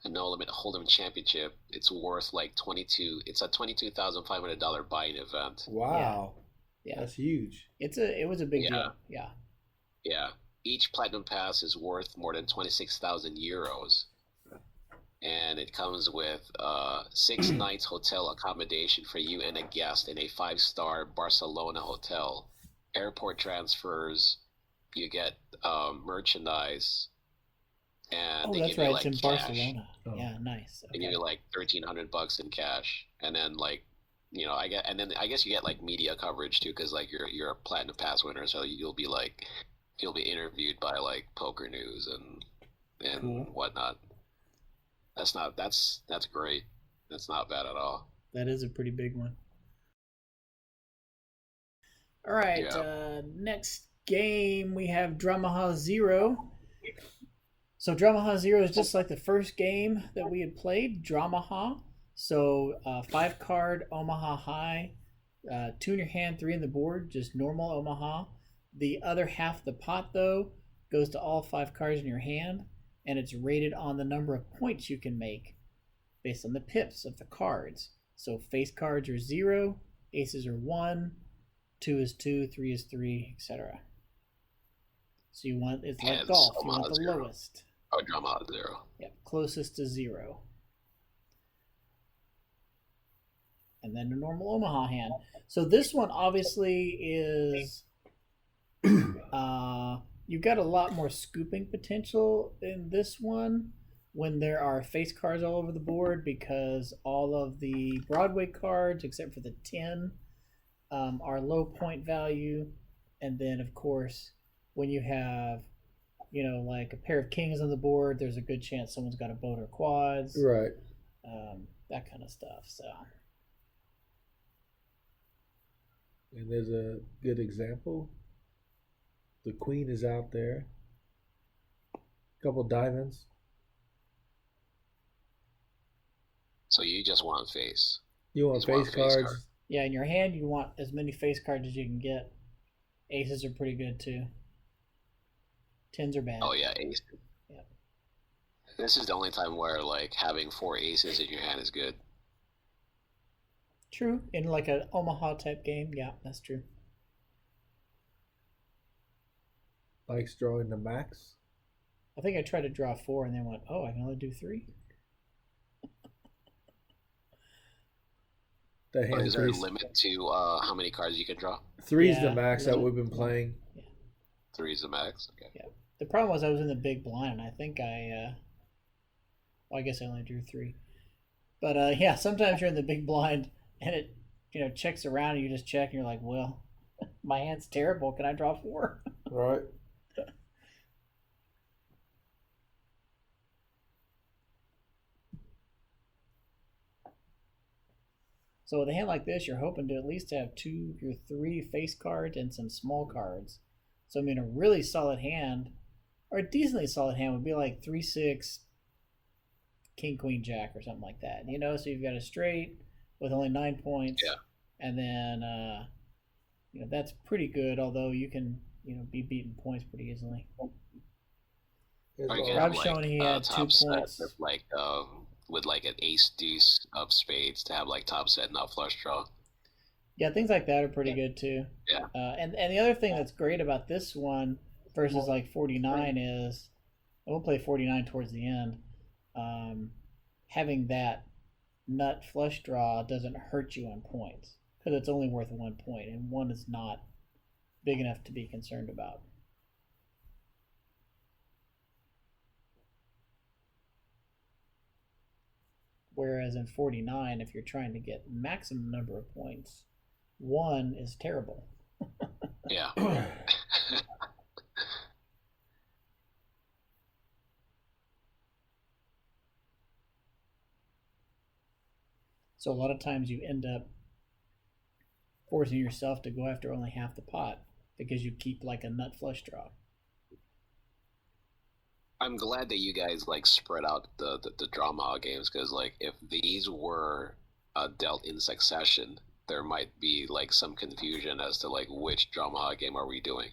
No Limit Hold'em Championship. It's worth like it's a $22,500 buy-in event. Wow. Yeah. That's huge. It was a big deal. Yeah. Yeah. Each Platinum Pass is worth more than 26,000 euros. And it comes with 6 nights hotel accommodation for you and a guest in a 5-star Barcelona hotel, airport transfers, you get merchandise, and they that's give right. you like it's in cash. Barcelona. Oh. Yeah, nice. Okay. They give you like $1,300 in cash, and then like I guess you get like media coverage too, because like you're a Platinum Pass winner, so you'll be interviewed by like Poker News and Cool. whatnot. That's great. That's not bad at all. That is a pretty big one. All right, next game we have Dramaha Zero. So Dramaha Zero is just like the first game that we had played, Dramaha. So 5-card Omaha High, 2 in your hand, 3 in the board, just normal Omaha. The other half of the pot, though, goes to all 5 cards in your hand, and it's rated on the number of points you can make. based on the pips of the cards. So face cards are 0, aces are 1, 2 is 2, 3 is 3, etc. So you want, it's like golf, you want the lowest. I would draw them out of 0. Yep, closest to 0. And then a normal Omaha hand. So this one obviously is, you've got a lot more scooping potential in this one when there are face cards all over the board, because all of the Broadway cards, except for the 10, are low point value. And then, of course, when you have, like a pair of kings on the board, there's a good chance someone's got a boat or quads. Right. That kind of stuff. So. And there's a good example. The queen is out there. A couple diamonds. So you just want face. You want face cards? Yeah, in your hand you want as many face cards as you can get. Aces are pretty good too. 10s are bad. Oh yeah, aces. Yeah. This is the only time where like having 4 aces in your hand is good. True. In like an Omaha type game, yeah, that's true. Likes drawing the max. I think I tried to draw 4 and then went, oh, I can only do 3. Is there a limit to how many cards you can draw? 3 is the max that we've been playing. Yeah. 3 is the max? Okay. Yeah. The problem was I was in the big blind, and I think I guess I only drew 3. But yeah, sometimes you're in the big blind and it checks around and you just check and you're like, well, my hand's terrible. Can I draw 4? Right. So with a hand like this, you're hoping to at least have 2 or 3 face cards and some small cards. So I mean, a really solid hand, or a decently solid hand, would be like 3-6, King, Queen, Jack, or something like that. So you've got a straight with only 9 points. Yeah. And then, that's pretty good. Although you can, be beaten points pretty easily. Rob's showing he had 2 points. With like an ace deuce of spades to have like top set, not flush draw. Yeah, things like that are pretty good too. Yeah. And the other thing that's great about this one versus like 49 is, I will play 49 towards the end. Having that nut flush draw doesn't hurt you on points because it's only worth 1 point, and 1 is not big enough to be concerned about. Whereas in 49, if you're trying to get maximum number of points, 1 is terrible. Yeah. So a lot of times you end up forcing yourself to go after only half the pot because you keep like a nut flush draw. I'm glad that you guys like spread out the drama games, because like if these were dealt in succession, there might be like some confusion as to like which drama game are we doing.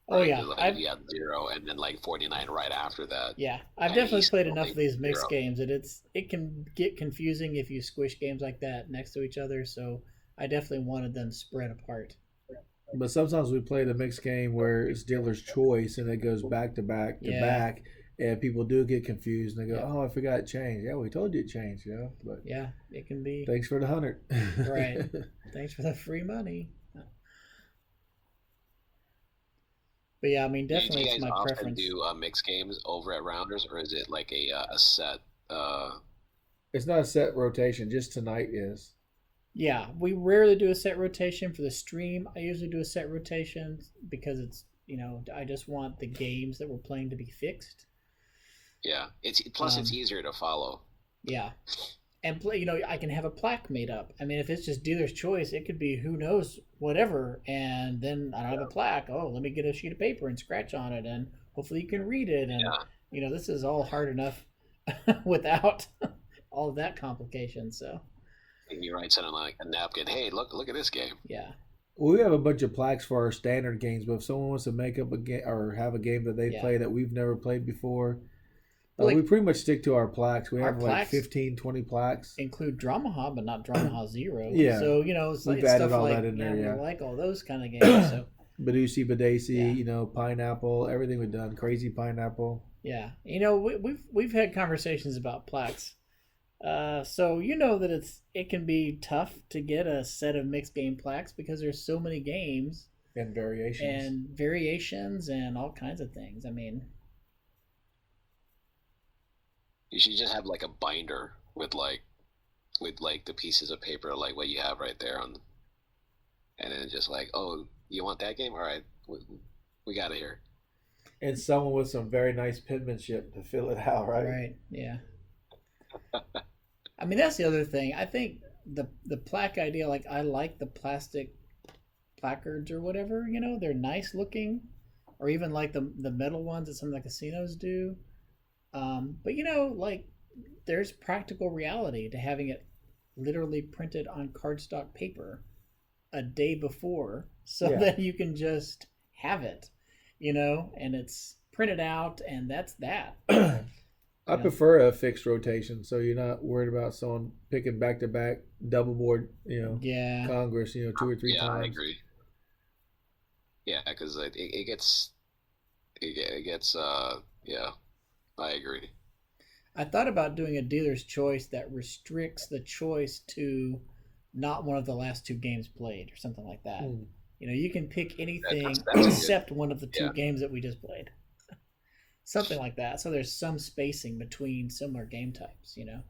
Oh yeah, like, if you had 0 and then like 49 right after that. Yeah, I've definitely played enough of these mixed games that it can get confusing if you squish games like that next to each other. So I definitely wanted them spread apart. But sometimes we play the mixed game where it's dealer's choice and it goes back to back to back, and people do get confused and they go, "Oh, I forgot it changed." Yeah, we told you it changed, But yeah, it can be. Thanks for the 100. Right. Thanks for the free money. But yeah, I mean, definitely it's my preference. Do you guys often do mixed games over at Rounders, or is it like a set? It's not a set rotation. Just tonight is. Yeah, we rarely do a set rotation for the stream. I usually do a set rotation because it's, I just want the games that we're playing to be fixed. Yeah, it's easier to follow. Yeah, and I can have a plaque made up. I mean, if it's just dealer's choice, it could be who knows whatever, and then I don't have a plaque. Oh, let me get a sheet of paper and scratch on it, and hopefully you can read it. And this is all hard enough without all of that complication. So. And you write something like a napkin. Hey, look at this game. Yeah. We have a bunch of plaques for our standard games, but if someone wants to make up a game or have a game that they play that we've never played before, Like, we pretty much stick to our plaques. We our have like plaques 15, 20 plaques. include Dramaha, but not Dramaha Zero. Yeah. So, you know, it's We've like added stuff all like that in there, yeah. we like all those kind of games. So Badusi, Badacy, Yeah. you know, Pineapple, everything we've done. Crazy Pineapple. yeah, you know, we've had conversations about plaques. So you know that it can be tough to get a set of mixed game plaques because there's so many games And variations. and all kinds of things. I mean, You should just have like a binder with like the pieces of paper like what you have right there on, and then just like, oh, you want that game? All right, we got it here. And someone with some very nice penmanship to fill it out, right? right? Yeah. I mean, that's the other thing. I think the plaque idea, like I like the plastic placards or whatever. You know, they're nice looking, or even like the metal ones that some of the casinos do. But you know, like there's practical reality to having it literally printed on cardstock paper a day before, so Yeah. that you can just have it, you know, and it's printed out, and that's that. I prefer a fixed rotation, so you're not worried about someone picking back to back double board, you know, Yeah. Congress, you know, 2 or 3 Yeah, times. I agree. Yeah, because it gets yeah, I agree. I thought about doing a dealer's choice that restricts the choice to not one of the last 2 games played or something like that. You know, you can pick anything That's a good- except one of the 2 yeah. games that we just played. Something like that. So there's some spacing between similar game types, you know.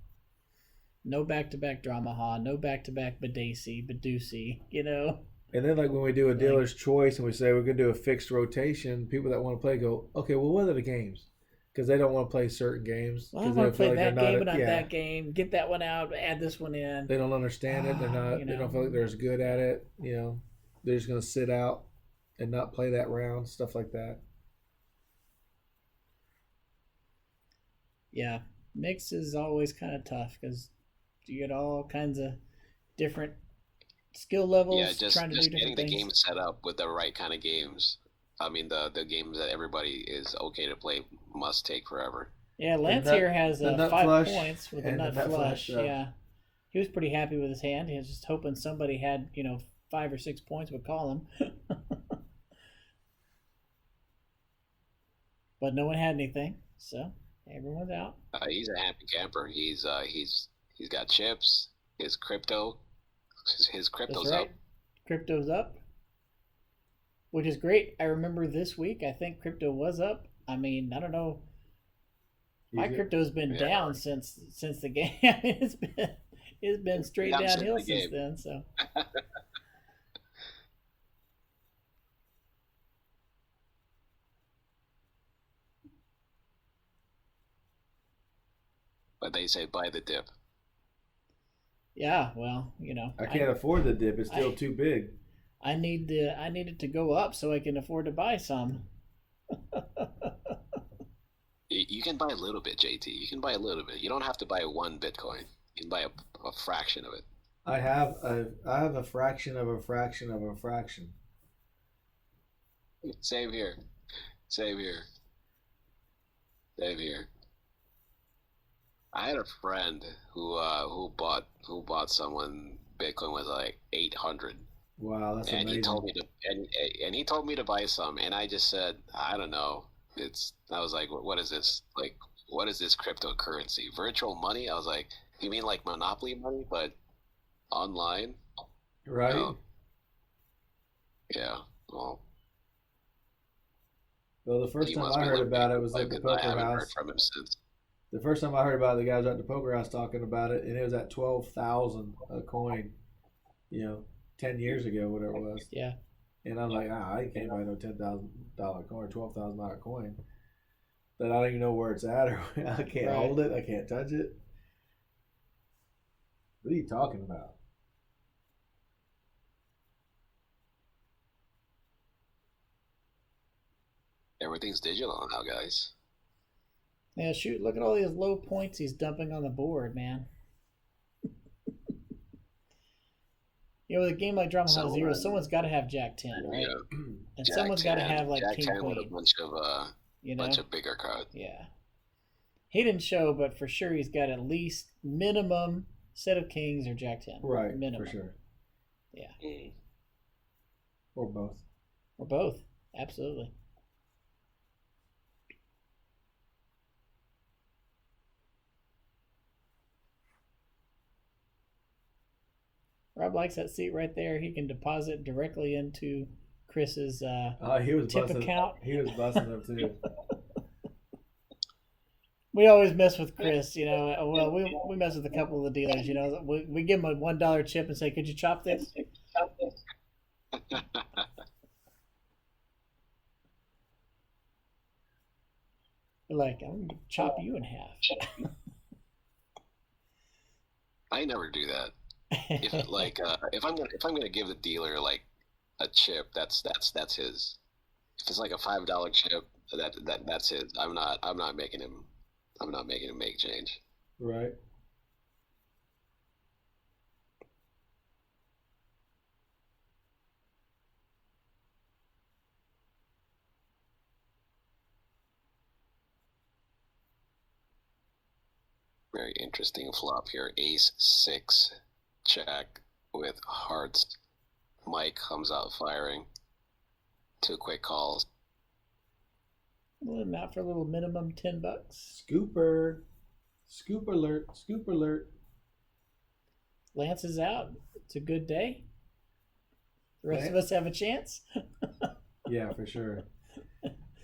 No back-to-back Dramaha, no back-to-back Badusi, you know. And then, like when we do a dealer's choice and we say we're going to do a fixed rotation, people that want to play go, okay, well, what are the games? Because they don't want to play certain games. Well, I 'cause want they to play feel like that they're game, but not yeah. that game. Get that one out, add this one in. They don't understand it. They're not. You They know. don't feel like they're as good at it. You know, they're just going to sit out and not play that round. Stuff like that. Yeah, mix is always kind of tough because you get all kinds of different skill levels Yeah, just trying to do getting different the things. game set up with the right kind of games. I mean, the games that everybody is okay to play must take forever. Yeah, Lance nut- here has the nut 5 flush points with the and the nut nut flush. flush, Yeah, he was pretty happy with his hand. He was just hoping somebody had 5 or 6 points would call him. But no one had anything, so everyone's out. He's a happy camper. He's got chips. His crypto's That's up. right. Crypto's up, which is great. I remember this week, I think crypto was up. I mean, I don't know. My crypto's been Yeah. down since the game. it's been straight Down since downhill the since game. then. So But they say buy the dip. yeah, well, I can't afford the dip. It's still too big. I need it to go up so I can afford to buy some. You can buy a little bit, JT. You can buy a little bit. You don't have to buy 1 Bitcoin. You can buy a fraction of it. I have a fraction of a fraction of a fraction. Same here. Same here. Same here. I had a friend who bought someone Bitcoin was like 800. Wow, that's And amazing. he told me to and he told me to buy some, and I just said, I don't know. I was like, what is this? Like, what is this cryptocurrency? Virtual money? I was like, you mean like Monopoly money, but online? Right? No. Yeah. Well, Well, the first he time must I be heard living about it was at the because I poker haven't house. heard from him since. The first time I heard about it, the guys at the poker house talking about it, and it was at 12,000 a coin, 10 years ago, whatever it was. Yeah. And I was like, I can't buy no $10,000 coin, $12,000 coin. That I don't even know where it's at, or I can't Right. hold it, I can't touch it. What are you talking about? Everything's digital now, guys. Yeah, shoot, look at all these low points he's dumping on the board, man. With a game like Drama Hall Zero, someone's got to have Jack 10, right? Yeah. And Jack someone's got to 10, have like Jack King 10 Queen. with a bunch of bigger cards. Yeah. He didn't show, but for sure he's got at least minimum set of kings or Jack 10. Right, minimum. for sure. Yeah. Or both. Or both. Absolutely. Rob likes that seat right there. He can deposit directly into Chris's He was tip busting, account. He was busting them too. We always mess with Chris, you know. Well, we mess with a couple of the dealers, you know. We give him a $1 chip and say, "Could you chop this?" We're like, "I'm gonna chop you in half." I never do that. If I'm gonna give the dealer like a chip, that's his. If it's like a $5 chip, that's his. I'm not making him make change. Right. Very interesting flop here. Ace 6 check with hearts. Mike comes out firing. 2 quick calls. Well, not for a little minimum $10. Scooper. Scoop alert. Scoop alert. Lance is out. It's a good day. The rest of us have a chance. Yeah, for sure.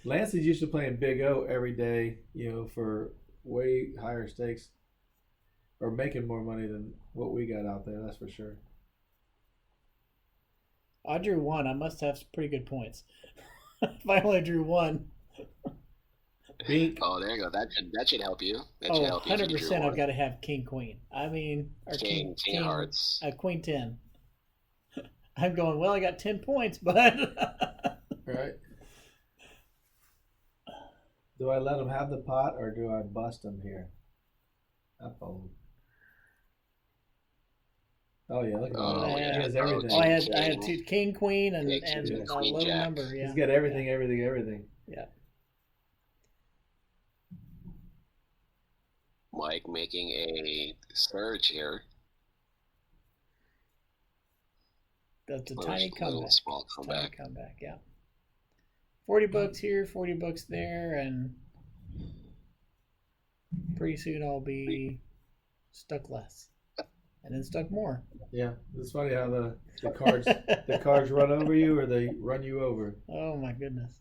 Lance is used to playing Big O every day, you know, for way higher stakes, or making more money than what we got out there. That's for sure. I drew 1. I must have some pretty good points. If I only drew 1. Bink. Oh, there you go. That should help you. That Oh, should help you. 100% I've got to have King Queen. I mean, or King hearts. Queen 10. I'm going, well, I got 10 points, but Right. Do I let him have the pot or do I bust him here? I fold. Oh yeah, look at that. yeah. He has everything. I had 2 King, Queen, and a Queen, low Jack. number. Yeah. He's got everything, everything. Yeah. Mike making a surge here. That's a tiny comeback. Small comeback. Tiny comeback, yeah. $40 here, $40 there, and pretty soon I'll be stuck less, and then stuck more. Yeah, it's funny how the cards run over you or they run you over. Oh my goodness!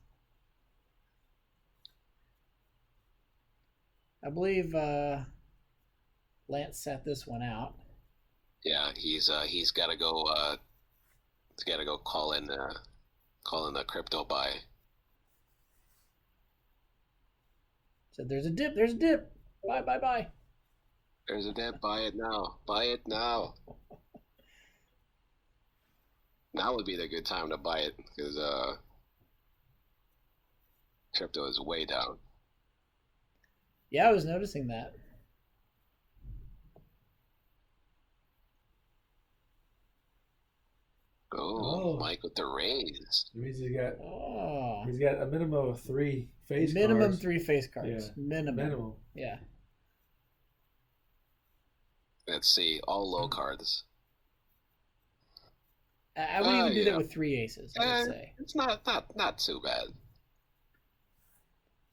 I believe Lance sat this one out. Yeah, he's got to go. He's got to go call in the crypto buy. Said there's a dip. There's a dip. Buy. There's a dip. Buy it now. Buy it now. Now would be the good time to buy it because crypto is way down. Yeah, I was noticing that. Oh, Mike with the raise. It means he's got a minimum of 3 face cards. Minimum 3 face cards. Yeah. Minimum. Yeah. Let's see, all low cards. I would even do that with 3 aces, I would say. It's not too bad.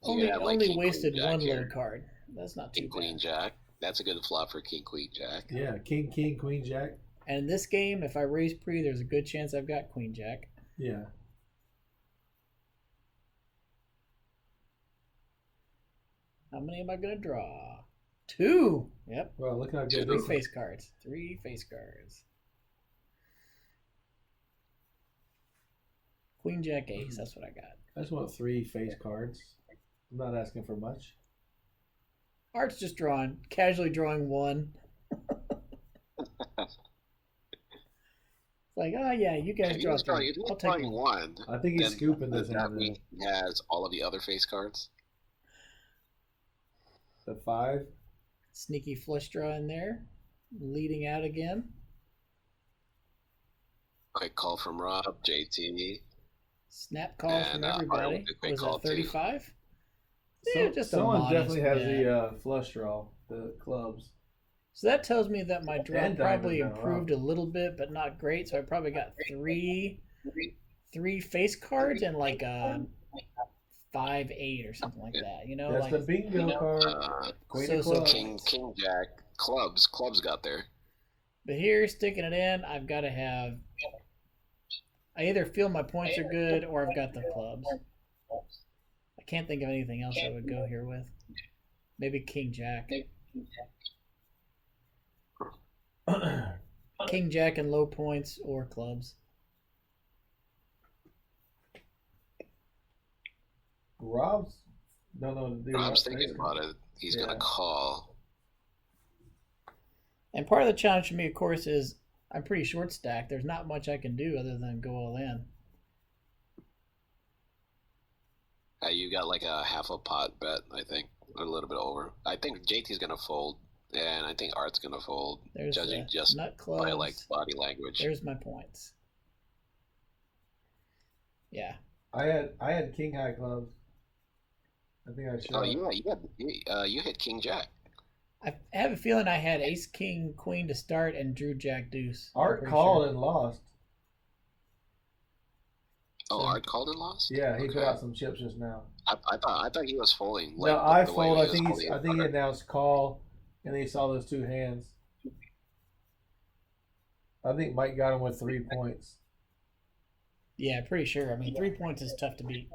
Only wasted 1 low card. That's not too King, bad. Queen, Jack. That's a good flop for King, Queen, Jack. Yeah, King, Queen, Jack. And in this game, if I raise pre, there's a good chance I've got Queen Jack. Yeah. How many am I going to draw? 2. Yep. Well, look how good 3 this face cards. 3 face cards. Queen Jack Ace. That's what I got. I just want 3 face cards. I'm not asking for much. Art's just casually drawing 1. Like, oh yeah, you guys draw 3. I'll take 1. I think he's scooping this that hand. means he has all of the other face cards. The 5. Sneaky flush draw in there. Leading out again. Quick call from Rob, JT. Snap call from everybody. Was that 35? Yeah, just a someone modest definitely has bet. the flush draw, the clubs. So that tells me that my draw And probably diamond now, improved wow. a little bit, but not great. So I probably got three face cards and like a 5-8 or something like that. You know, That's like the bingo card. Queen so of clubs. King Jack clubs got there. But here, sticking it in, I've got to have. I either feel my points are good or I've got the clubs. I can't think of anything else I would go here with. Maybe King Jack. King Jack and low points or clubs. Rob's don't know what to do. Rob's thinking about it. He's gonna call. And part of the challenge for me, of course, is I'm pretty short stacked. There's not much I can do other than go all in. You got like a half a pot bet, I think, or a little bit over. I think JT's gonna fold, and I think Art's gonna fold. There's judging the just nut clubs. by like body language. There's my points. Yeah. I had king high clubs. I think I should. Oh you hit King Jack. I have a feeling I had Ace King Queen to start and drew Jack Deuce. Art called and lost. Oh, Art called and lost. Yeah, he put out some chips just now. I thought he was folding. No, I fold. I think he announced call, and he saw those two hands. I think Mike got him with 3 points. Yeah, pretty sure. I mean, 3 points is tough to beat.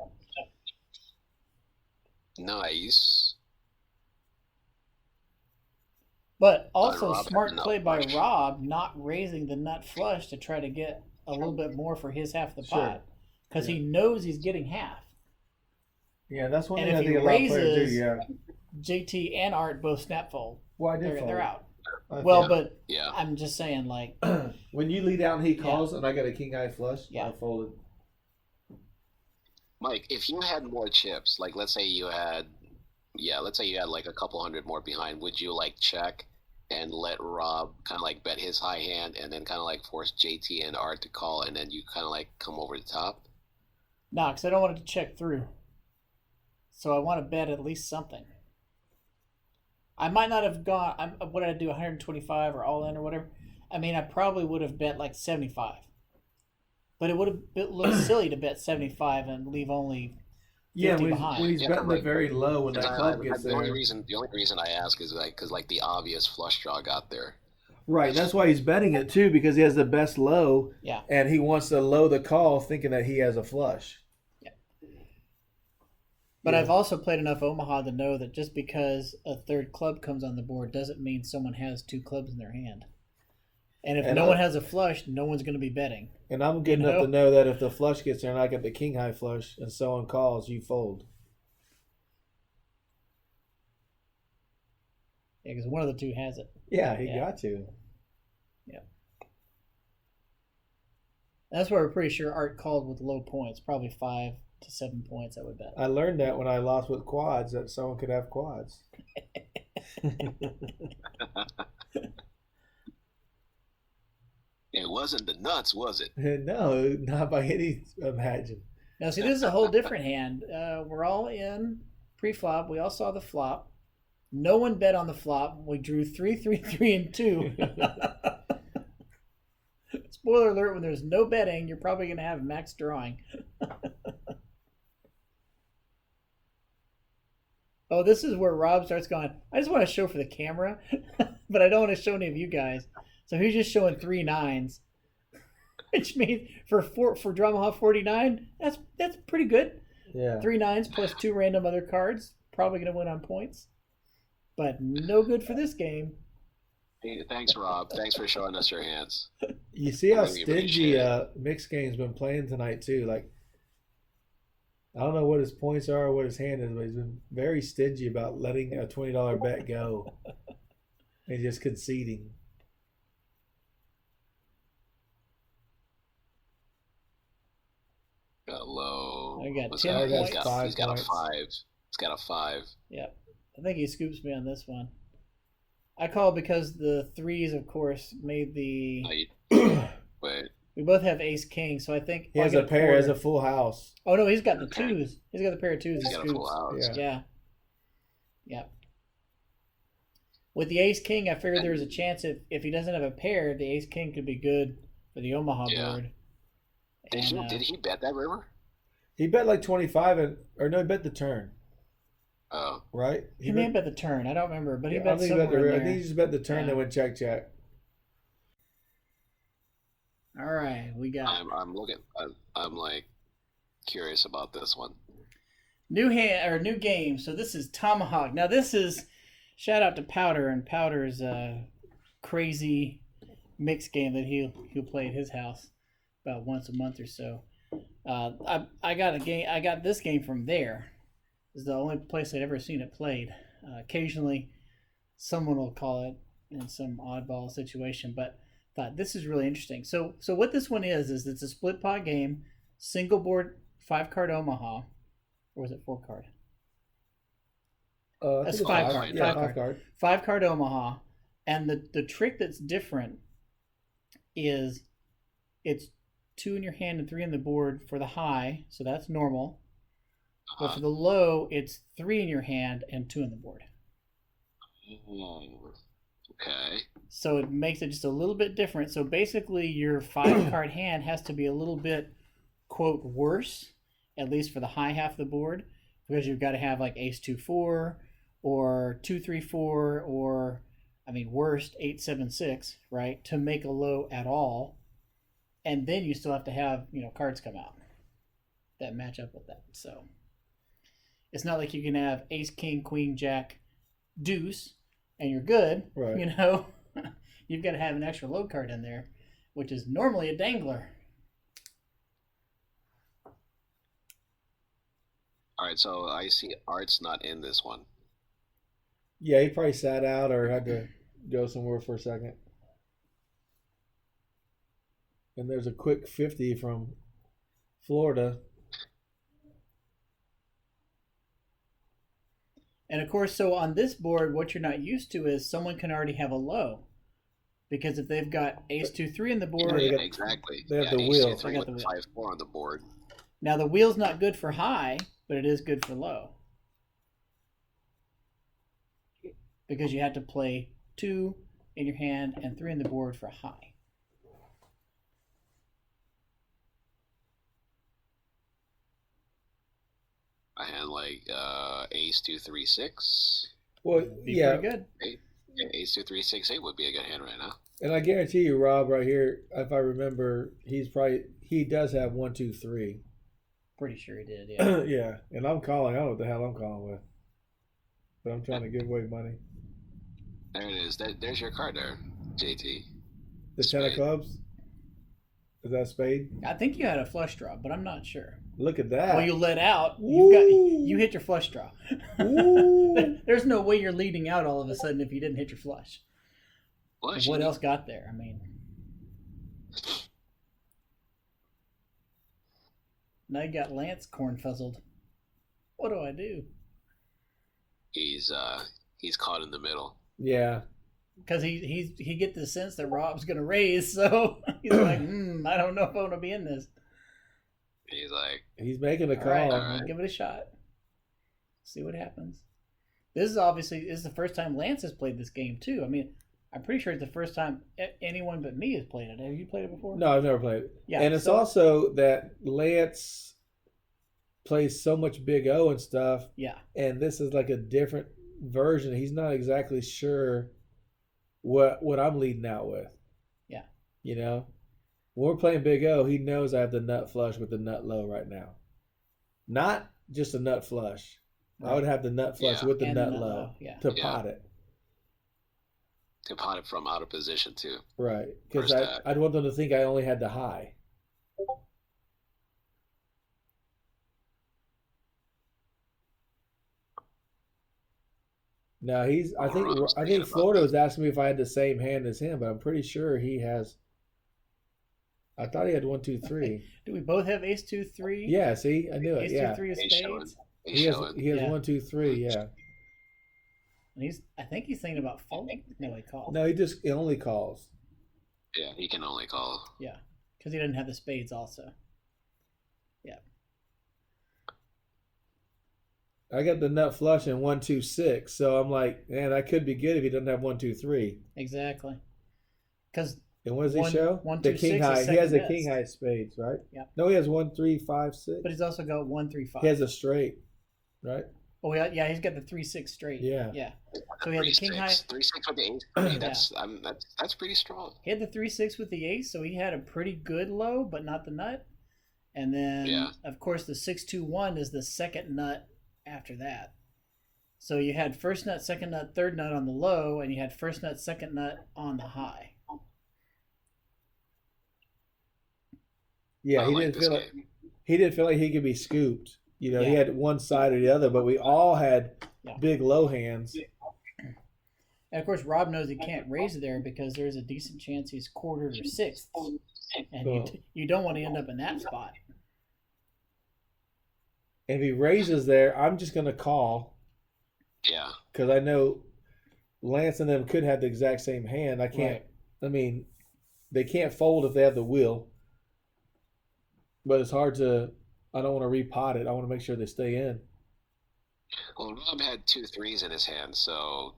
Nice. But also Rob smart had nut play by flush. Rob not raising the nut flush to try to get a little bit more for his half of the pot. Because he knows he's getting half. Yeah, that's one And thing I if think he a lot of players do. raises, Yeah. JT and Art both snap fold. Well, I did fold. They're out. I Well, fold. but Yeah. I'm just saying, like, when you lead out and he calls, and I got a king high flush, Yeah. I folded. Mike, if you had more chips, like let's say you had like a couple hundred more behind, would you like check and let Rob kind of like bet his high hand and then kind of like force JT and Art to call and then you kind of like come over the top? nah, because I don't want it to check through. So I want to bet at least something. I might not have gone, what did I do, 125 or all in or whatever? I mean, I probably would have bet like 75. But it would have looked silly to bet 75 and leave only 50 behind. when he's betting it very low when that club gets The there. only reason I ask is like because like the obvious flush draw got there. Right, that's why he's betting it too, because he has the best low. Yeah. And he wants to low the call thinking that he has a flush. But I've also played enough Omaha to know that just because a third club comes on the board doesn't mean someone has 2 clubs in their hand. And if no one has a flush, no one's going to be betting. And I'm good enough to know that if the flush gets there and I get the king high flush and someone calls, you fold. Yeah, because one of the two has it. Yeah, he got to. Yeah. That's why we're pretty sure Art called with low points, probably 5 to 7 points, I would bet. I learned that when I lost with quads, that someone could have quads. It wasn't the nuts, was it? No, not by any imagine. Now, see, this is a whole different hand. We're all in pre-flop. We all saw the flop. No one bet on the flop. We drew 3, 3, 3, and 2. Spoiler alert, when there's no betting, you're probably going to have max drawing. Oh, this is where Rob starts going, I just want to show for the camera, but I don't want to show any of you guys. So he's just showing 3 9s, which means for Drama 49, that's pretty good. Yeah. 3 9s plus 2 random other cards, probably going to win on points, but no good for this game. Hey, thanks, Rob. Thanks for showing us your hands. You see how Really appreciate stingy mixed game's been playing tonight too. Like, I don't know what his points are or what his hand is, but he's been very stingy about letting a $20 bet go and just conceding. Got low. I got What's 10 that? points. He's got a points. 5. He's got a 5. Yep. I think he scoops me on this one. I call because the 3s, of course, made the... Wait. We both have ace king, so I think... He has a pair, has a full house. Oh, no, he's got the 2s. He's got the pair of 2s. He's got a full house. Yeah. Yep. With the ace king, I figured there was a chance if he doesn't have a pair, the ace king could be good for the Omaha board. Did he bet that river? He bet like 25 or no, he bet the turn. Oh. Right? He may have bet the turn. I don't remember, but he I bet think somewhere in there. I think he just bet the turn that went check. All right, we got. I'm looking. I'm like curious about this one. New game. So this is Tomahawk. Now this is shout out to Powder and Powder's crazy mix game that he'll play at his house about once a month or so. I got this game from there. This is the only place I'd ever seen it played. Occasionally, someone will call it in some oddball situation, but thought this is really interesting. So what this one is it's a split pot game, single board, 5-card Omaha, or was it 4-card? That's 5-card. Yeah, 5-card. 5-card Omaha, and the trick that's different is it's 2 in your hand and 3 on the board for the high, so that's normal. But for the low, it's 3 in your hand and 2 on the board. Okay. So it makes it just a little bit different. So basically, your 5-card hand has to be a little bit, quote, worse, at least for the high half of the board, because you've got to have like ace 2-4 or 2-3-4 or, I mean, worst 8-7-6, right, to make a low at all. And then you still have to have, cards come out that match up with that. So it's not like you can have ace, king, queen, jack, deuce, and you're good. Right. You've got to have an extra low card in there, which is normally a dangler. All right, so I see Art's not in this one. Yeah, he probably sat out or had to go somewhere for a second. And there's a quick 50 from Florida. And of course, so on this board, what you're not used to is someone can already have a low. Because if they've got ace 2-3 on the board, Yeah, exactly. They have the ace wheel. 2-3 with 5-4 on the board. Now the wheel's not good for high, but it is good for low. Because you have to play 2 in your hand and 3 on the board for high. I had like ace 2-3-6. Well, Be pretty good. Ace 2-3-6-8 would be a good hand right now. And I guarantee you, Rob, right here, if I remember, he does have 1, 2, 3. Pretty sure he did, yeah. Yeah, and I'm calling. I don't know what the hell I'm calling with, but I'm trying to give away money. There it is. There's your card there, JT. The Spade. 10 of clubs. Is that spade? I think you had a flush draw, but I'm not sure. Look at that. Well, you let out. Ooh. You hit your flush draw. Ooh. There's no way you're leading out all of a sudden if you didn't hit your flush. Flush. What else got there? I mean, now you got Lance corn fuzzled. What do I do? He's caught in the middle. Yeah. Because he get the sense that Rob's gonna raise, so he's like, I don't know if I want to be in this. He's like, he's making a call. All right. Give it a shot. See what happens. This is the first time Lance has played this game too. I mean, I'm pretty sure it's the first time anyone but me has played it. Have you played it before? No, I've never played it. Yeah, and it's also that Lance plays so much Big O and stuff. Yeah. And this is like a different version. He's not exactly sure what I'm leading out with. Yeah. When we're playing Big O, he knows I have the nut flush with the nut low right now. Not just a nut flush. Right. I would have the nut flush with the nut low to pot it. To pot it from out of position too. Right. Because I'd want them to think I only had the high. Now I think Florida was asking me if I had the same hand as him, but I'm pretty sure he has. I thought he had 1, 2, 3. Do we both have ace 2, 3? Yeah, see, I knew it. Ace yeah. 2, 3 of spades. He has 1, 2, 3. Yeah. And I think he's thinking about folding. No, he calls. No, he only calls. Yeah, he can only call. Yeah, because he doesn't have the spades also. Yeah. I got the nut flush and 1-2-6, so I'm like, man, that could be good if he doesn't have 1-2-3. Exactly. Because And what does he show? 1, The 2, king 6 high. is He has a second king best. high spades, right? Yep. No, he has 1-3-5-6. But he's also got 1, 3, 5. He has a straight, right? Oh yeah, he's got the 3-6 straight. Yeah. Yeah. So he had the king high. 3-6 with the ace. I mean, that's pretty strong. He had the 3-6 with the ace, so he had a pretty good low, but not the nut. And then, of course, the 6-2-1 is the second nut after that. So you had first nut, second nut, third nut on the low, and you had first nut, second nut on the high. Yeah, he didn't feel like he could be scooped. You know, he had one side or the other, but we all had big low hands. And of course, Rob knows he can't raise there because there's a decent chance he's quartered or sixth, and you don't want to end up in that spot. And if he raises there, I'm just going to call. Yeah. Because I know Lance and them could have the exact same hand. I can't. Right. I mean, they can't fold if they have the wheel. But it's hard to. I don't want to repot it. I want to make sure they stay in. Well, Rob had 2 3s in his hand, so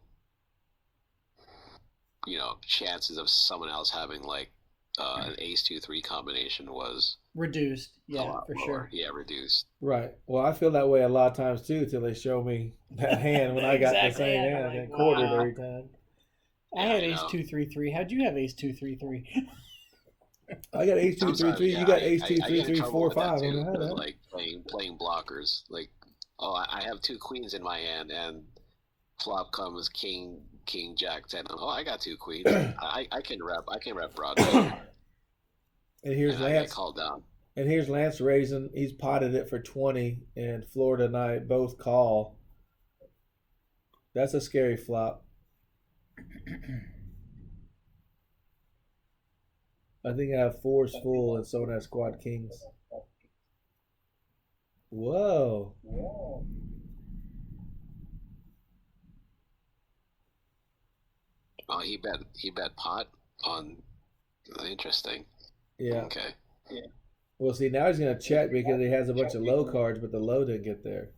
chances of someone else having like an ace 2-3 combination was reduced. Yeah, for sure. Yeah, reduced. Right. Well, I feel that way a lot of times too, till they show me that hand when I got the same hand and then quartered every time. I had ace 2-3-3. How'd you have ace 2-3-3? I got ace 2-3-3. You got ace 2-3-3-4-5. Like playing blockers. Like, I have 2 queens in my hand, and flop comes king, jack 10. Oh, I got 2 queens. I can rep Broadway. And here's Lance. I called down. And here's Lance raising. He's potted it for 20, and Florida and I both call. That's a scary flop. I think I have 4s full and someone has quad kings. Whoa. Oh, he bet pot on. Interesting. Yeah. Okay. Yeah. Well, see, now he's going to check because he has a bunch of low cards, but the low didn't get there.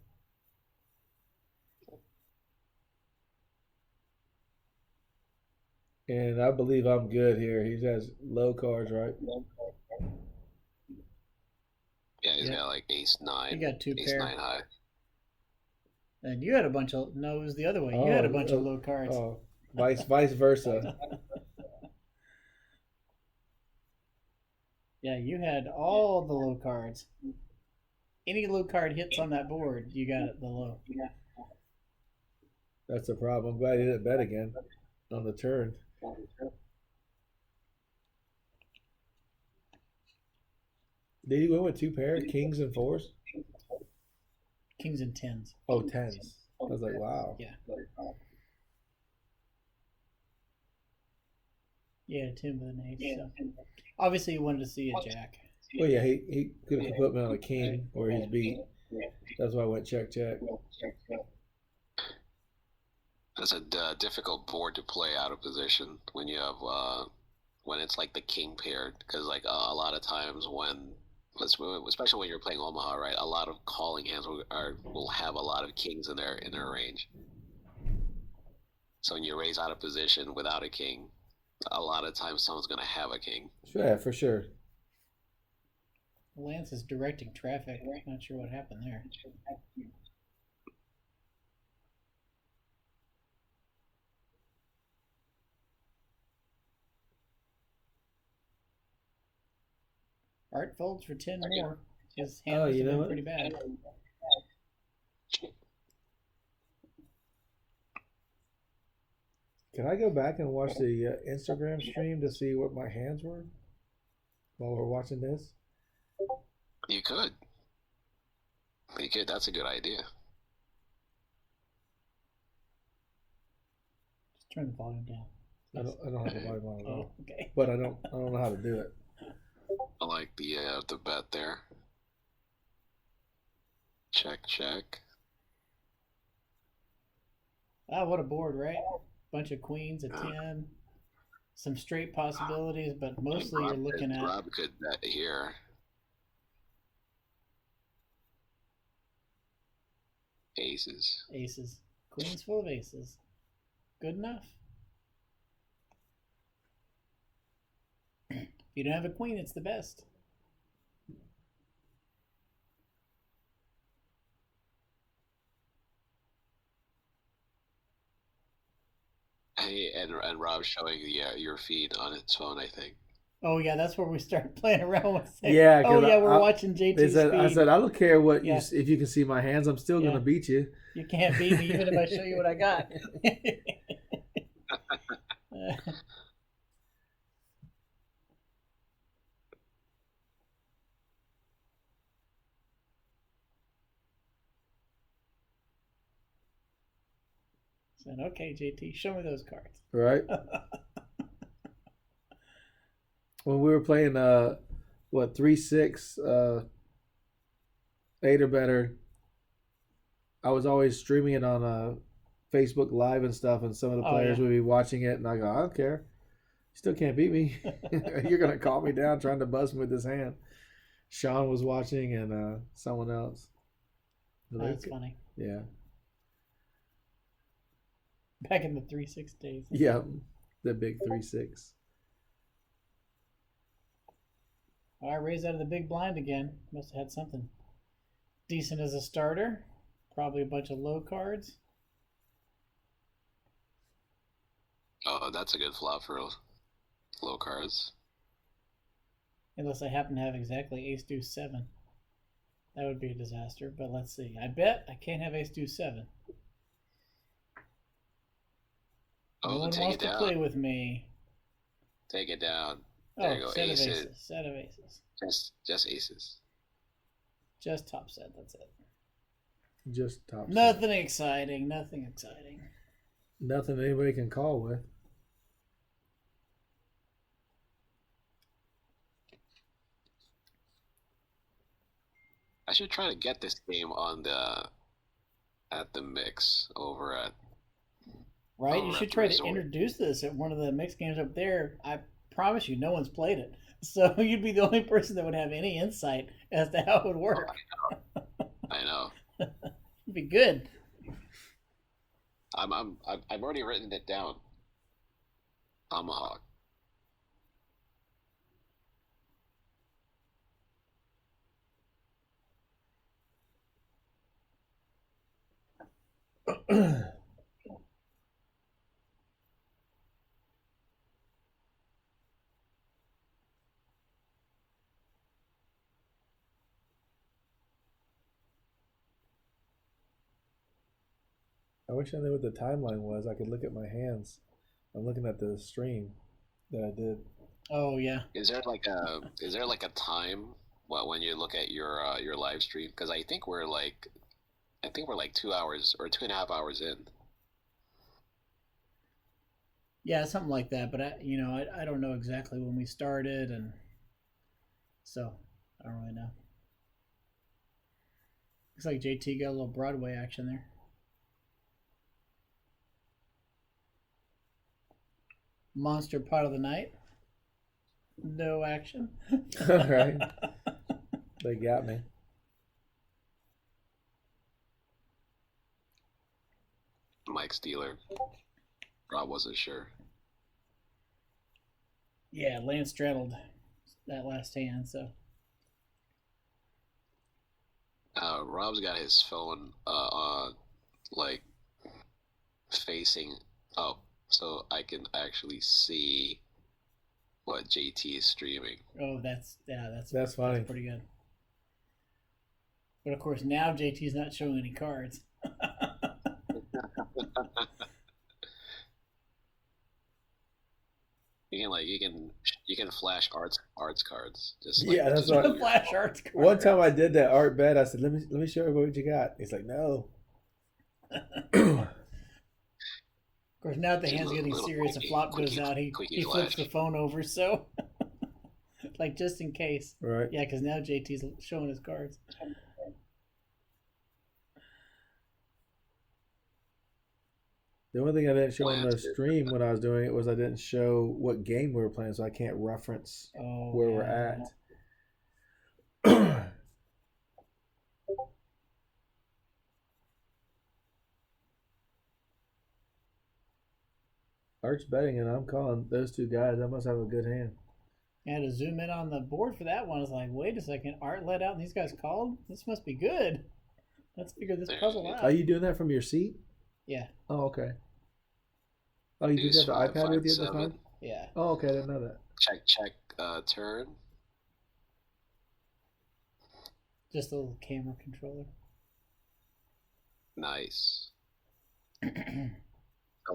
And I believe I'm good here. He has low cards, right? Yeah, he's got like ace 9. He got 2 ace pair. 9 high. And you had a bunch of... No, it was the other way. You had a bunch of low cards. Oh, vice versa. Yeah, you had all the low cards. Any low card hits on that board, you got it the low. That's the problem. I'm glad he didn't bet again on the turn. Did he win with 2 pairs, kings and 4s? Kings and 10s. Oh, 10s. I was like, wow. Yeah. Yeah, 10 with an ace. So. Obviously, you wanted to see a jack. Well, yeah, he could have put me on a king or he's beat. That's why I went check. That's a difficult board to play out of position when you have when it's like the king paired, because like a lot of times when, especially when you're playing Omaha, right, a lot of calling hands will have a lot of kings in their range. So when you raise out of position without a king, a lot of times someone's going to have a king. Yeah, for sure. Lance is directing traffic. Not sure what happened there. Art folds for 10 more. His hand must have been pretty bad. Can I go back and watch the Instagram stream to see what my hands were while we're watching this? You could. That's a good idea. Just turn the volume down. I don't have the volume on at all. Oh, okay. But I don't know how to do it. I like the bet there. Check. Ah, what a board, right? Bunch of queens, a 10, some straight possibilities, but mostly you're looking at... Rob could bet here. Aces. Aces. Queen's full of aces. Good enough. If you don't have a queen, it's the best. Hey, and Rob's showing your feed on his phone, I think. Oh yeah, that's where we start playing around with it. Yeah. Oh yeah, we're watching JT's feed. I said, I don't care what if you can see my hands, I'm still gonna beat you. You can't beat me even if I show you what I got. Said, okay, JT, show me those cards. Right. When we were playing 3-6, 8 or better, I was always streaming it on Facebook Live and stuff, and some of the players would be watching it, and I go, I don't care. You still can't beat me. You're gonna calm me down trying to buzz me with this hand. Sean was watching, and someone else. That's funny. Yeah. Back in the 3-6 days. Yeah, the big 3-6. I raised out of the big blind again. Must have had something decent as a starter. Probably a bunch of low cards. Oh, that's a good flop for low cards. Unless I happen to have exactly ace deuce 7. That would be a disaster, but let's see. I bet I can't have ace deuce 7. Oh, no one take wants it to down. play with me. Take it down. There you go. Set Aces. of aces. Set of aces. Just aces. Just top set. That's it. Just top. Nothing exciting. Nothing exciting. Nothing anybody can call with. I should try to get this game on at the mix over at. Right? You should try to introduce this at one of the mixed games up there. I promise you, no one's played it. So you'd be the only person that would have any insight as to how it would work. Oh, I know. It'd be good. I've already written it down. Tomahawk. I wish I knew what the timeline was. I could look at my hands. I'm looking at the stream that I did. Oh yeah. Is there like a time when you look at your live stream? Because I think we're like 2 hours or 2.5 hours in. Yeah, something like that. But I don't know exactly when we started, and so I don't really know. Looks like JT got a little Broadway action there. Monster pot of the night. No action. All right. They got me. Mike Steeler. Rob wasn't sure. Yeah, Lance straddled that last hand, so. Rob's got his phone like facing up, so I can actually see what JT is streaming. Oh, that's funny. That's pretty good. But of course now JT's not showing any cards. You can flash arts cards. Yeah, that's right. Flash arts cards. One time I did that art bet. I said, "Let me show you what you got." He's like, "No." Of course, now that the hand's getting serious, a flop goes out. He flips the phone over, so like just in case. Right. Yeah, because now JT's showing his cards. The only thing I didn't show on the stream when I was doing it was I didn't show what game we were playing, so I can't reference where we're at. Art's betting, and I'm calling those two guys. I must have a good hand. And to zoom in on the board for that one, I was like, wait a second, Art let out and these guys called? This must be good. Let's figure this puzzle out. Are you doing that from your seat? Yeah. Oh, okay. Oh, you did have the iPad with you at the time? Yeah. Oh, okay. I didn't know that. Check, turn. Just a little camera controller. Nice.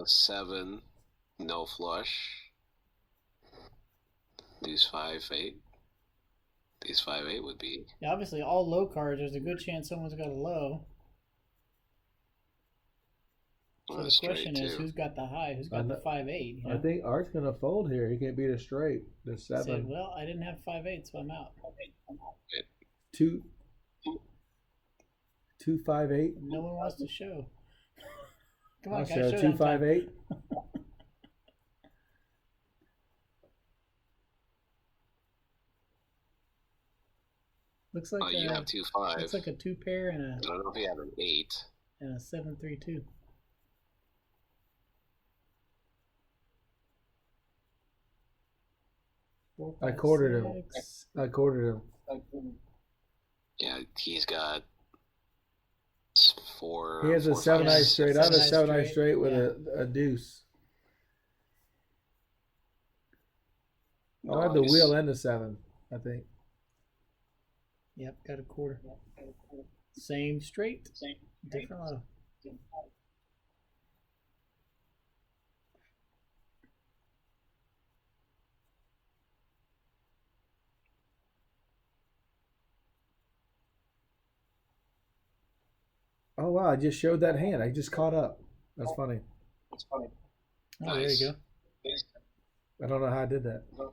7, no flush. Deuce 5-8. Deuce 5-8 would be. Yeah, obviously, all low cards, there's a good chance someone's got a low. So the question is, who's got the high? Who's got the 5-8? You know? I think Art's going to fold here. He can't beat a straight. The 7. Said, well, I didn't have 5-8, so I'm out. 2, 5-8. No one wants to show. Come on, I'll guys, show show 2, 5-8. Looks like you have 2-5. Looks like a 2 pair and a. I don't know if you have an 8. And a 7-3-2. I quartered him. I quartered him. Yeah, he's got 4. He has a 7-eye straight. I have a 7-eye straight with a deuce. I have the wheel and the 7, I think. Yep, got a quarter. Same straight, different low. Oh, wow. I just showed that hand. I just caught up. That's funny. Oh, Nice. There you I don't know how I did that. go.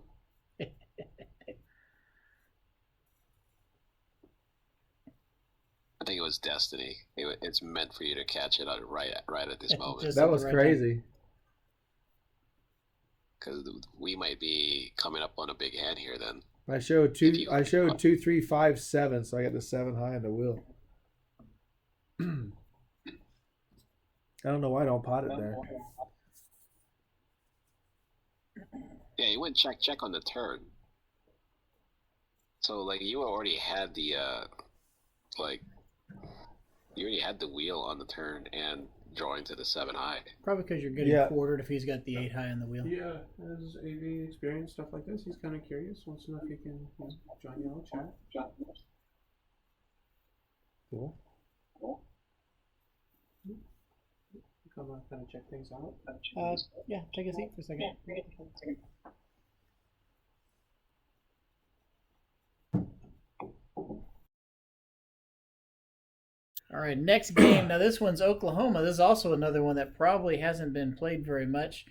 I think it was destiny. It's meant for you to catch it right at this moment. Just That at the was right crazy. Because we might be coming up on a big hand here then. I showed 2, 3, 5, 7, so I got the 7 high on the wheel. I don't know why I don't pot it there. Yeah, you went check on the turn. So like you already had the you already had the wheel on the turn and drawing to the 7 high. Probably because you're getting quartered if he's got the 8 high on the wheel. Yeah, as AV experienced stuff like this, he's kind of curious. Wants to know if he can join you on chat. Cool. Come kind of check things out. Yeah, take a seat for a second. All right, next game. Now this one's Oklahoma. This is also another one that probably hasn't been played very much.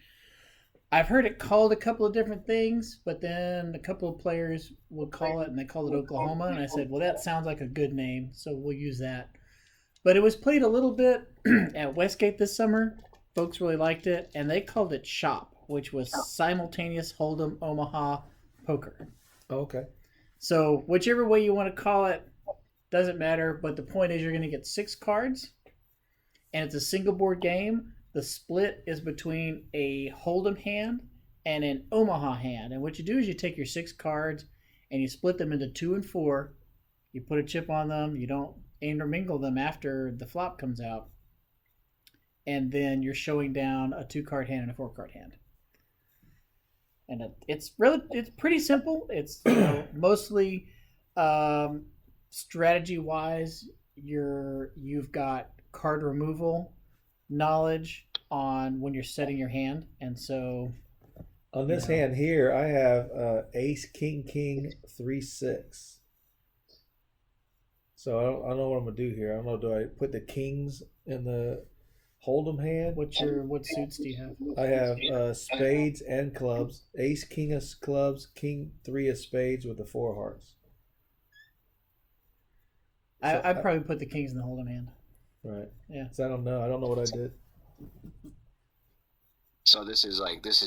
I've heard it called a couple of different things, but then a couple of players would call it, and they called it Oklahoma, and I said, well, that sounds like a good name, so we'll use that. But it was played a little bit at Westgate this summer. Folks really liked it, and they called it Shop, which was Simultaneous Hold'em Omaha Poker. Oh, okay. So whichever way you want to call it, doesn't matter, but the point is you're going to get 6 cards, and it's a single board game. The split is between a Hold'em hand and an Omaha hand. And what you do is you take your 6 cards and you split them into 2 and 4. You put a chip on them. You don't intermingle them after the flop comes out. And then you're showing down a 2-card hand and a 4-card hand. And it's pretty simple. It's mostly strategy-wise, you've got card removal knowledge on when you're setting your hand, and so on this hand here, I have Ace, King, King, 3, 6. So I don't know what I'm gonna do here. I don't know. Do I put the kings in the Hold'em hand? What suits do you have? I have spades and clubs. Ace, King of clubs, King, 3 of spades with the 4 hearts. I'd probably put the kings in the Hold'em hand. Right. Yeah. So I don't know. I don't know what I did. So this is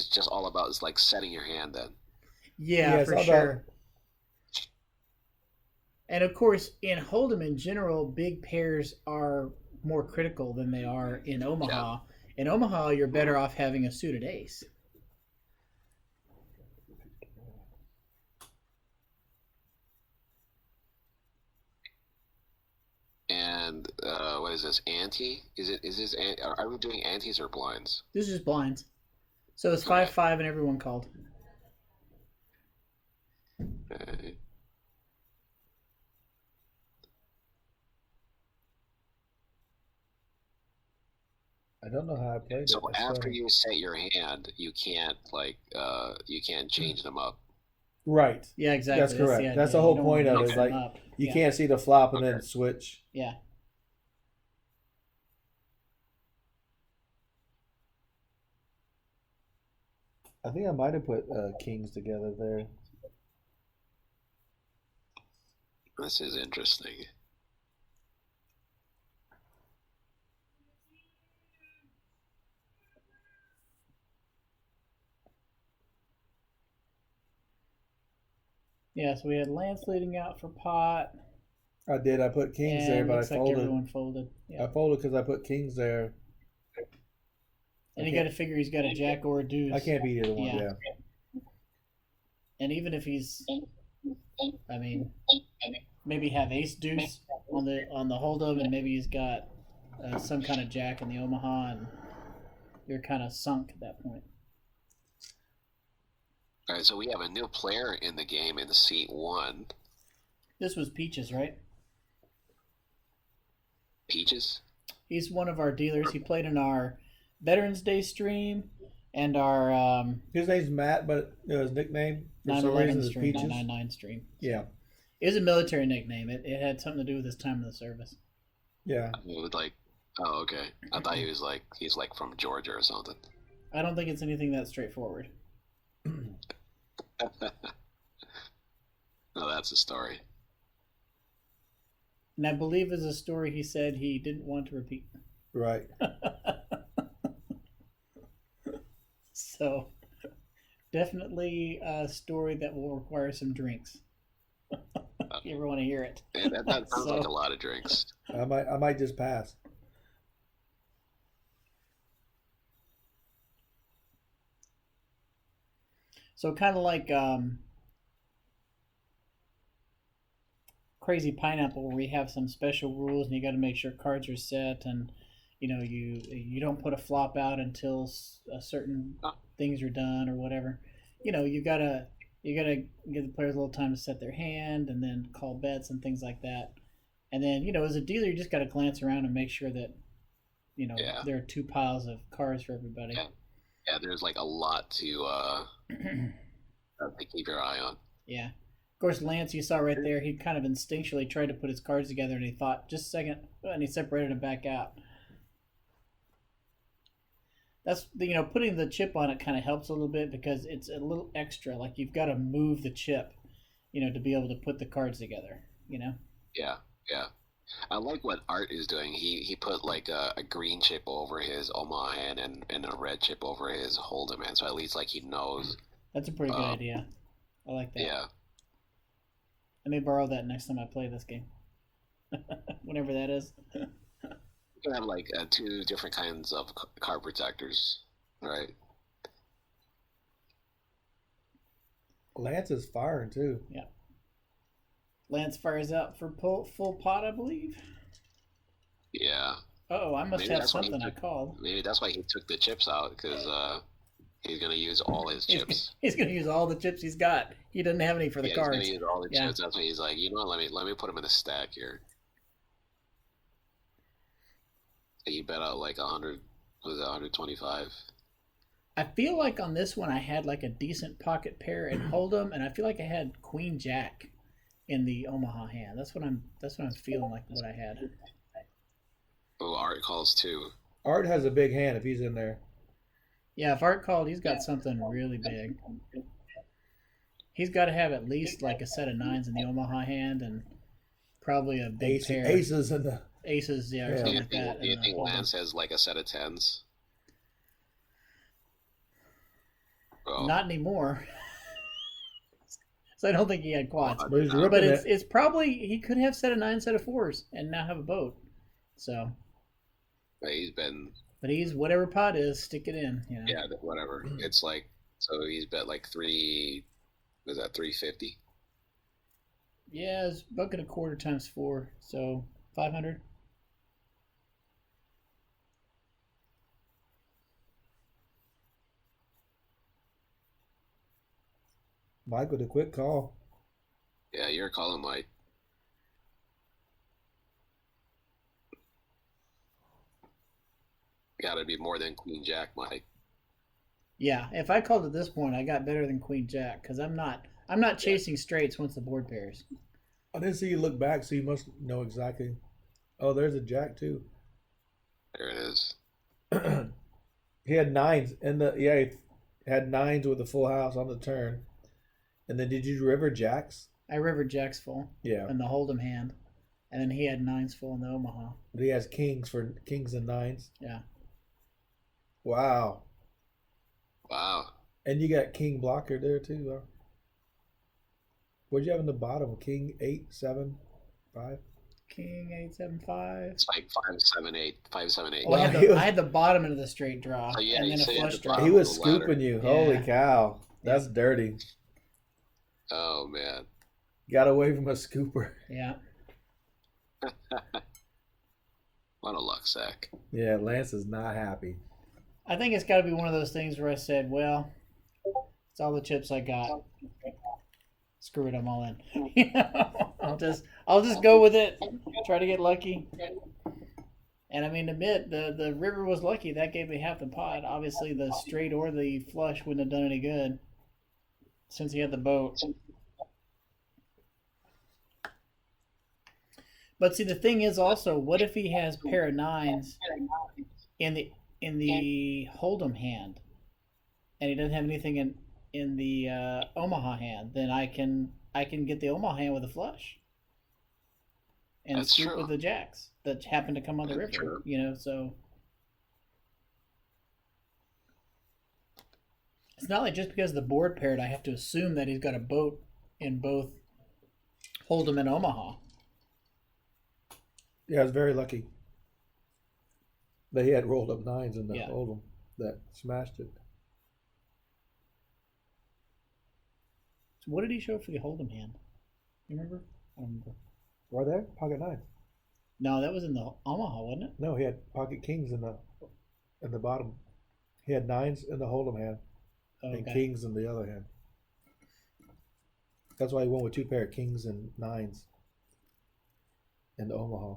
just all about like setting your hand then. Yeah, for sure. And of course, in Hold'em in general, big pairs are more critical than they are in Omaha. In Omaha, you're better off having a suited ace. And what is this? Ante? Is this? Are we doing antes or blinds? This is blinds. So it's 5-5 and everyone called. Okay. I don't know how I played So it. after you set your hand, you can't you can't change them up. Right. Yeah, exactly. That's correct. the That's the idea. whole You don't point wanna of it. mix Is them like up. you Yeah. can't see the flop and then Okay. switch. Yeah. I think I might have put kings together there. This is interesting. Yeah, so we had Lance leading out for pot. I did. I put kings And there, but I looks like folded. everyone folded. Yeah. I folded because I put kings there. And you got to figure he's got a jack or a deuce. I can't beat either one. Yeah. Yeah. And even if he's, I mean, maybe have ace deuce on the hold'em, and maybe he's got some kind of jack in the Omaha, and you're kind of sunk at that point. All right, so we have a new player in the game in seat 1. This was Peaches, right? Peaches? He's one of our dealers. He played in our Veterans Day stream and our His name's Matt, but his nickname for some 9/11 reason is stream, Peaches. 999 stream. Yeah. It was a military nickname. It had something to do with his time in the service. Yeah. It was like, oh, okay. I thought he's like from Georgia or something. I don't think it's anything that straightforward. No, that's a story. And I believe is a story he said he didn't want to repeat. Right. So, definitely a story that will require some drinks. If you ever want to hear it. And that sounds So- like a lot of drinks. I might just pass. So kind of like Crazy Pineapple, where we have some special rules, and you got to make sure cards are set, and you don't put a flop out until a certain things are done or whatever. You gotta give the players a little time to set their hand, and then call bets and things like that. And then as a dealer, you just got to glance around and make sure that Yeah. there are two piles of cards for everybody. Yeah, there's like a lot to keep your eye on. Yeah. Of course, Lance, you saw right there, he kind of instinctually tried to put his cards together, and he thought, just a second, and he separated them back out. That's, putting the chip on it kind of helps a little bit because it's a little extra. Like, you've got to move the chip, to be able to put the cards together, Yeah. I like what Art is doing. He put like a green chip over his Omaha hand and a red chip over his Hold'em hand, so at least like he knows. That's a pretty good idea. I like that. Yeah. I may borrow that next time I play this game. Whenever that is. You can have like 2 different kinds of card protectors, right? Lance is firing too. Yeah. Lance fires out for full pot, I believe. Yeah. Uh-oh, I must Maybe have that's why he something I took- called. Maybe that's why he took the chips out, because he's gonna use all his chips. He's going to use all the chips he's got. He doesn't have any for the Yeah, cards. he's gonna use all the Yeah. chips. That's why he's like, let me put them in a stack here. He bet out like 100. Was it 125? I feel like on this one I had like a decent pocket pair and Hold'em, and I feel like I had Queen Jack in the Omaha hand. That's what I'm feeling like what I had. Oh, Art calls too. Art has a big hand if he's in there. Yeah, if Art called, he's got something really big. He's got to have at least like a set of 9s in the Omaha hand and probably a big pair. Aces in the. Aces, yeah, or Yeah. something like that. Do you in the think Hold'em. Lance has like a set of 10s? Oh, Not anymore. So I don't think he had quads. But he's But ripping But it. it's probably he could have set of 9, set of 4s, and now have a boat. So he's been But he's whatever pot is, stick it in. You know? Yeah, whatever. It's like, so he's bet like 350? Yeah, it's bucket a quarter times 4, so 500. Mike with a quick call. Yeah, you're calling Mike. Got to be more than Queen Jack, Mike. Yeah, if I called at this point, I got better than Queen Jack because I'm not chasing straights once the board pairs. I didn't see you look back, so you must know exactly. Oh, there's a Jack too. There it is. He had nines in the he had nines with a full house on the turn. And then did you river Jacks? I river Jacks full. Yeah. In the Hold'em hand, and then he had nines full in the Omaha. But he has kings and nines. Yeah. Wow. Wow. And you got king blocker there too, though. What'd you have in the bottom? King 8, 7, 5? King 8, 7, 5. It's like 578. 578. Well, Wow, I had the bottom end of the straight draw, Oh, yeah, and then a so you had flush the draw. bottom. He was the ladder. scooping you. Yeah. Holy cow. That's dirty. Oh, man. Got away from a scooper. Yeah. What a luck sack. Yeah, Lance is not happy. I think it's got to be one of those things where I said, well, it's all the chips I got. Screw it, I'm all in. I'll just go with it. Try to get lucky. And I mean, admit the river was lucky. That gave me half the pot. Obviously, the straight or the flush wouldn't have done any good since he had the boat. But see, the thing is also, what if he has pair of nines in the Hold'em hand, and he doesn't have anything in the Omaha hand? Then I can get the Omaha hand with a flush, and That's scoop true. with the jacks that happen to come on the That's river. true. You know, so it's not like just because the board paired, I have to assume that he's got a boat in both Hold'em and Omaha. Yeah, I was very lucky that he had rolled up nines in the Yeah. Hold'em that smashed it. So what did he show for the Hold'em hand? You remember? I don't remember. Right there, pocket nines. No, that was in the Omaha, wasn't it? No, he had pocket kings in the bottom. He had nines in the Hold'em hand and Okay. kings in the other hand. That's why he went with two pair of kings and nines in the Omaha.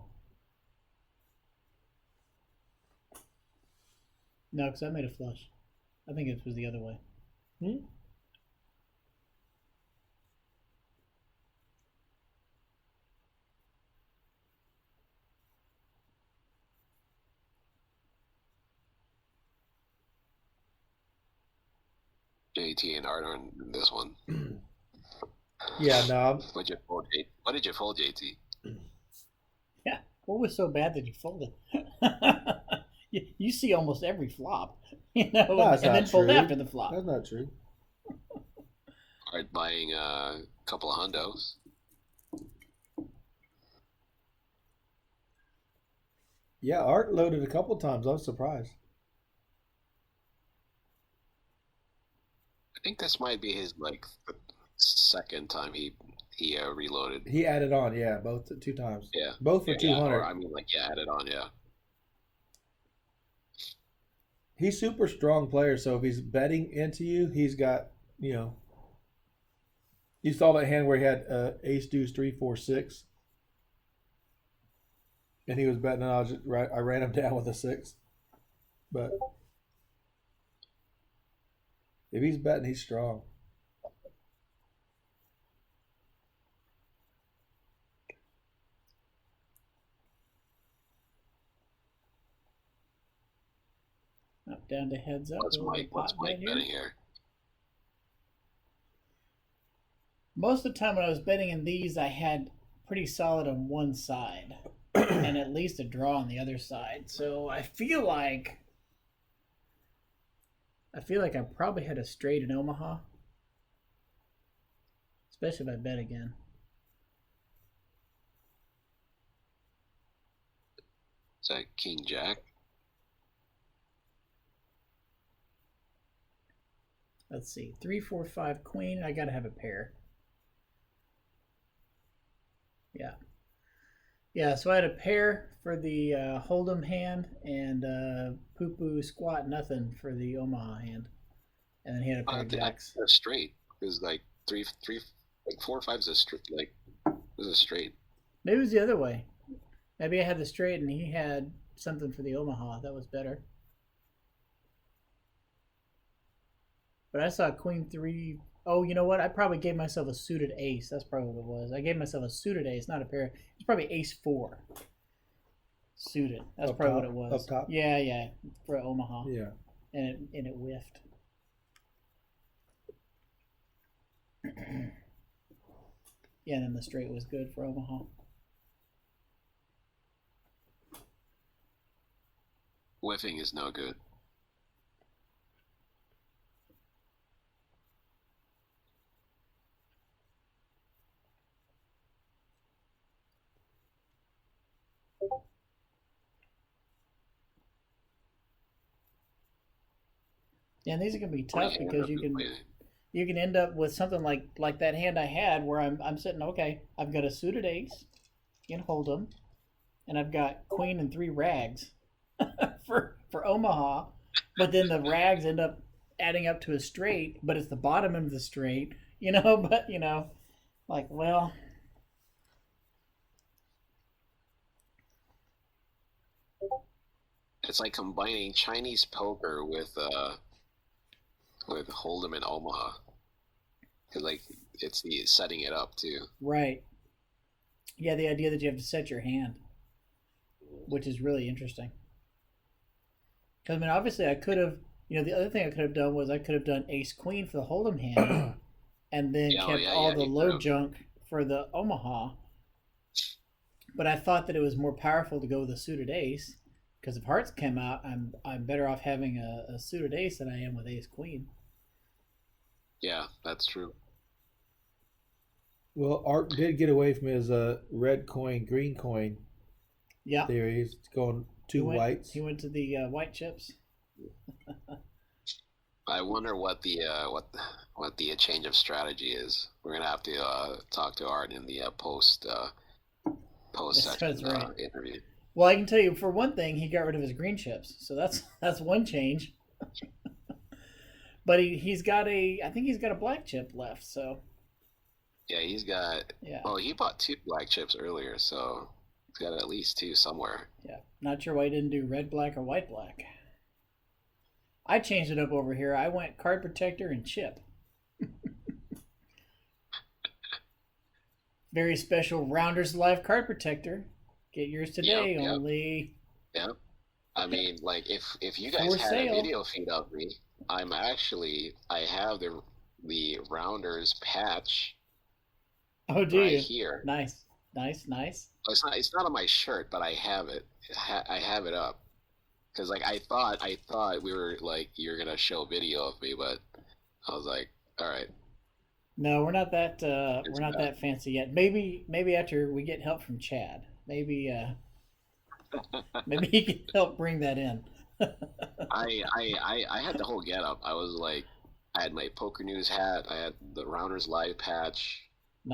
No, because I made a flush. I think it was the other way. JT and Art on this one. Yeah, no, What did you fold, JT? What did you fold, JT? Yeah. What was so bad that you folded? you see almost every flop, you know, That's and then not fold true. after the flop. that's not true. Art buying a couple of hundos. Yeah, Art loaded a couple times. I was surprised. I think this might be his like second time he reloaded. He added on, yeah, both 2 times. Yeah. Both for Yeah, 200. or I mean, like, yeah, added on, yeah. He's super strong player, so if he's betting into you, he's got, you saw that hand where he had ace deuce 3 4 6, and he was betting, and I ran him down with a 6. But if he's betting, he's strong. Up, down to heads up. What's a little Mike pot bet here. betting here? Most of the time when I was betting in these, I had pretty solid on one side and at least a draw on the other side. So I feel like I probably had a straight in Omaha, especially if I bet again. Is that King Jack? Let's see. 3, 4, 5 queen. I gotta have a pair. Yeah. Yeah, so I had a pair for the Hold'em hand and poo-poo squat nothing for the Omaha hand. And then he had a pair of jacks. A straight. It was like 3, like 4 or 5 is a straight. Like, it was a straight. Maybe it was the other way. Maybe I had the straight and he had something for the Omaha. That was better. But I saw queen 3. Oh, you know what? I probably gave myself a suited ace. That's probably what it was. I gave myself a suited ace, not a pair. It's probably ace 4. Suited. That's Up probably top? what it was. Up top? Yeah, for Omaha. Yeah. And it whiffed. Yeah, and then the straight was good for Omaha. Whiffing is no good. Yeah, and these are gonna be tough because you can end up with something like that hand I had where I'm sitting, okay, I've got a suited ace in Hold'em, and I've got queen and 3 rags for Omaha, but then the rags end up adding up to a straight, but it's the bottom end of the straight, but like, well, it's like combining Chinese poker with Hold'em and Omaha. Cause like it's the setting it up too. right. Yeah, the idea that you have to set your hand, which is really interesting. Because, I mean, obviously I could have, the other thing I could have done was I could have done ace queen for the Hold'em hand and then kept all the low junk for the Omaha. But I thought that it was more powerful to go with a suited ace because if hearts came out, I'm better off having a suited ace than I am with ace queen. Yeah, that's true. Well, Art did get away from his red coin, green coin theory. He's going whites. He went to the white chips. I wonder what the change of strategy is. We're gonna have to talk to Art in the post session interview. Well, I can tell you for one thing, he got rid of his green chips, so that's one change. But he's got I think he's got a black chip left. So yeah, he's got. Yeah. Oh, he bought 2 black chips earlier, so he's got at least 2 somewhere. Yeah, not sure why he didn't do red black or white black. I changed it up over here. I went card protector and chip. Very special RoundersLIVE card protector. Get yours today. Yep. Only. Yeah. I mean, like if you guys had a video feed of me, I have the Rounders patch. Oh, do you? Here. Nice. It's not on my shirt, but I have it. I have it up. Cause like I thought we were like you're gonna show video of me, but I was like, all right. No, we're not that that fancy yet. Maybe after we get help from Chad, maybe he can help bring that in. I had the whole getup. I was like, I had my Poker News hat, I had the RoundersLIVE patch,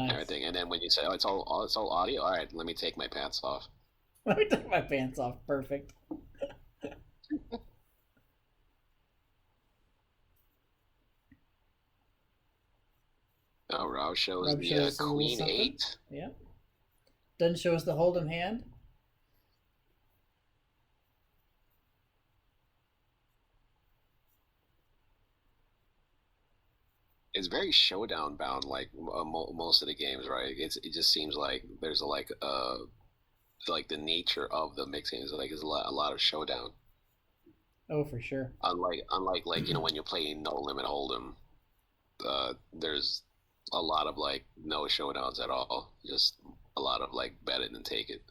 everything. And then when you said, it's all audio, all right, let me take my pants off. Let me take my pants off. Perfect. Oh, Rob shows the Queen 8. Yeah. Doesn't show us the Hold'em hand. It's very showdown bound, like most of the games, right? It just seems like there's like the nature of the mixing is like there's a lot of showdown. Oh, for sure. Unlike like when you're playing No Limit Hold'em, there's a lot of like no showdowns at all. Just a lot of like bet it and take it.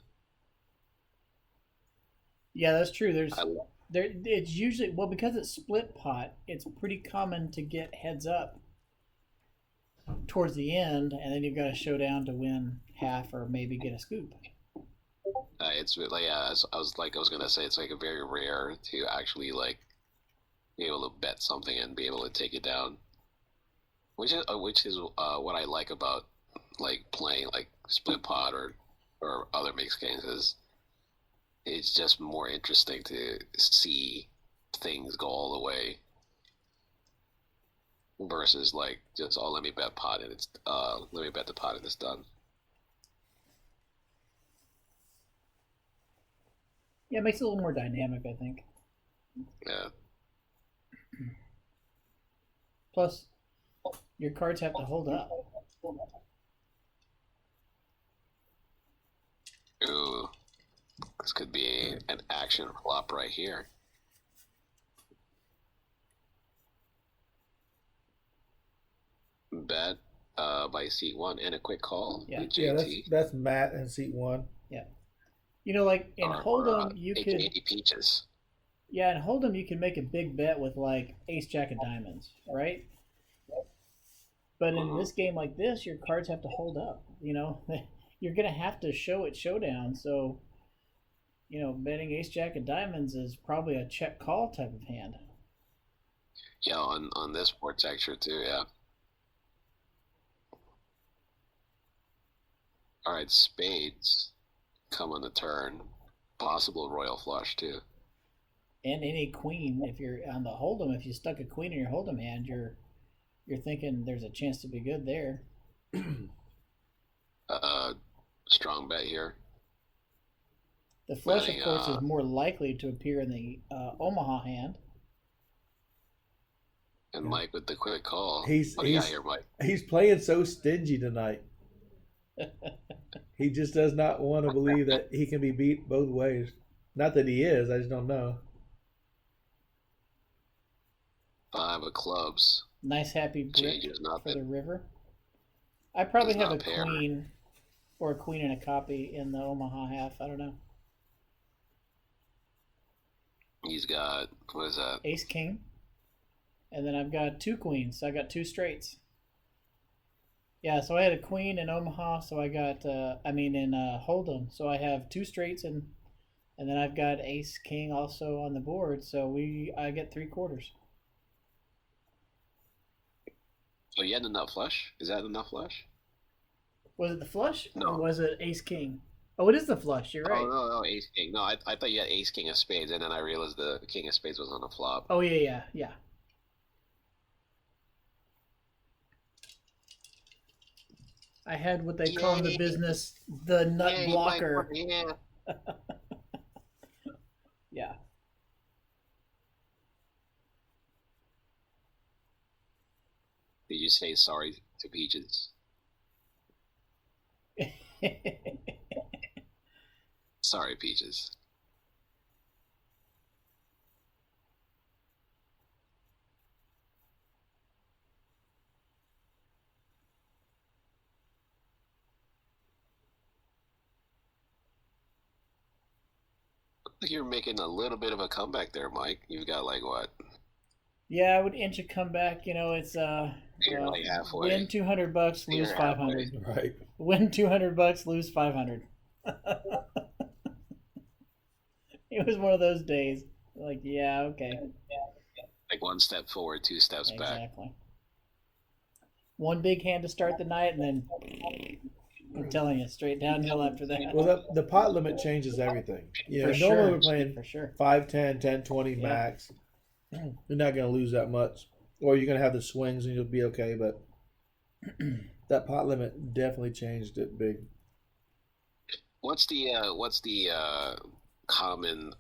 Yeah, that's true. It's usually because it's split pot. It's pretty common to get heads up towards the end, and then you've got a showdown to win half or maybe get a scoop. It's like I was gonna say it's like a very rare to actually like be able to bet something and be able to take it down. which is what I like about like playing like split pot or other mixed games is it's just more interesting to see things go all the way versus like just let me bet pot and it's let me bet the pot and it's done. Yeah, it makes it a little more dynamic, I think. Yeah. Plus, your cards have to hold up. Ooh, this could be an action flop right here. Bet by seat one and a quick call. Yeah. Yeah, that's Matt and seat one. Yeah. You know, like in Hold'em, you could. Peaches. Yeah, in Hold'em, you can make a big bet with like Ace Jack of Diamonds, right? But in this game like this, your cards have to hold up. You know, you're gonna have to show it showdown. So, you know, betting Ace Jack of Diamonds is probably a check call type of hand. Yeah, on this board texture too. Yeah. All right, spades come on the turn. Possible royal flush too. And any queen, if you're on the Hold'em, if you stuck a queen in your Hold'em hand, you're thinking there's a chance to be good there. Strong bet here. The flush, of course, is more likely to appear in the Omaha hand. And Mike with the quick call. What do you got here, Mike? He's playing so stingy tonight. He just does not want to believe that he can be beat both ways. Not that he is, I just don't know. 5 of clubs. Nice happy brick for the river. I probably have a queen or a queen and a copy in the Omaha half. I don't know. He's got, what is that? Ace king. And then I've got 2 queens. So I got 2 straights. Yeah, so I had a queen in Omaha, so I got, in Hold'em. So I have 2 straights and then I've got ace king also on the board. So I get 3/4. So you had the nut flush? Is that the nut flush? Was it the flush? No. Or was it ace king? Oh, it is the flush. You're right. Oh, no, ace king. No, I thought you had ace king of spades, and then I realized the king of spades was on the flop. Oh, yeah. I had what they call in the business the nut blocker. Yeah. Yeah. Did you say sorry to Peaches? Sorry, Peaches. Looks like you're making a little bit of a comeback there, Mike. You've got like what? Yeah, I would inch a comeback. You know, it's You're like halfway. Win $200, lose 500. Right. Win $200, lose 500. It was one of those days. Like, yeah, okay. Like 1 step forward, 2 steps back. Exactly. One big hand to start the night, and then I'm telling you, straight downhill after that. Well, the pot limit changes everything. You know, normally we're playing for sure. 5, 10, 10, 20 max. You're not going to lose that much. Or you're going to have the swings and you'll be okay, but that pot limit definitely changed it big. What's the common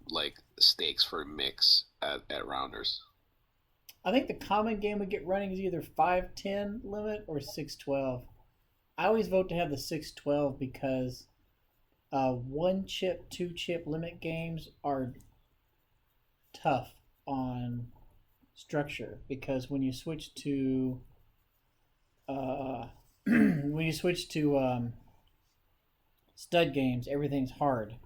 like stakes for mix at Rounders? I think the common game we get running is either 5-10 limit or 6-12. I always vote to have the 6-12 because 1 chip, 2 chip limit games are tough on structure because when you switch to stud games, everything's hard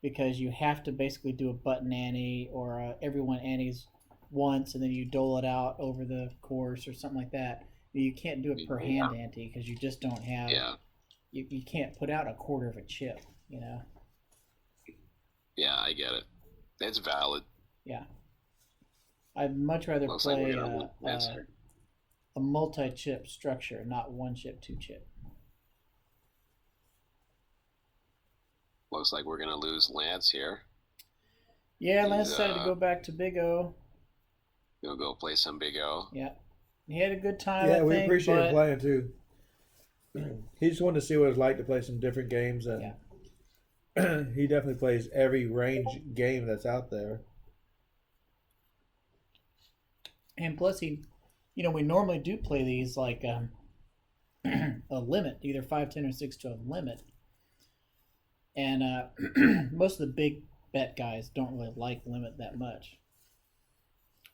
because you have to basically do a button ante or everyone antes once and then you dole it out over the course or something like that. You can't do it per hand ante because you just don't have. Yeah. You can't put out 1/4 of a chip, you know. Yeah, I get it. It's valid. Yeah. I'd much rather play a multi-chip structure, not one chip, two chip. Looks like we're gonna lose Lance here. Yeah, Lance decided to go back to Big O. He'll go play some Big O. Yeah, he had a good time. Yeah, I we think, appreciate him but playing too. He just wanted to see what it's like to play some different games, and he definitely plays every range game that's out there. And plus, he, we normally do play these like a limit, either 5, 10, or 6 to a limit. And most of the big bet guys don't really like limit that much.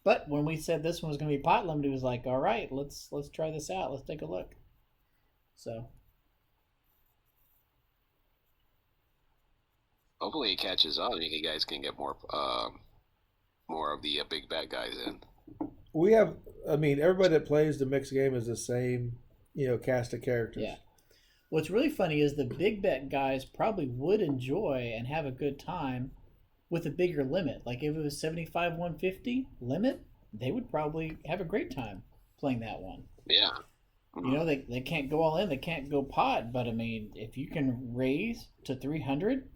But when we said this one was going to be pot limit, he was like, "All right, let's try this out. Let's take a look." So hopefully he catches on, and you guys can get more of the big bet guys in. We have, everybody that plays the mixed game is the same, cast of characters. yeah. What's really funny is the big bet guys probably would enjoy and have a good time with a bigger limit. Like if it was 75, 150 limit, they would probably have a great time playing that one. Yeah. They can't go all in, they can't go pot, but if you can raise to 300,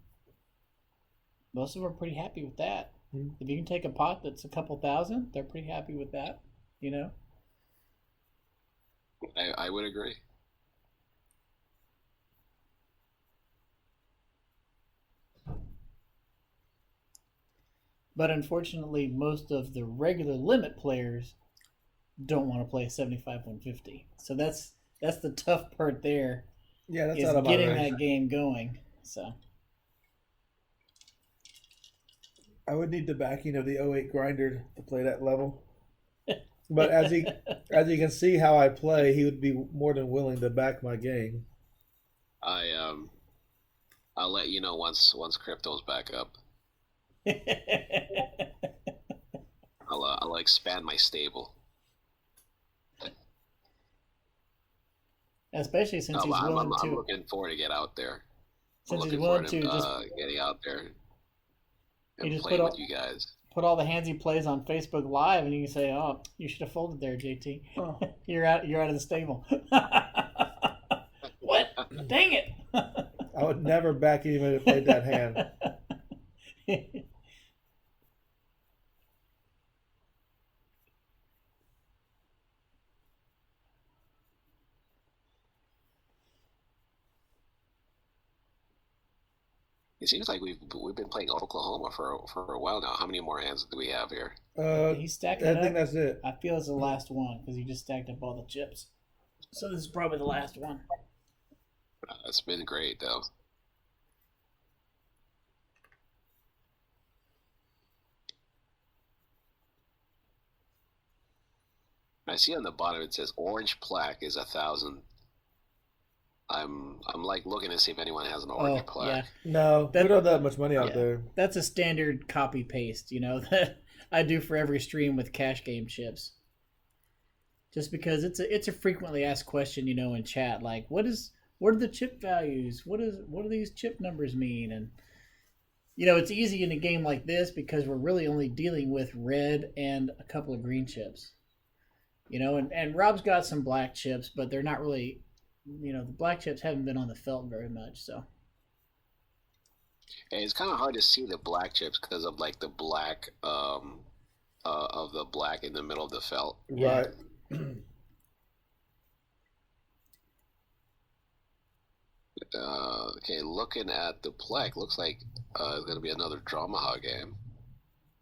most of them are pretty happy with that. Mm-hmm. If you can take a pot that's a couple thousand, they're pretty happy with that, I would agree. But unfortunately, most of the regular limit players don't want to play 75, 150. So that's the tough part there. Yeah, that's is out of my getting range. that game going. So I would need the backing of the 08 grinder to play that level. But as you can see how I play, he would be more than willing to back my game. I'll let you know once crypto's back up. I'll expand my stable. Especially since he's willing to. I'm looking forward to get out there. Since he's willing to just getting out there and just playing with you guys. Put all the hands he plays on Facebook Live, and you can say, "Oh, you should have folded there, JT. Oh. You're out of the stable." What? Dang it! I would never back anybody that played that hand. It seems like we've been playing Oklahoma for a while now. How many more hands do we have here? He's stacking it up. I think that's it. I feel it's the last one because he just stacked up all the chips. So this is probably the last one. It's been great though. I see on the bottom it says orange plaque is 1,000. I'm like looking to see if anyone has an orange plaque. Yeah. No, we don't have that much money out there. That's a standard copy paste, that I do for every stream with cash game chips. Just because it's a frequently asked question, in chat, like what are the chip values? What do these chip numbers mean? And it's easy in a game like this because we're really only dealing with red and a couple of green chips. And Rob's got some black chips, but they're not really, the black chips haven't been on the felt very much, so. And it's kind of hard to see the black chips because of like the black of the black in the middle of the felt. Right. Okay, looking at the plaque, looks like it's going to be another Dramaha game.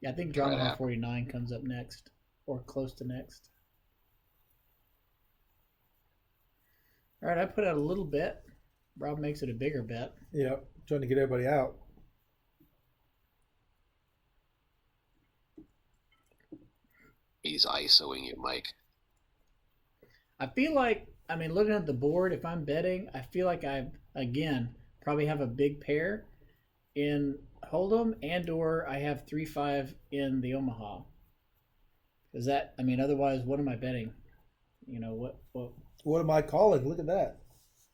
Yeah, I think Dramaha 49 comes up next, or close to next. All right, I put out a little bet. Rob makes it a bigger bet. Yeah, trying to get everybody out. He's ISOing you, Mike. I feel like, looking at the board, if I'm betting, I feel like I, again, probably have a big pair in Hold'em and/or I have 3-5 in the Omaha. Is that, otherwise, what am I betting? What am I calling? Look at that.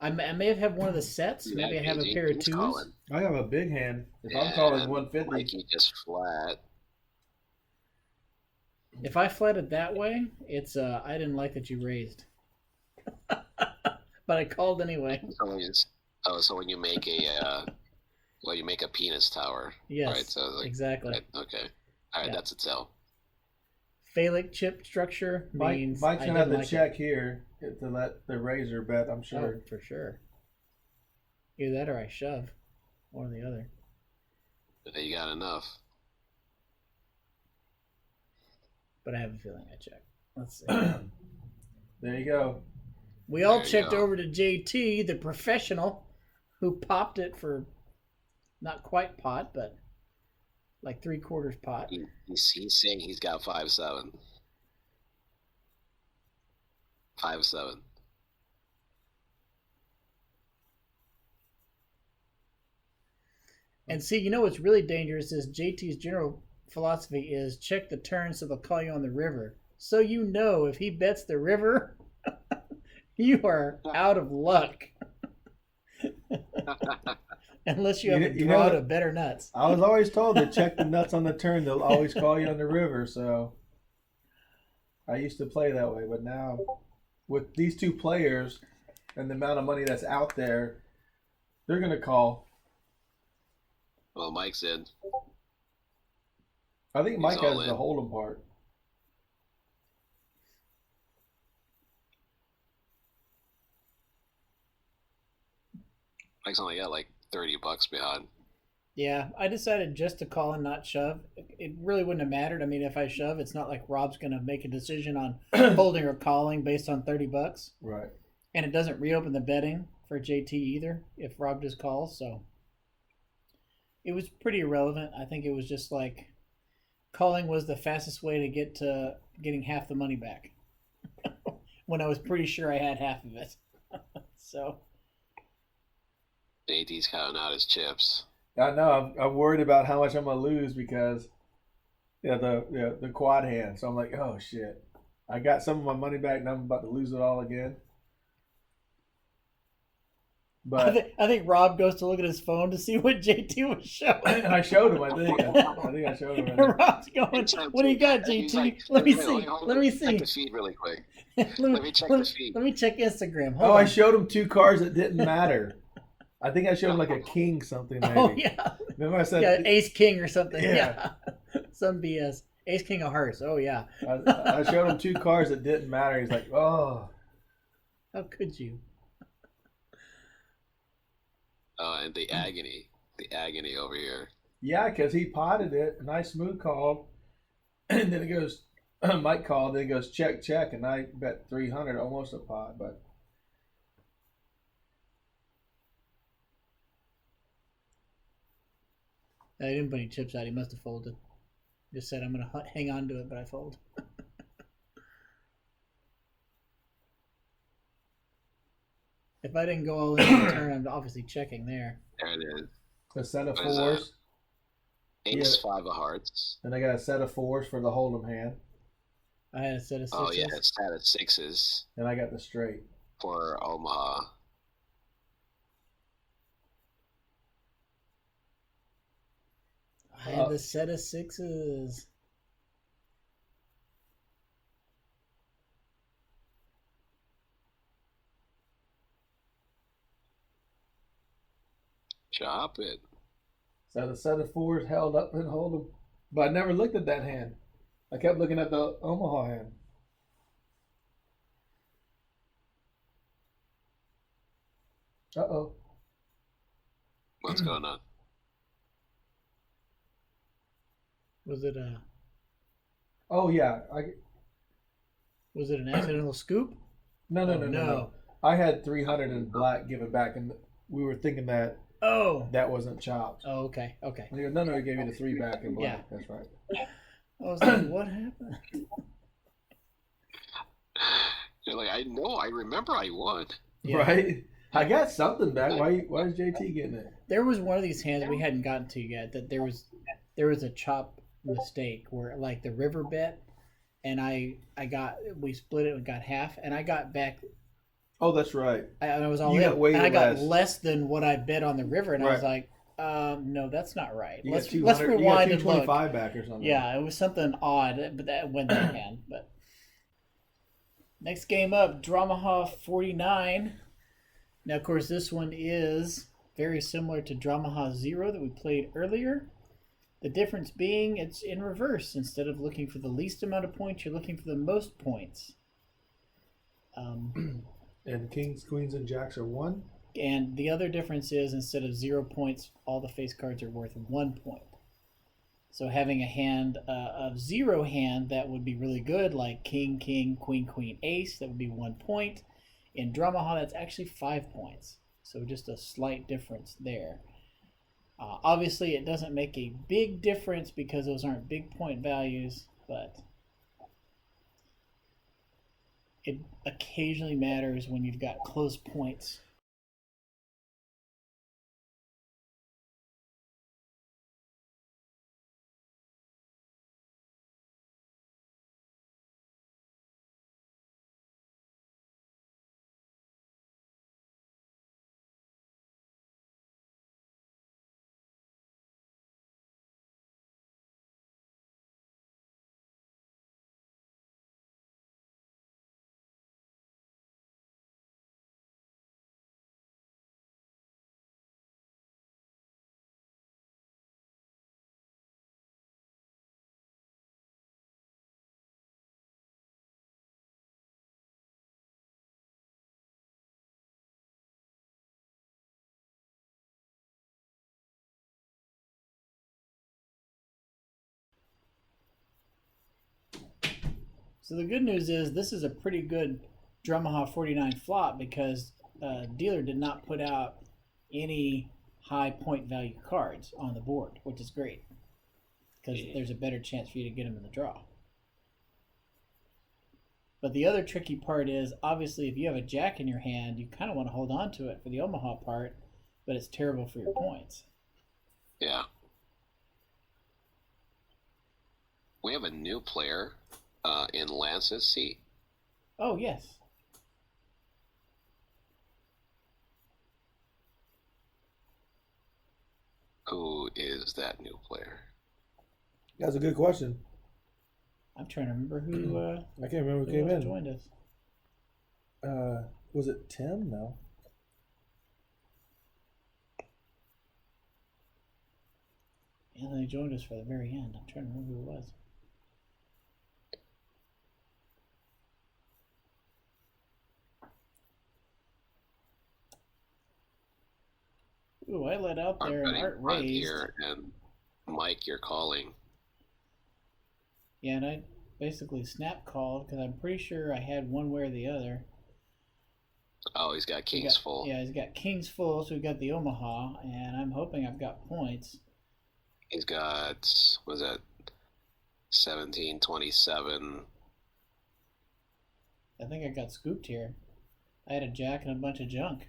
I may have had one of the sets. Yeah, maybe I have a pair of twos. Calling. I have a big hand. If I'm calling 150. Mikey just flat. If I flatted that way, it's I didn't like that you raised, but I called anyway. So when you make a penis tower. Yes, right? So like, exactly. right, okay. All right, Yeah. that's a tell. Phallic chip structure means Mike's I gonna have didn't to like check here to let the razor bet. I'm it. sure. Oh, for sure. Either that or I shove, one or the other. You got enough. But I have a feeling I check. Let's see. There you go. We all There you checked go. over to JT, the professional, who popped it for not quite pot, but like 3/4 pot. He's saying he's got 5-7. 5-7. And see, you know what's really dangerous is JT's general philosophy is check the turn so they'll call you on the river. So you know if he bets the river, you are out of luck. Unless you have a draw to better nuts. I was always told to check the nuts on the turn. They'll always call you on the river. So I used to play that way. But now with these two players and the amount of money that's out there, they're going to call. Well, Mike's in. I think Mike has all in. the hold'em part. Mike's only got like $30 behind. Yeah, I decided just to call and not shove. It really wouldn't have mattered. I mean, if I shove, it's not like Rob's going to make a decision on holding or calling based on $30. Right. And it doesn't reopen the betting for JT either if Rob just calls. So it was pretty irrelevant. I think it was just like calling was the fastest way to get to getting half the money back when I was pretty sure I had half of it. So JT's counting out his chips. I know. I'm worried about how much I'm gonna lose because the quad hand. So I'm like, oh shit, I got some of my money back, and I'm about to lose it all again. But I think Rob goes to look at his phone to see what JT was showing. and I showed him. I think I showed him. And Rob's going, "What do you got, He's JT? like, Let me wait, see. hold Let on. me Check see. the feed really quick. Let me check the feed. Let me check Instagram. Hold Oh, on. I showed him two cards that didn't matter. I think I showed him like a king something. Maybe. Oh yeah, Remember I said yeah, Ace King or something. Yeah. Yeah. Some BS. Ace King of Hearts. Oh yeah. I showed him two cards that didn't matter. He's like, oh. How could you? And the agony over here. Yeah, because he potted it, and I smooth called, and then it goes, Mike called, then it goes check, and I bet 300, almost a pot, but. I didn't put any chips out. He must have folded. Just said I'm gonna hang on to it, but I fold. If I didn't go all in on the turn, I'm obviously checking there. There it is. A set of What is fours, Ace Yeah. 5 of hearts. and I got a set of fours for the hold'em hand, I had a set of sixes. Oh yeah, it's set at 6s and I got the straight. for Omaha. I had the set of sixes. Chop it. So the set of fours held up and hold'em, but I never looked at that hand. I kept looking at the Omaha hand. Uh-oh. What's going on? Was it a? Oh yeah, Was it an accidental scoop? no. I had 300 in black given back, and we were thinking that Oh. that wasn't chopped. Oh, okay. Okay. And he goes, no, he gave you the 3 back in black. Yeah. That's right. I was like, what happened? You're like, I remember I won. Yeah. Right? I got something back. Why is JT getting it? There was one of these hands we hadn't gotten to yet that there was a chop mistake where like the river bet, and we split it and got half, and I got back. Oh, that's right. I was all You in, got way and I got less. less than what I bet on the river, and I was Right. like, No, that's not right. You Let's got 200 rewind you got and look. 225 back or something. Yeah, it was something odd, but that went that hand. But next game up, Dramaha 49. Now, of course, this one is very similar to Dramaha 0 that we played earlier. The difference being it's in reverse. Instead of looking for the least amount of points, you're looking for the most points. And kings, queens, and jacks are 1. And the other difference is instead of 0 points, all the face cards are worth 1 point. So having a hand of 0 hand, that would be really good, like king, king, queen, queen, ace, that would be 1 point. In Dramaha, that's actually 5 points. So just a slight difference there. Obviously, it doesn't make a big difference because those aren't big point values, but it occasionally matters when you've got close points. So the good news is this is a pretty good Dramaha 49 flop because dealer did not put out any high point value cards on the board, which is great because there's a better chance for you to get them in the draw. But the other tricky part is obviously if you have a jack in your hand, you kind of want to hold on to it for the Omaha part, but it's terrible for your points. Yeah. We have a new player in Lance's seat. Oh, yes. Who is that new player? That's a good question. I'm trying to remember who. I can't remember who came in. Joined us. Was it Tim? No. And they joined us for the very end. I'm trying to remember who it was. Ooh, I let out there an art raised. Here, and Mike, you're calling. Yeah, and I basically snap called because I'm pretty sure I had one way or the other. Oh, he's got kings full. Yeah, he's got kings full, so we got the Omaha, and I'm hoping I've got points. He's got, what was that, 1727. I think I got scooped here. I had a jack and a bunch of junk.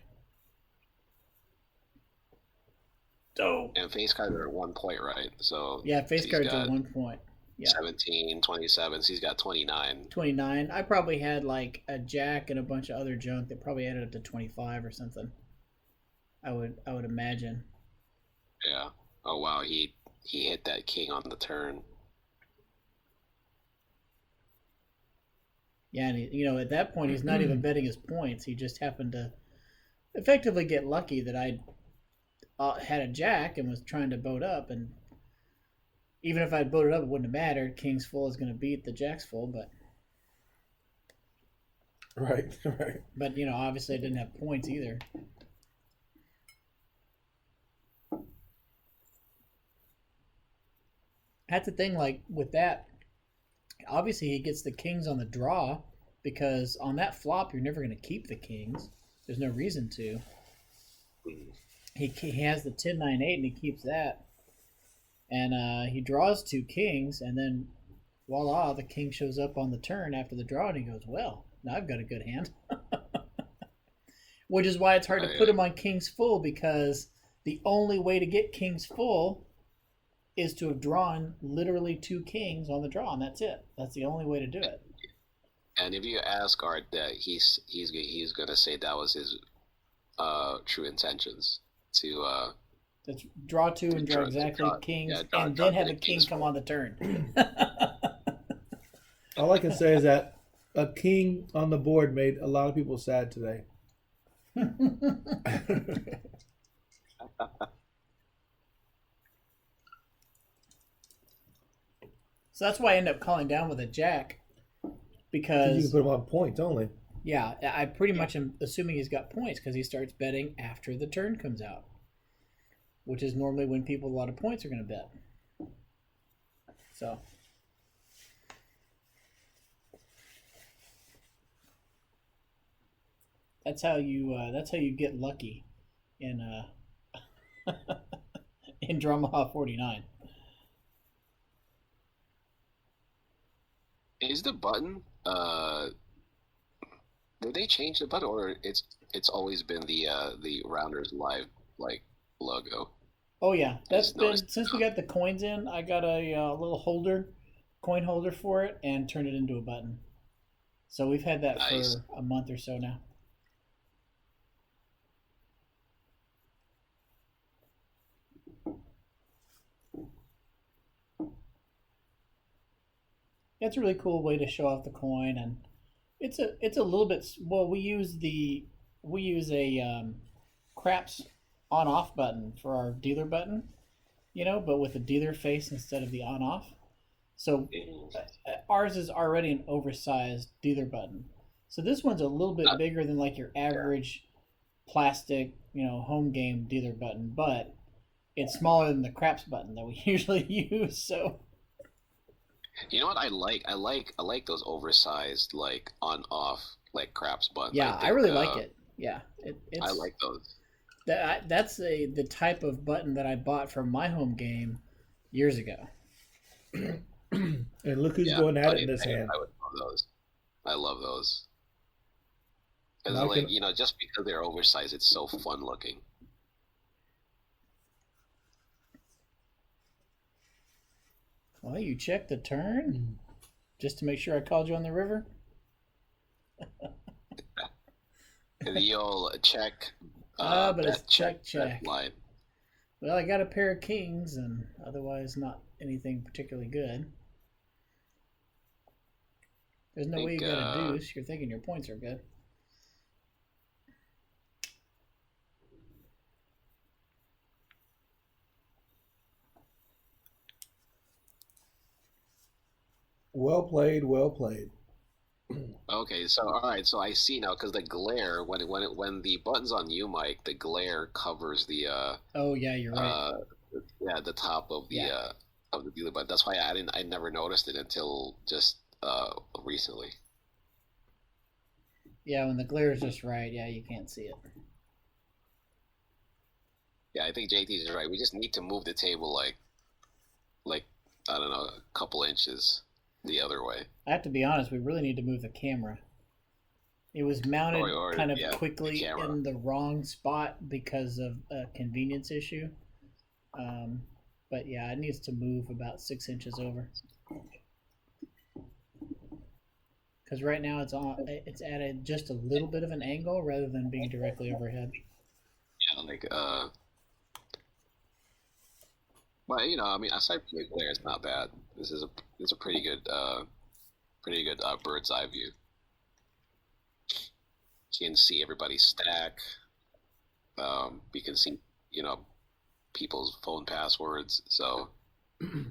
Oh. And face cards are at 1 point, right? So yeah, face cards are 1 point. Yeah. 17, 27, so he's got 29. 29. I probably had like a jack and a bunch of other junk that probably added up to 25 or something. I would imagine. Yeah. Oh wow, he hit that king on the turn. Yeah, and at that point he's not even betting his points. He just happened to effectively get lucky that I had a jack and was trying to boat up, and even if I'd boated up, it wouldn't have mattered. King's full is going to beat the jack's full, but right. But obviously I didn't have points either. That's the thing, like with that, obviously he gets the kings on the draw because on that flop you're never going to keep the kings. There's no reason to. He has the 10-9-8 and he keeps that. And he draws 2 kings, and then voila, the king shows up on the turn after the draw, and he goes, well, now I've got a good hand. Which is why it's hard to put him on kings full, because the only way to get kings full is to have drawn literally 2 kings on the draw, and that's it. That's the only way to do it. And if you ask Art that, he's going to say that was his true intentions to It's draw 2 and draw exactly kings, and then have a king come on the turn. All I can say is that a king on the board made a lot of people sad today. So that's why I end up calling down with a jack, because you can put him on points only. Yeah, I pretty much am assuming he's got points because he starts betting after the turn comes out, which is normally when people with a lot of points are going to bet. So that's how you get lucky in in Dramaha 49. Is the button did they change the button, or it's always been the Rounders Live like logo? Oh yeah, that's been noticed- since we got the coins in. I got a little coin holder for it, and turned it into a button. So we've had that Nice. for a month or so now. It's a really cool way to show off the coin, and it's a little bit. Well, we use a craps on off button for our dealer button, but with the dealer face instead of the on off. So ours is already an oversized dealer button. So this one's a little bit bigger than like your average plastic, home game dealer button, but it's smaller than the craps button that we usually use. So You know what I like? I like those oversized like on off like craps buttons. yeah, I really like it. Yeah, it's. I like those. That's the type of button that I bought for my home game years ago. And look who's going at it in this hand. I would love those. I love those. Because just because they're oversized, it's so fun looking. Well, you checked the turn just to make sure I called you on the river. The old check. But it's check. line. Well, I got a pair of kings, and otherwise not anything particularly good. There's no way you got a deuce. You're thinking your points are good. Well played, well played. Okay, so all right, so I see now because the glare when the button's on you, Mike, the glare covers the Oh yeah, you're right. the top of the dealer button. That's why I never noticed it until just recently. Yeah, when the glare is just right, yeah, you can't see it. Yeah, I think JT is right. We just need to move the table like I don't know, a couple inches the other way. I have to be honest, we really need to move the camera. It was mounted kind of quickly in the wrong spot because of a convenience issue. But yeah, it needs to move about 6 inches over. Because right now it's at just a little bit of an angle rather than being directly overhead. Yeah, but I mean, aside from the glare, it's not bad. It's a pretty good bird's eye view. You can see everybody's stack. You can see people's phone passwords. So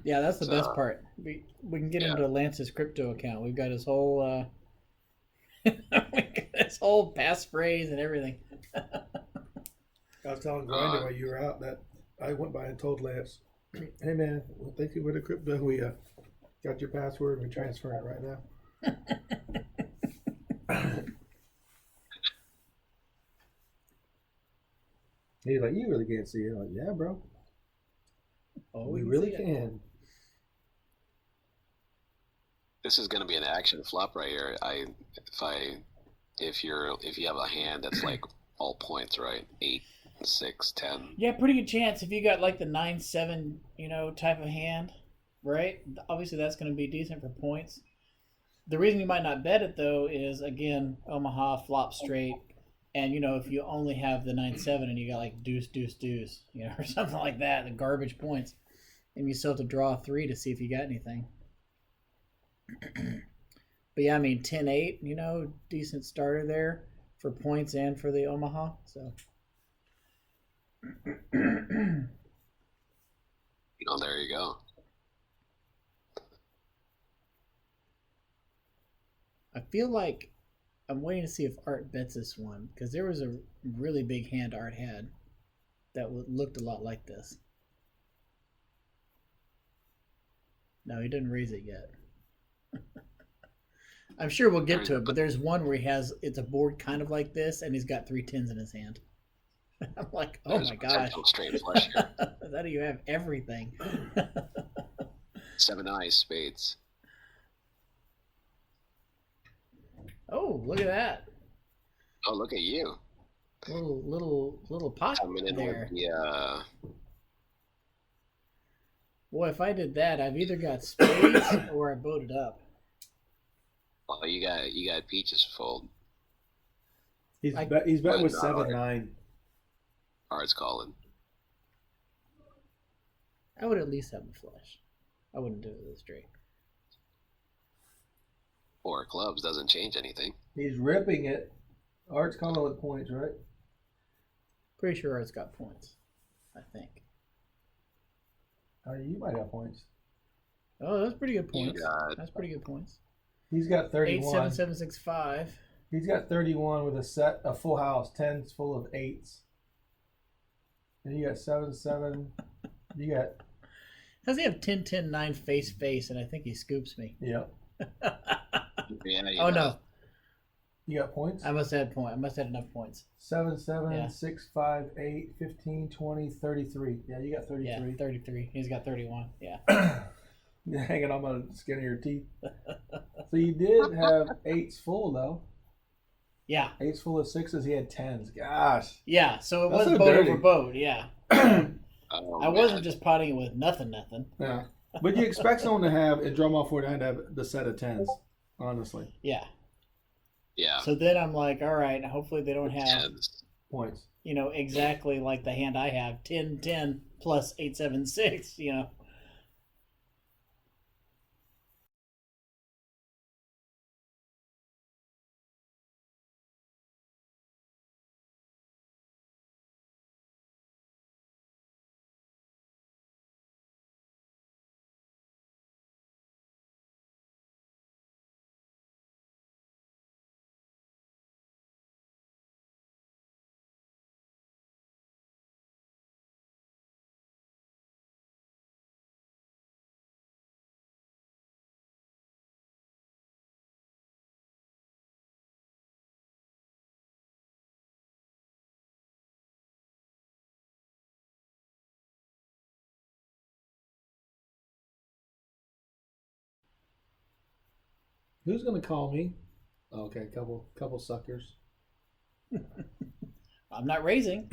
yeah, that's the best part. We can get into Lance's crypto account. We've got his whole passphrase and everything. I was telling Grinder while you were out that I went by and told Lance, "Hey man, thank you for the crypto. We got your password. We're transferring it right now." He's like, "You really can't see it." I'm like, "Yeah, bro. Oh, we really can." this is going to be an action flop right here. If you have a hand that's like all points, right? 8, 6, 10. Yeah, pretty good chance if you got like the 9-7, type of hand, right? Obviously, that's going to be decent for points. The reason you might not bet it though is again Omaha flop straight. And if you only have the 9-7 and you got like deuce, deuce, deuce, or something like that, the garbage points, and you still have to draw 3 to see if you got anything. But yeah, I mean 10-8, decent starter there for points and for the Omaha. So there you go. I feel like I'm waiting to see if Art bets this one, because there was a really big hand Art had that looked a lot like this. No, he didn't raise it yet. I'm sure we'll get to it, but there's one where it's a board kind of like this, and he's got 3 10s in his hand. I'm like, oh my gosh. Straight flush here. That you have everything. 7 eyes, spades. Oh, look at that. Oh, look at you. Little pot Coming in there. with the, Boy, if I did that, I've either got spades or I boated up. well, you got Peaches fold. He's bet with But 7-9. Art's calling. I would at least have a flush. I wouldn't do it with a straight. 4 clubs doesn't change anything. He's ripping it. Art's calling with points, right? Pretty sure Art's got points. I think. You might have points. Oh, that's pretty good You points. got That's pretty good points. He's got 8 31. 7 7 6 5. He's got 31 with a full house, 10s full of 8s. And you got 7-7. You got. Does he have 10 10 9 face face? And I think he scoops me. Yep. yeah. Oh no, You got points? I must have had point. I must have had enough points. 7 7 Yeah. 6 5 8 15 20 33. Yeah, you got 33. Yeah, 33. He's got 31. Yeah. You're hanging on by the skin of your teeth. So you did have 8s full though. Yeah. 8s full of 6s. He had 10s. Gosh. Yeah. So it That's wasn't so boat dirty. over boat. Yeah. Oh, I wasn't just potting it with nothing. Yeah. But you expect someone to have in drum off 49 to have the set of 10s, honestly. Yeah. Yeah. So then I'm like, all right, hopefully they don't have, 10s. Points. exactly like the hand I have, 10 10 plus 8 7 6, Who's gonna call me? Okay, couple suckers. I'm not raising.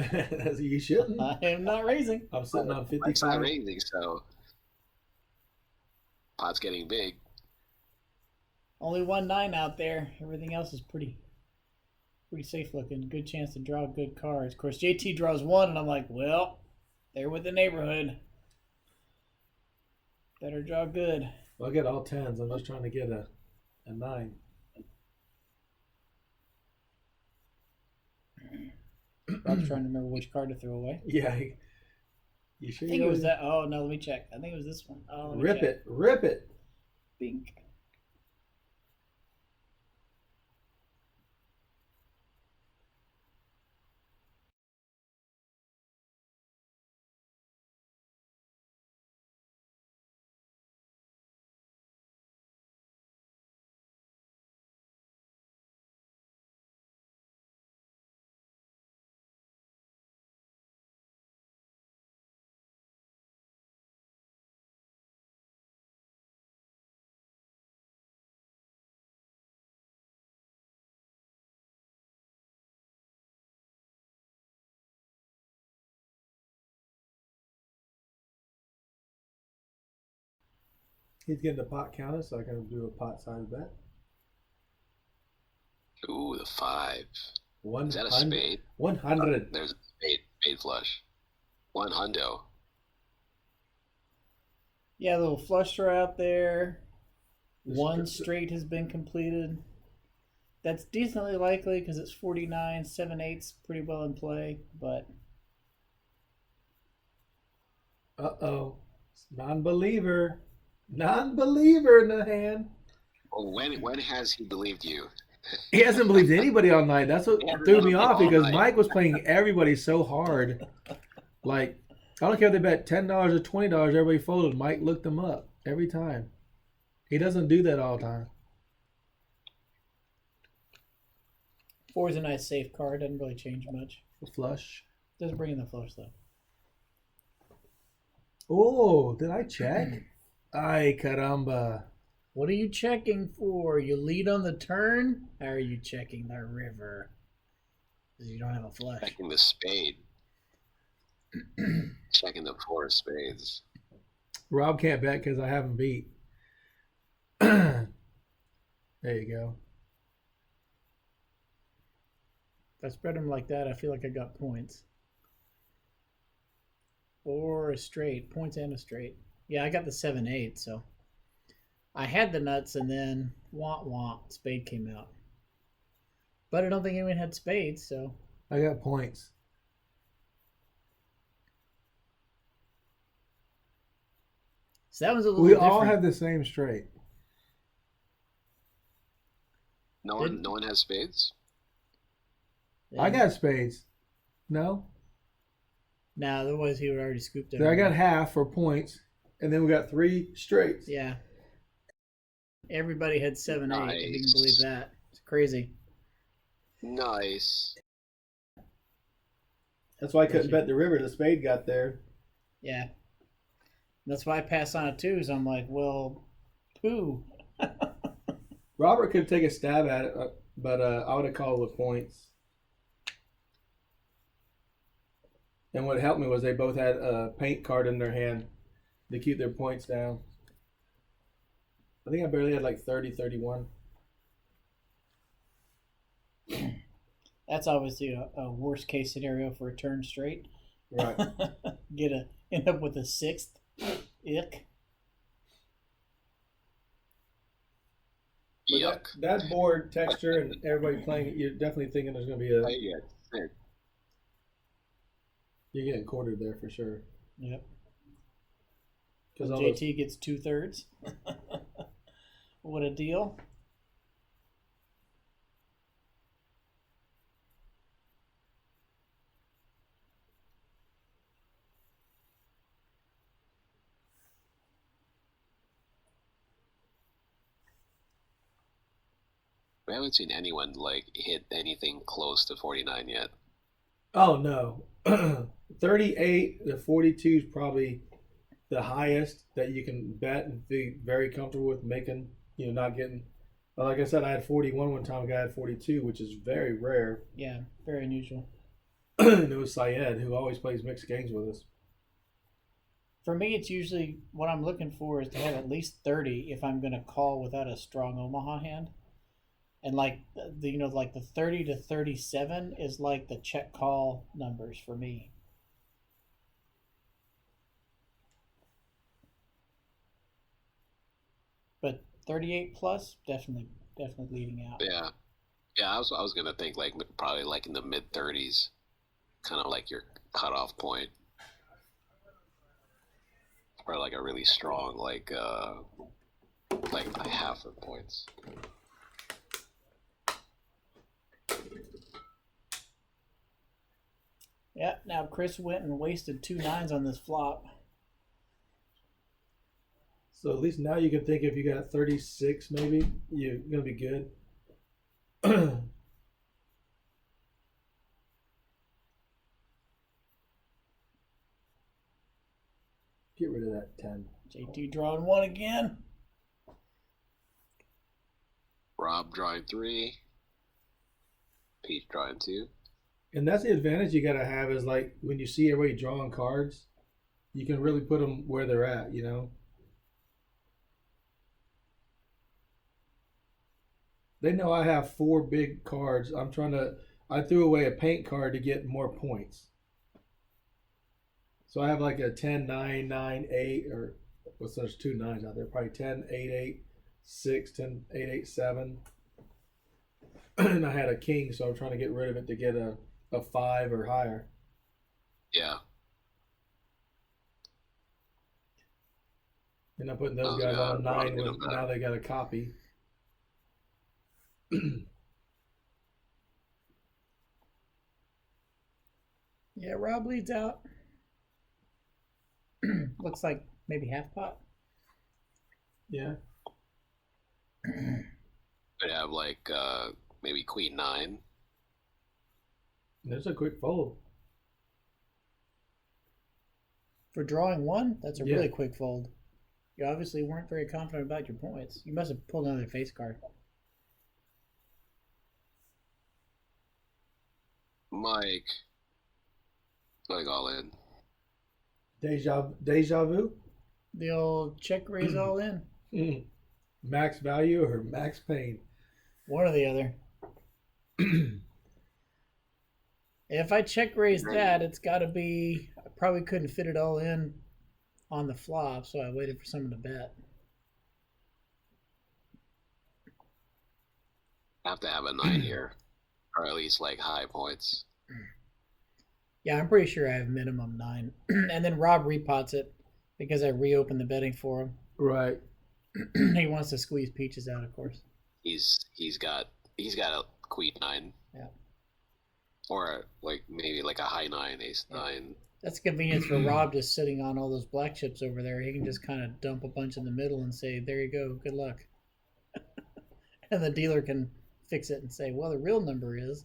You shouldn't. I am not raising. I'm sitting on Mike's not 55. raising, so pot's getting big. Only 1 9 out there. Everything else is pretty safe looking. Good chance to draw good cards. Of course, JT draws 1, and I'm like, well, they're with the neighborhood. Better draw good. Well, I get all 10s. I'm just trying to get a 9. Rob's trying to remember which card to throw away. Yeah. You sure? I think it was that. Oh, no, let me check. I think it was this one. Oh, let me Rip check. it. Rip it. Bink. He's getting the pot counted, so I can do a pot size bet. Ooh, the 5. Is that a spade? 100. There's a spade flush. 100. Yeah, a little flush draw out there. One straight has been completed. That's decently likely because it's 49. 7/8's pretty well in play, but. Uh-oh. Non-believer. Non-believer in the hand. Well, when has he believed you? He hasn't believed anybody all night. That's what threw me off because night. Mike was playing everybody so hard. Like, I don't care if they bet $10 or $20, everybody folded. Mike looked them up every time. He doesn't do that all the time. 4 is a nice safe card. Doesn't really change much. A flush. Doesn't bring in the flush, though. Oh, did I check? Ay, caramba. What are you checking for? You lead on the turn? How are you checking the river? Because you don't have a flush. Checking the spade. Checking the 4 of spades. Rob can't bet because I haven't beat. There you go. If I spread them like that, I feel like I got points. Or a straight. Points and a straight. Yeah, I got the 7/8, so. I had the nuts and then spade came out. But I don't think anyone had spades, so. I got points. So that was a little We different. all have the same straight. No one has spades? Yeah. I got spades. No? No, otherwise he would already scooped it. I got half for points, and then we got 3 straights. Yeah. Everybody had 7/8. Nice. If you can believe that. It's crazy. Nice. That's why I couldn't bet the river. The spade got there. Yeah. That's why I passed on it too. So I'm like, well, poo. Robert could take a stab at it, but I would have called with points. And what helped me was they both had a paint card in their hand to keep their points down. I think I barely had like 30, 31. That's obviously a worst case scenario for a turn straight. Right. End up with a 6th. Ick. Yuck. That board texture and everybody playing it, you're definitely thinking there's going to be a. You're getting quartered there for sure. Yep. Because JT gets 2/3. What a deal. We haven't seen anyone like hit anything close to 49 yet. Oh no. 38 to 42 is probably the highest that you can bet and be very comfortable with making, not getting. Like I said, I had 41 one time, a guy had 42, which is very rare. Yeah, very unusual. And it was Syed, who always plays mixed games with us. For me, it's usually what I'm looking for is to have at least 30 if I'm going to call without a strong Omaha hand. And like the 30 to 37 is like the check call numbers for me. But 38 plus, definitely leading out. Yeah. I was gonna think like probably like in the mid 30s, kind of like your cutoff point, or like a really strong like by half of points. Yeah, now Chris went and wasted 2 9s on this flop. So at least now you can think if you got 36 maybe, you're going to be good. Get rid of that 10. JT drawing 1 again. Rob drawing 3. Pete drawing 2. And that's the advantage you got to have is like when you see everybody drawing cards, you can really put them where they're at, They know I have 4 big cards. I'm trying to I threw away a paint card to get more points. So I have like a 10, 9, 9, 8, or what's there's 2 9s out there? Probably 10, 8, 8, 6, 10, 8, 8, 7. And I had a king, so I'm trying to get rid of it to get a 5 or higher. Yeah. And I'm putting those guys on a 9 with now they got a copy. Yeah, Rob leads out. Looks like maybe half pot. Yeah. Could have like maybe queen 9. There's a quick fold. For drawing 1, that's a Yeah. really quick fold. You obviously weren't very confident about your points. You must have pulled another face card. Mike. Going all in. Deja vu? The old check raise all in. Max value or max pain? One or the other. If I check raise that, it's got to be. I probably couldn't fit it all in on the flop, so I waited for someone to bet. Have to have a 9 here, or at least like high points. Yeah, I'm pretty sure I have minimum 9. And then Rob repots it because I reopened the betting for him. Right. He wants to squeeze peaches out, of course. He's got a queen 9. Yeah. Or like maybe like a high 9, ace 9. That's convenience for Rob just sitting on all those black chips over there. He can just kind of dump a bunch in the middle and say, there you go, good luck. And the dealer can fix it and say, well, the real number is,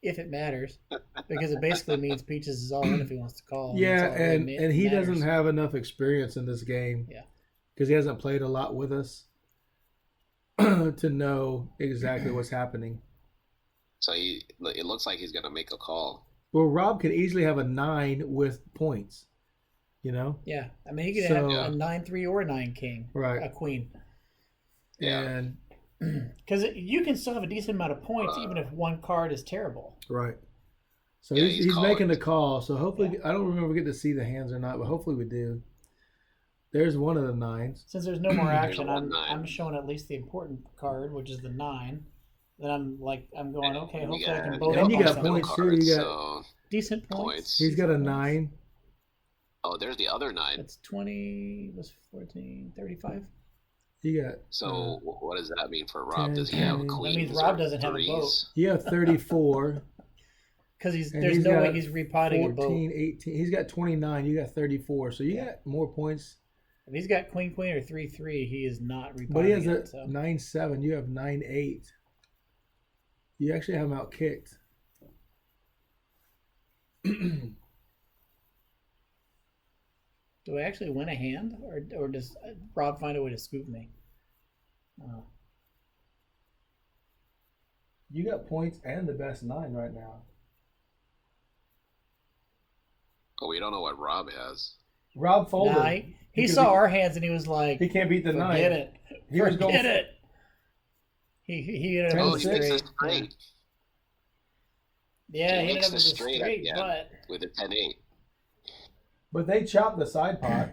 if it matters, because it basically means peaches is all in if he wants to call. Yeah, and he matters. doesn't have enough experience in this game. Yeah. Because he hasn't played a lot with us to know exactly what's happening. So it looks like he's gonna make a call. Well, Rob could easily have a 9 with points, you know? Yeah, I mean, he could have a 9-3 or a 9-king, right? A queen. Yeah. And because you can still have a decent amount of points even if one card is terrible. right. So Yeah, he's making the call. So hopefully, Yeah. I don't remember if we get to see the hands or not, but hopefully we do. There's one of the 9s. Since there's no more action, There's one I'm 9. showing at least the important card, which is the 9. Then I'm going, okay, And hopefully I can you boat And up you on got something. points too. You got so Decent points. points. he's got a 9. Oh, there's the other 9. That's 20, was 14, 35. You got So what does that mean for Rob? 10, Does he have 10. queens? That means Rob or doesn't have a boat. 3s? you have 34. Because And there's he's no way got he's repotting a boat. 14, 18. He's got 29. You got 34. So you got more points. If he's got queen or 3-3, he is not repotting But he has it. a So. 9-7. You have 9-8. You actually have him out kicked. Do I actually win a hand, or does Rob find a way to scoop me? You got points and the best 9 right now. Oh, we don't know what Rob has. Rob folded. Nah, he because saw our hands and he was like, He can't beat the 9. forget it. He was Forget going it. He ended up 10 Oh, with he a makes straight. a straight Yeah, he ended makes up the with a straight straight, again. but with a 10-8. But they chopped the side pot.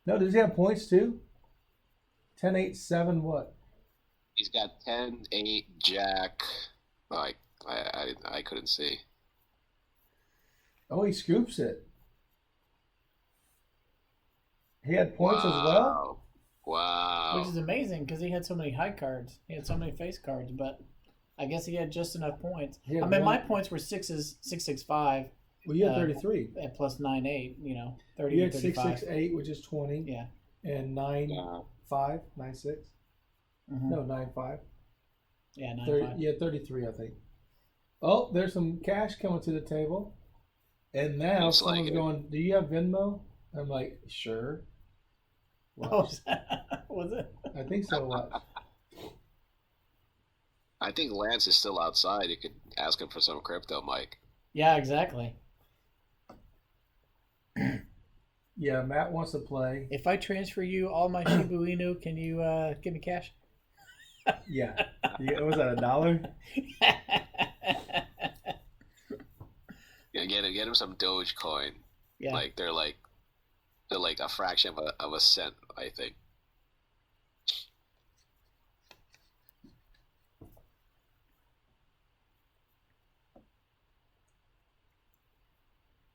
No, does he have points too? 10-8-7 what? He's got 10-8 Jack. Oh, I couldn't see. Oh, he scoops it. He had points as well? Wow. which is amazing because he had so many high cards. He had so many face cards, but I guess he had just enough points. He had I mean, one- my points were 6-6-5 Well, you had 33. and plus 9-8. 30 You and had 35. 6-6-8, which is 20. Yeah. And 9-5, 9-6. Mhm. No, 9-5. Yeah, 9-5. 30, yeah, 33, I think. Oh, there's some cash coming to the table. And now Looks someone's like it. going, do you have Venmo? I'm like, sure. Oh, Watch. was it? I think so. Watch. I think Lance is still outside. You could ask him for some crypto, Mike. Yeah, exactly. Yeah, Matt wants to play. If I transfer you all my Shiba Inu, can you give me cash? Yeah. Was that $1? Yeah, get him some Dogecoin. Yeah. Like they're like a fraction of a cent, I think.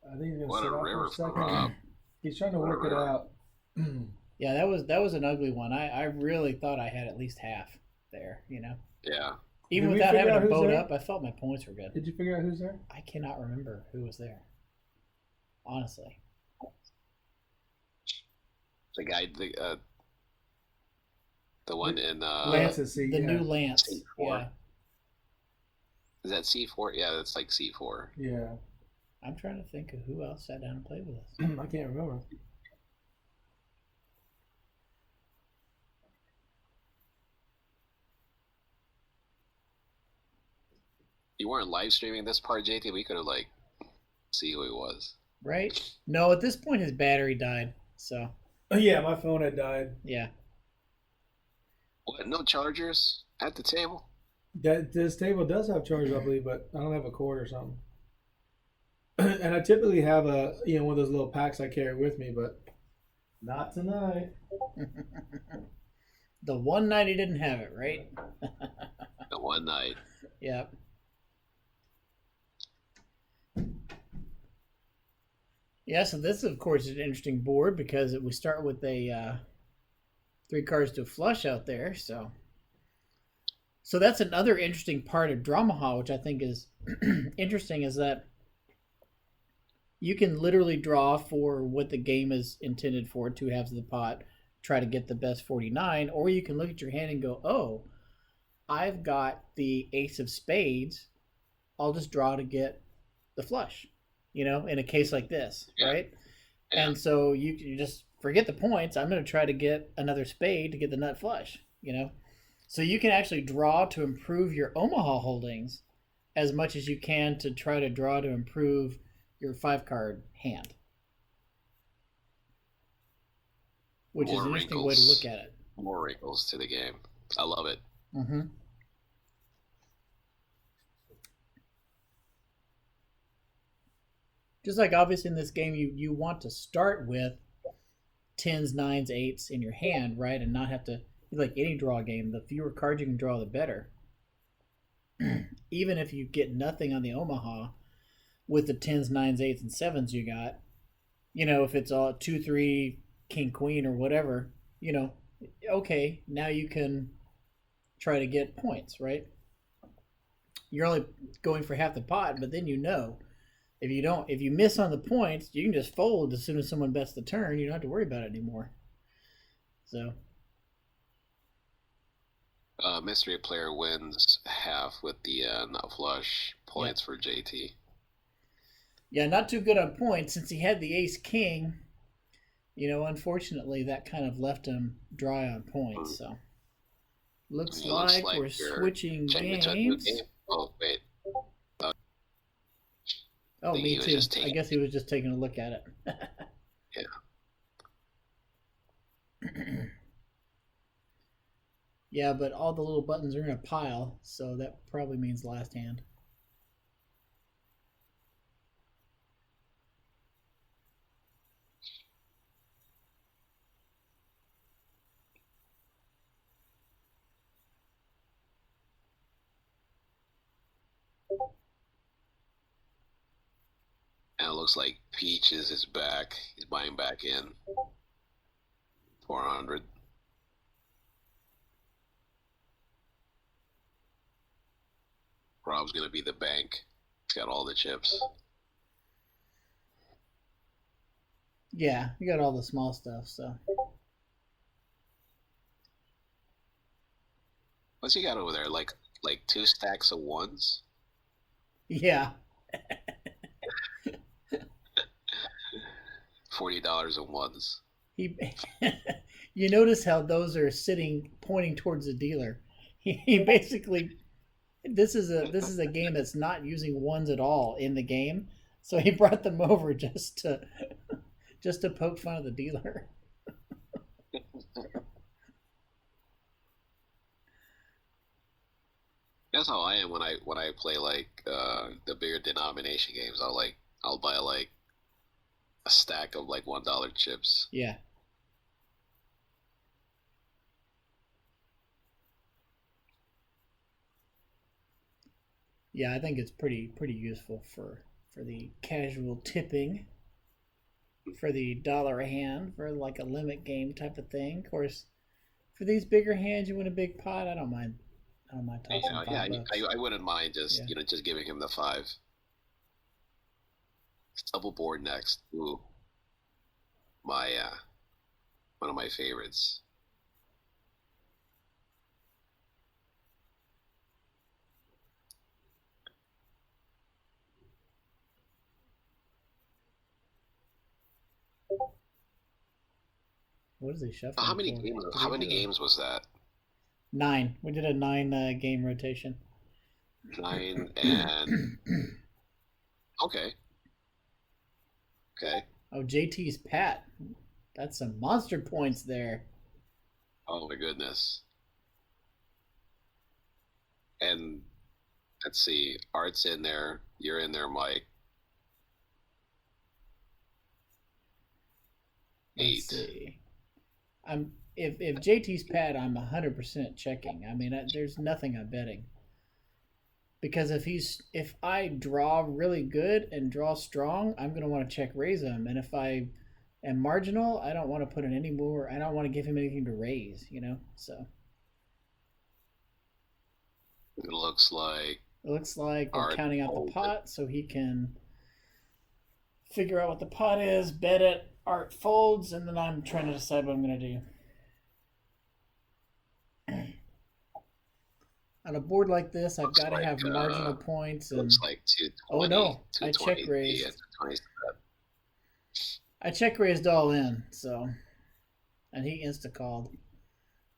I think he's gonna What sit a out for river a for second. Rob. He's trying to What a work it river. out. Yeah, that was an ugly one. I really thought I had at least half there, you know. Yeah. Even Did we without figure having out to who's boat there? up, I felt my points were good. Did you figure out who's there? I cannot remember who was there. Honestly. The guy, the one in Lance's seat. The Yeah. new Lance. C4. Yeah. Is that C4? Yeah, that's like C4. Yeah. I'm trying to think of who else sat down and played with us. I can't remember. You weren't live streaming this part, JT. We could have like see who he was. Right? No, at this point his battery died. So Oh yeah, my phone had died. yeah. What? No chargers at the table? This table does have chargers, I believe, but I don't have a cord or something. And I typically have one of those little packs I carry with me, but not tonight. The one night he didn't have it, right? The one night. Yeah. Yeah, so this, of course, is an interesting board because we start with a 3 cards to a flush out there. So that's another interesting part of Dramaha, which I think is interesting, is that you can literally draw for what the game is intended for, 2 halves of the pot, try to get the best 49, or you can look at your hand and go, oh, I've got the ace of spades. I'll just draw to get the flush, in a case like this, right? Yeah. And so you just forget the points. I'm going to try to get another spade to get the nut flush, So you can actually draw to improve your Omaha holdings as much as you can to try to draw to improve your 5-card hand. Which is an interesting way to look at it. More wrinkles to the game. I love it. Mm-hmm. Just like obviously in this game, you want to start with 10s, 9s, 8s in your hand, right? And not have to, like any draw game, the fewer cards you can draw, the better. Even if you get nothing on the Omaha with the 10s, 9s, 8s, and 7s you got, if it's all 2, 3, king, queen, or whatever, okay, now you can try to get points, right? You're only going for half the pot, but then if you miss on the points, you can just fold as soon as someone bets the turn. You don't have to worry about it anymore. So, mystery player wins half with the nut flush points for JT. Yeah, not too good on points since he had the ace king. Unfortunately, that kind of left him dry on points. So, looks like we're switching games. Game. Oh wait. Oh, me too. I guess he was just taking a look at it. Yeah. Yeah, but all the little buttons are in a pile, so that probably means last hand. And it looks like Peaches is back. He's buying back in. 400. Rob's gonna be the bank. He's got all the chips. Yeah, you got all the small stuff, so. What's he got over there? Like 2 stacks of ones? Yeah. $40 in ones. You notice how those are pointing towards the dealer. He basically, this is a game that's not using ones at all in the game, so he brought them over just to poke fun of the dealer. That's how I am when I play like the bigger denomination games. I'll buy like a stack of like $1 chips. Yeah. Yeah, I think it's pretty useful for the casual tipping, for the dollar a hand, for like a limit game type of thing. Of course, for these bigger hands, you win a big pot. I don't mind. I don't mind tossing Yeah, $5. I wouldn't mind just Yeah. just giving him the 5. Double board next. Ooh, my one of my favorites. What is he shuffling? How many for? games? Did How he many do a- games was that? 9. We did a 9 game rotation. 9 and okay, okay. Oh, JT's Pat. That's some monster points there. Oh my goodness. And let's see, Art's in there. You're in there, Mike. Let's 8. see. I'm if JT's Pat, I'm 100% checking. I mean, there's nothing I'm betting. Because if I draw really good and draw strong, I'm gonna want to check raise him. And if I am marginal, I don't want to put in any more. I don't want to give him anything to raise. So It looks like it looks like we're Art counting out the folded. pot, so he can figure out what the pot is, bet it. Art folds, and then I'm trying to decide what I'm gonna do. On a board like this, I've Looks got to like, have marginal points. And looks like 220. oh no, I 220 check raised. and 20. I check raised all in, so, and he insta called.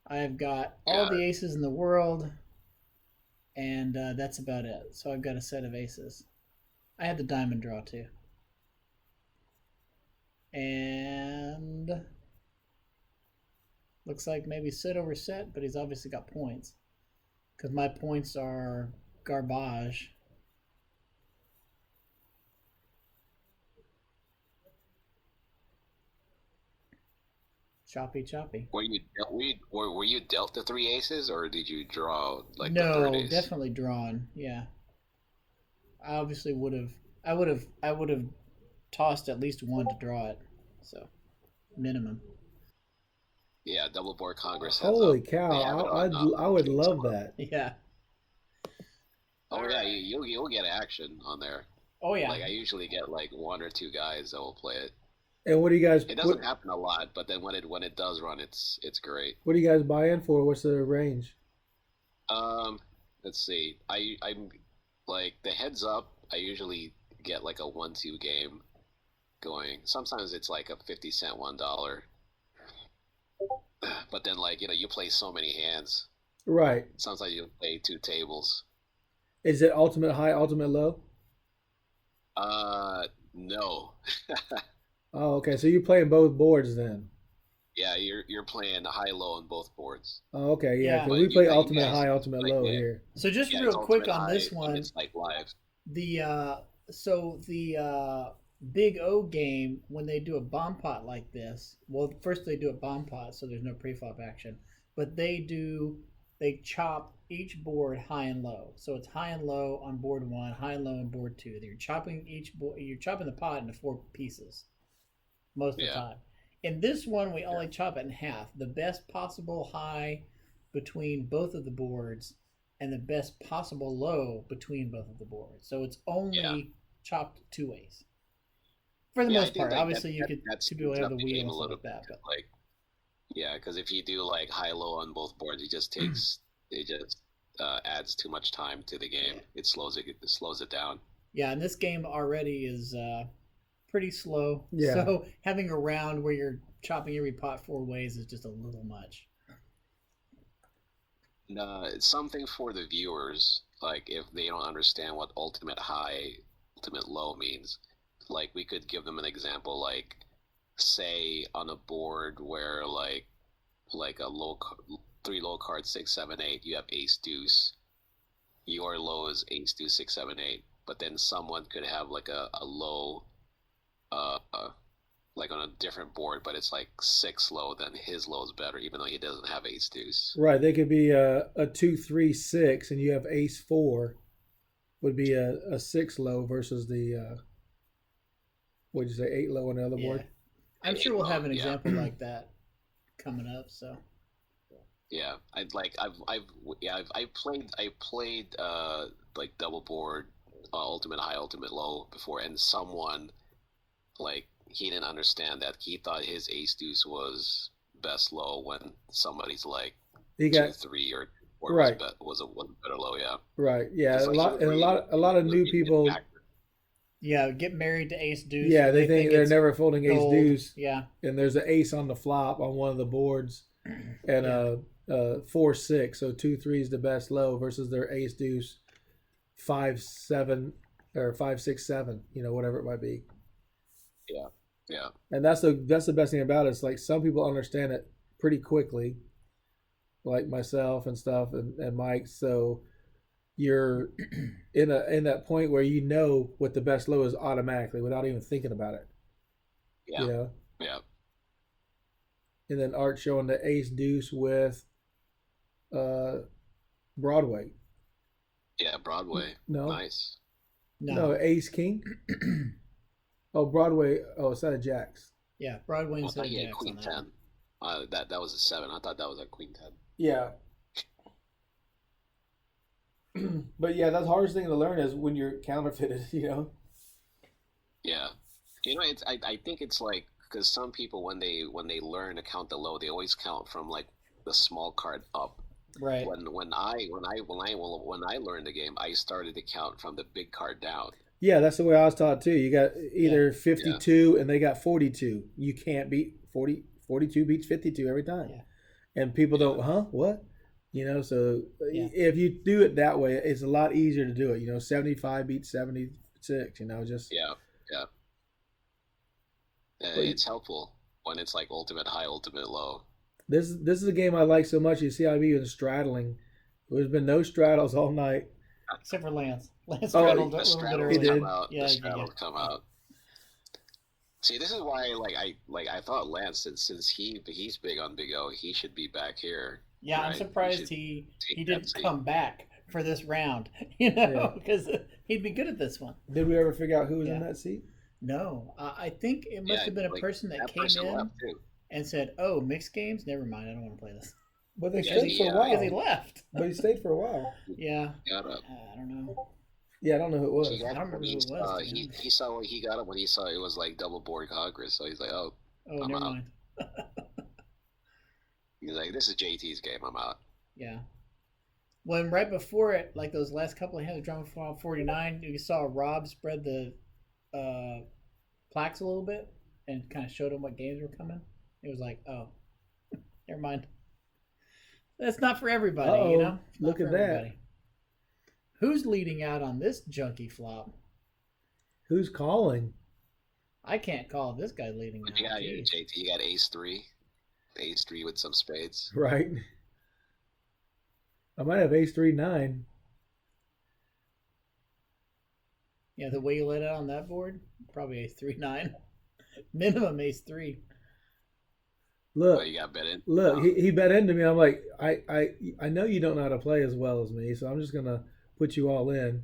I've got all the aces in the world, and that's about it. So I've got a set of aces. I had the diamond draw too, and looks like maybe sit over set, but he's obviously got points because my points are garbage. Choppy. Were you dealt the 3 aces, or did you draw like the No, third ace? definitely drawn. Yeah, I obviously would have. I would have tossed at least one to draw it. So minimum. Yeah, double board Congress. Holy They have cow! it on, I would love that. Yeah. Oh yeah, you'll get action on there. Oh yeah. Like I usually get like 1 or 2 guys that will play it. And what do you guys? It doesn't happen a lot, but then when it does run, it's great. What do you guys buy in for? What's the range? Let's see. I'm like the heads up. I usually get like a 1-2 game going. Sometimes it's like a 50-cent $1. But then like you play so many hands. Right. Sometimes you play 2 tables. Is it ultimate high, ultimate low? No. Oh, okay. So you're playing both boards then. Yeah, you're playing high low on both boards. Oh, okay, yeah. Yeah. Because But we play you ultimate guys high, ultimate like, low yeah. here. So just Yeah, real it's quick ultimate on this high, one, it's like live. the Big O game, when they do a bomb pot like this, well, first they do a bomb pot, so there's no preflop action, but they chop each board high and low. So it's high and low on board 1, high and low on board 2. You're chopping you're chopping the pot into 4 pieces most of the time. In this one, we only chop it in half. The best possible high between both of the boards and the best possible low between both of the boards. So it's only chopped 2 ways. For the most part. Obviously, you could people have the wheel and stuff like that. But like, yeah, because if you do like high low on both boards, it just adds too much time to the game. It slows it down. Yeah, and this game already is pretty slow. Yeah. So having a round where you're chopping every pot 4 ways is just a little much. It's something for the viewers. Like if they don't understand what ultimate high, ultimate low means, like we could give them an example. Like say on a board where like a 3 low card 6, 7, 8, you have ace deuce. your low is ace, 2, 6, 7, 8, but then someone could have like a low, like on a different board, but it's like 6 low, then his low is better, even though he doesn't have ace deuce. Right. They could be a 2, 3, 6, and you have ace 4 would be a 6 low versus the what'd you say, 8 low on the other board. I'm sure we'll have an example like that coming up. So yeah, I've played like double board, ultimate high, ultimate low before, and someone like he didn't understand that. He thought his ace deuce was best low when somebody's like He got 2, 3 or 4 right. was a better low. Yeah, Right. Yeah. like A lot of new people. yeah, get married to ace deuce. Yeah, they think they're it's never folding gold. ace deuce. Yeah, and there's an ace on the flop on one of the boards, and 4, 6. So 2, 3 is the best low versus their ace deuce, 5, 7, or 5, 6, 7. You know, whatever it might be. Yeah, yeah. And that's the best thing about it. It's like some people understand it pretty quickly, like myself and stuff, and Mike. So you're in that point where you know what the best low is automatically without even thinking about it. Yeah. You know? Yeah. And then Art showing the ace deuce with Broadway. Yeah, Broadway. No. Nice. No, ace king. Oh, Broadway. Oh, it's out of jacks. Yeah, Broadway Well, instead of jacks. queen 10. That was a 7. I thought that was a queen 10. Yeah. But yeah, that's the hardest thing to learn is when you're counterfeited, you know? Yeah. You know, I think it's like, because some people, when they learn to count the low, they always count from like the small card up. Right. When I learned the game, I started to count from the big card down. Yeah, that's the way I was taught too. You got either 52 and they got 42. You can't beat 40. 42 beats 52 every time. Yeah. And people don't, what? You know, so if you do it that way, it's a lot easier to do it. You know, 75 beats 76, you know, just. Yeah. It's helpful when it's like ultimate high, ultimate low. This is a game I like so much. You see, I've been straddling. There's been no straddles all night. Except for Lance. Lance straddled a little bit earlier. The straddle come out. See, this is why, I thought Lance, since he's big on Big O, he should be back here. Yeah, right? I'm surprised he didn't come back for this round, you know, because he'd be good at this one. Did we ever figure out who was in that seat? No, I think it must have been a person that came in and said, "Oh, mixed games. Never mind. I don't want to play this." But they stayed for a while because he left. But he stayed for a while. Yeah. I don't know. Yeah, I don't know who it was. I don't remember who it was. He saw what he got it when he saw it was like double board Congress, so he's like, "Oh, I'm never out." mind. He's like, "This is JT's game. I'm out." Yeah. When right before it, like those last couple of hands, drama 49, you saw Rob spread the plaques a little bit and kind of showed him what games were coming. It was like, oh, never mind. That's not for everybody, you know? Look at that. Who's leading out on this junky flop? Who's calling? I can't call this guy leading out. Yeah, JT, you got ace 3. Ace 3 with some spades. Right. I might have ace 3, 9. Yeah, the way you let it on that board, probably ace 3, 9. Minimum ace 3. Look, you got bet in. Look, he bet into me. I'm like, I know you don't know how to play as well as me, so I'm just gonna put you all in.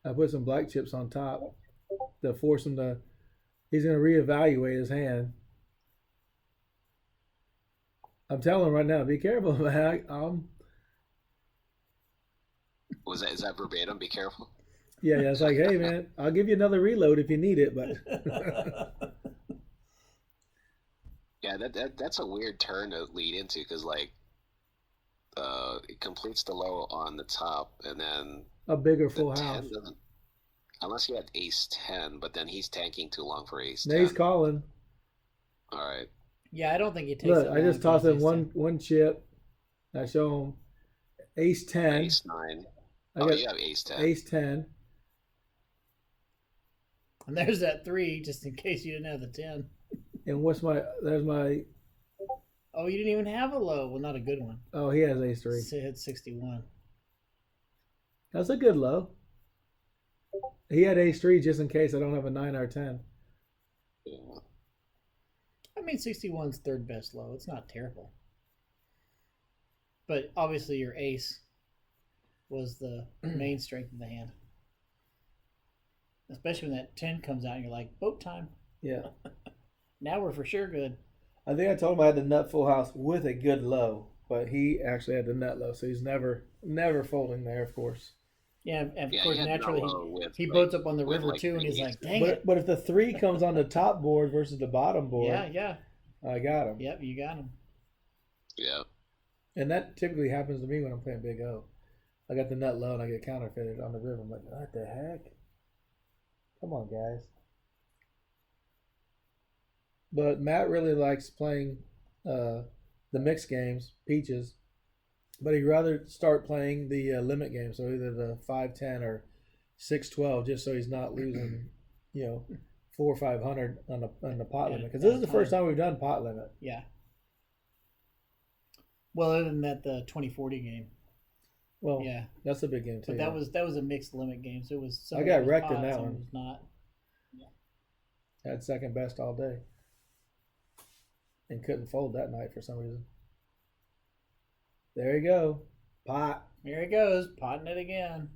I put some black chips on top to force him to. He's gonna reevaluate his hand. I'm telling him right now, be careful, man. Is that verbatim? Be careful. Yeah, it's like, hey, man, I'll give you another reload if you need it, but. Yeah, that's a weird turn to lead into because, like, it completes the low on the top and then a bigger full house. Unless you had ace 10, but then he's tanking too long for ace 10. No, he's calling. All right. Yeah, I don't think he takes. Look, I just toss him one chip. I show him ace 10. Ace 9. You have ace 10. Ace 10. And there's that 3, just in case you didn't have the 10. And there's my. Oh, you didn't even have a low. Well, not a good one. Oh, he has ace three. It hit 61. That's a good low. He had ace three just in case I don't have a 9 or 10. Yeah. I mean, 61's third best low. It's not terrible. But obviously your ace was the main strength of the hand. Especially when that 10 comes out and you're like, boat time. Yeah. Now we're for sure good. I think I told him I had the nut full house with a good low, but he actually had the nut low, so he's never folding there, of course. Yeah, and Yeah, of course, he had naturally, no low with, he like- boats up on the with, river like, too, and he's three like, aces. dang it. But if the 3 comes on the top board versus the bottom board, Yeah. I got him. Yep, you got him. Yeah. And that typically happens to me when I'm playing Big O. I got the nut low and I get counterfeited on the river. I'm like, what the heck? Come on, guys. But Matt really likes playing the mixed games, peaches, but he'd rather start playing the limit game, so either the 5-10 or 6-12, just so he's not losing, 400 or 500 on the pot Yeah, limit. Because this is the at a first time. time we've done pot limit. Yeah. Well, other than that, the 2040 game. Well, Yeah, that's a big game too. but that was a mixed limit game, so it was. Some I of got it was wrecked in pot, that some one. Was not. Had second best all day. And couldn't fold that night for some reason. There you go. Pot. Here he goes, potting it again.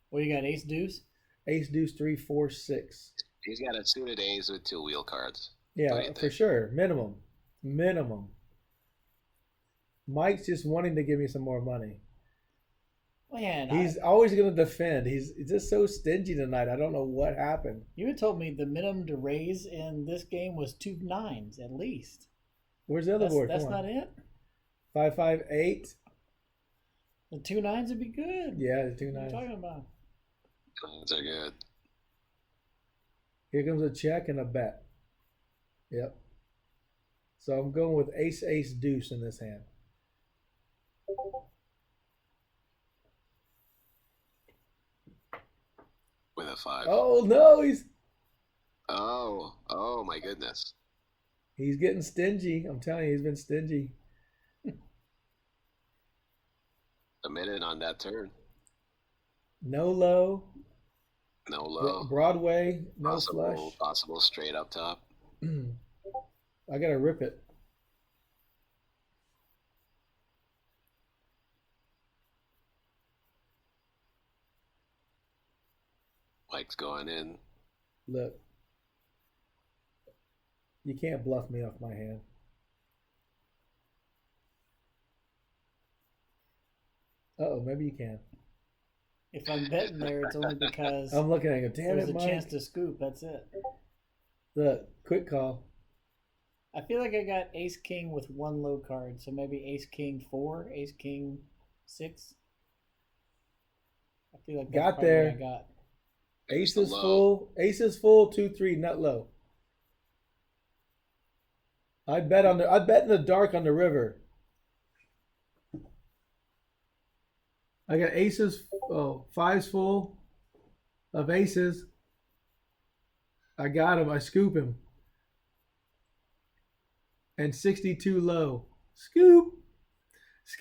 What you got? Ace deuce. Ace deuce 3 4 6. He's got a suited ace with 2 wheel cards. Yeah, What do you for think? sure. Minimum. Mike's just wanting to give me some more money. Man, He's always going to defend. He's just so stingy tonight. I don't know what happened. you had told me the minimum to raise in this game was 2 9s at least. Where's the other board? That's Come on. not it. 5 5 8. The 2 9s would be good. Yeah, the 2 What are you 9s. talking about? Those are good. Here comes a check and a bet. Yep. So I'm going with ace ace deuce in this hand. With a 5. Oh no, Oh my goodness. he's getting stingy. I'm telling you, he's been stingy. A minute on that turn. No low. No low. Broadway, no flush. Possible straight up top. I gotta rip it. Mike's going in. Look. You can't bluff me off my hand. Uh-oh, maybe you can. If I'm betting there, it's only because I'm looking at it. Damn there's it, a Mike. chance to scoop. That's it. Look, quick call. I feel like I got ace king with 1 low card, so maybe ace king 4, ace king 6. I feel like that's Got probably there. what I got. Ace the is low. full. Ace is full. 2-3, nut low. I bet in the dark on the river. I got aces. Oh, 5's full of aces. I got him. I scoop him. And 62 low. Scoop.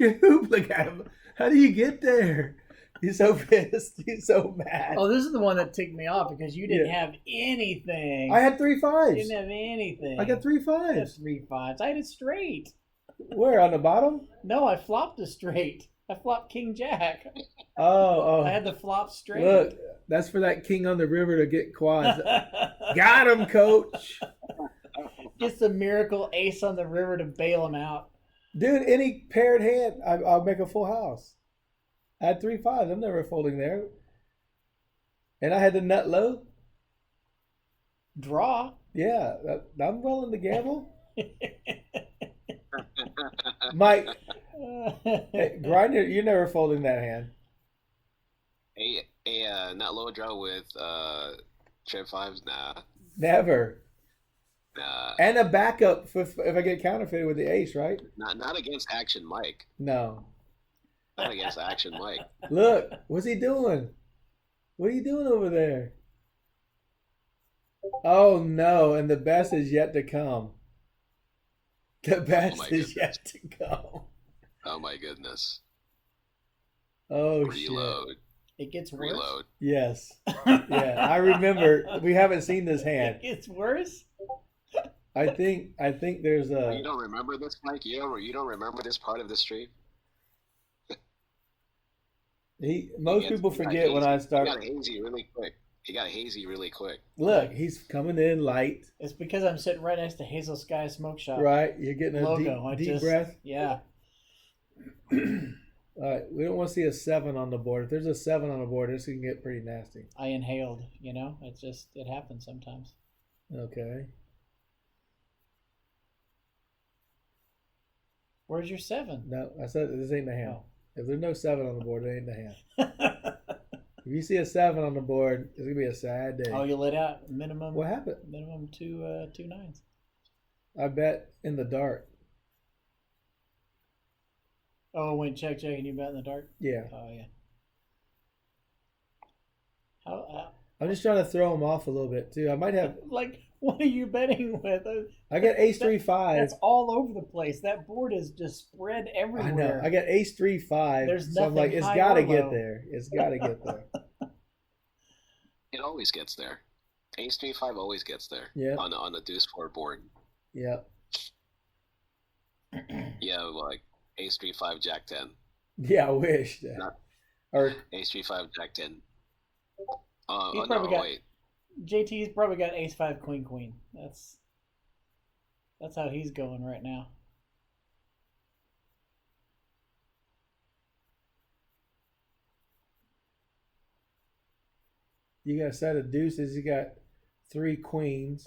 Look at him. How do you get there? He's so pissed. He's so mad. Oh, this is the one that ticked me off because you didn't Yeah. have anything. I had 3 You 5s. didn't have anything. I got 3 I had 5s. 3 5s. I had it straight. Where, on the bottom? No, I flopped a straight. I flopped king jack. Oh. I had the flop straight. Look, that's for that king on the river to get quads. Got him, coach. Gets the miracle ace on the river to bail him out. Dude, any paired hand, I'll make a full house. I had 3 5s. I'm never folding there. And I had the nut low. Draw. Yeah, I'm rolling the gamble. Mike, hey, Grinder, you're never folding that hand. Not low draw with trip 5s? Nah. Never. Nah. And a backup if I get counterfeited with the ace, right? Not against Action Mike. No. Not against Action Mike. Look, what's he doing? What are you doing over there? Oh no, and the best is yet to come. The best my is goodness. yet to come. Oh my goodness. Oh Reload. shit. It gets worse. Reload. Yes. Yeah, I remember. We haven't seen this hand. It gets worse. I think there's a. You don't remember this, Mike? You don't remember this part of the stream? Most people forget when I start. He got hazy really quick. He got hazy really quick. Look, he's coming in light. It's because I'm sitting right next to Hazel Sky Smoke Shop. Right, you're getting a Logo. deep breath. Yeah. All right, we don't want to see a 7 on the board. If there's a 7 on the board, this can get pretty nasty. I inhaled. It happens sometimes. Okay. Where's your 7? No, I said this ain't the hand. Oh. If there's no 7 on the board, it ain't the hand. If you see a 7 on the board, it's gonna be a sad day. Oh, you let out minimum. What happened? Minimum two 9s. I bet in the dark. Oh, when check and you bet in the dark. Yeah. Oh yeah. How? I'm just trying to throw him off a little bit too. I might have. Like, what are you betting with? I got ace 3-5. That's all over the place. That board is just spread everywhere. I know. I got ace 3-5. There's so I'm like, nothing it's high got to or get low. there. It's got to get there. It always gets there. Ace 3-5 always gets there. Yeah. On the deuce 4 board. Yeah. Yeah, like ace 3-5 jack 10. Yeah, I wish. Not- Or Ace 3-5 jack 10. He's Oh probably no, got- wait. JT's probably got ace 5 queen. That's how he's going right now. you got a set of deuces. You got 3 queens.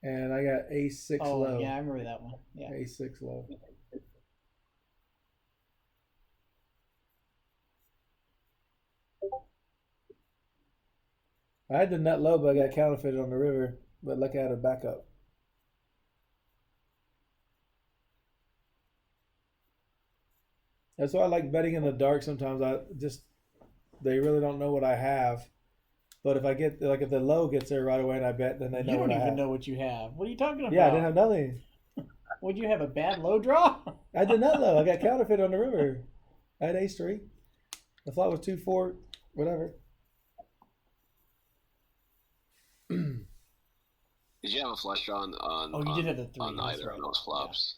And I got ace 6 Oh low. yeah, I remember that one. Yeah. Ace 6 low. I had the nut low, but I got counterfeited on the river. But lucky I had a backup. That's why I like betting in the dark sometimes. They really don't know what I have. But if I get, like, if the low gets there right away and I bet, then they know You what don't I even have. know what you have. What are you talking about? Yeah, I didn't have nothing. Would you have a bad low draw? I did not low. I got counterfeit on the river. I had ace 3. The flop was 2-4, whatever. Did you have a flush draw on Oh, you did have the 3. on That's either right. of those flops?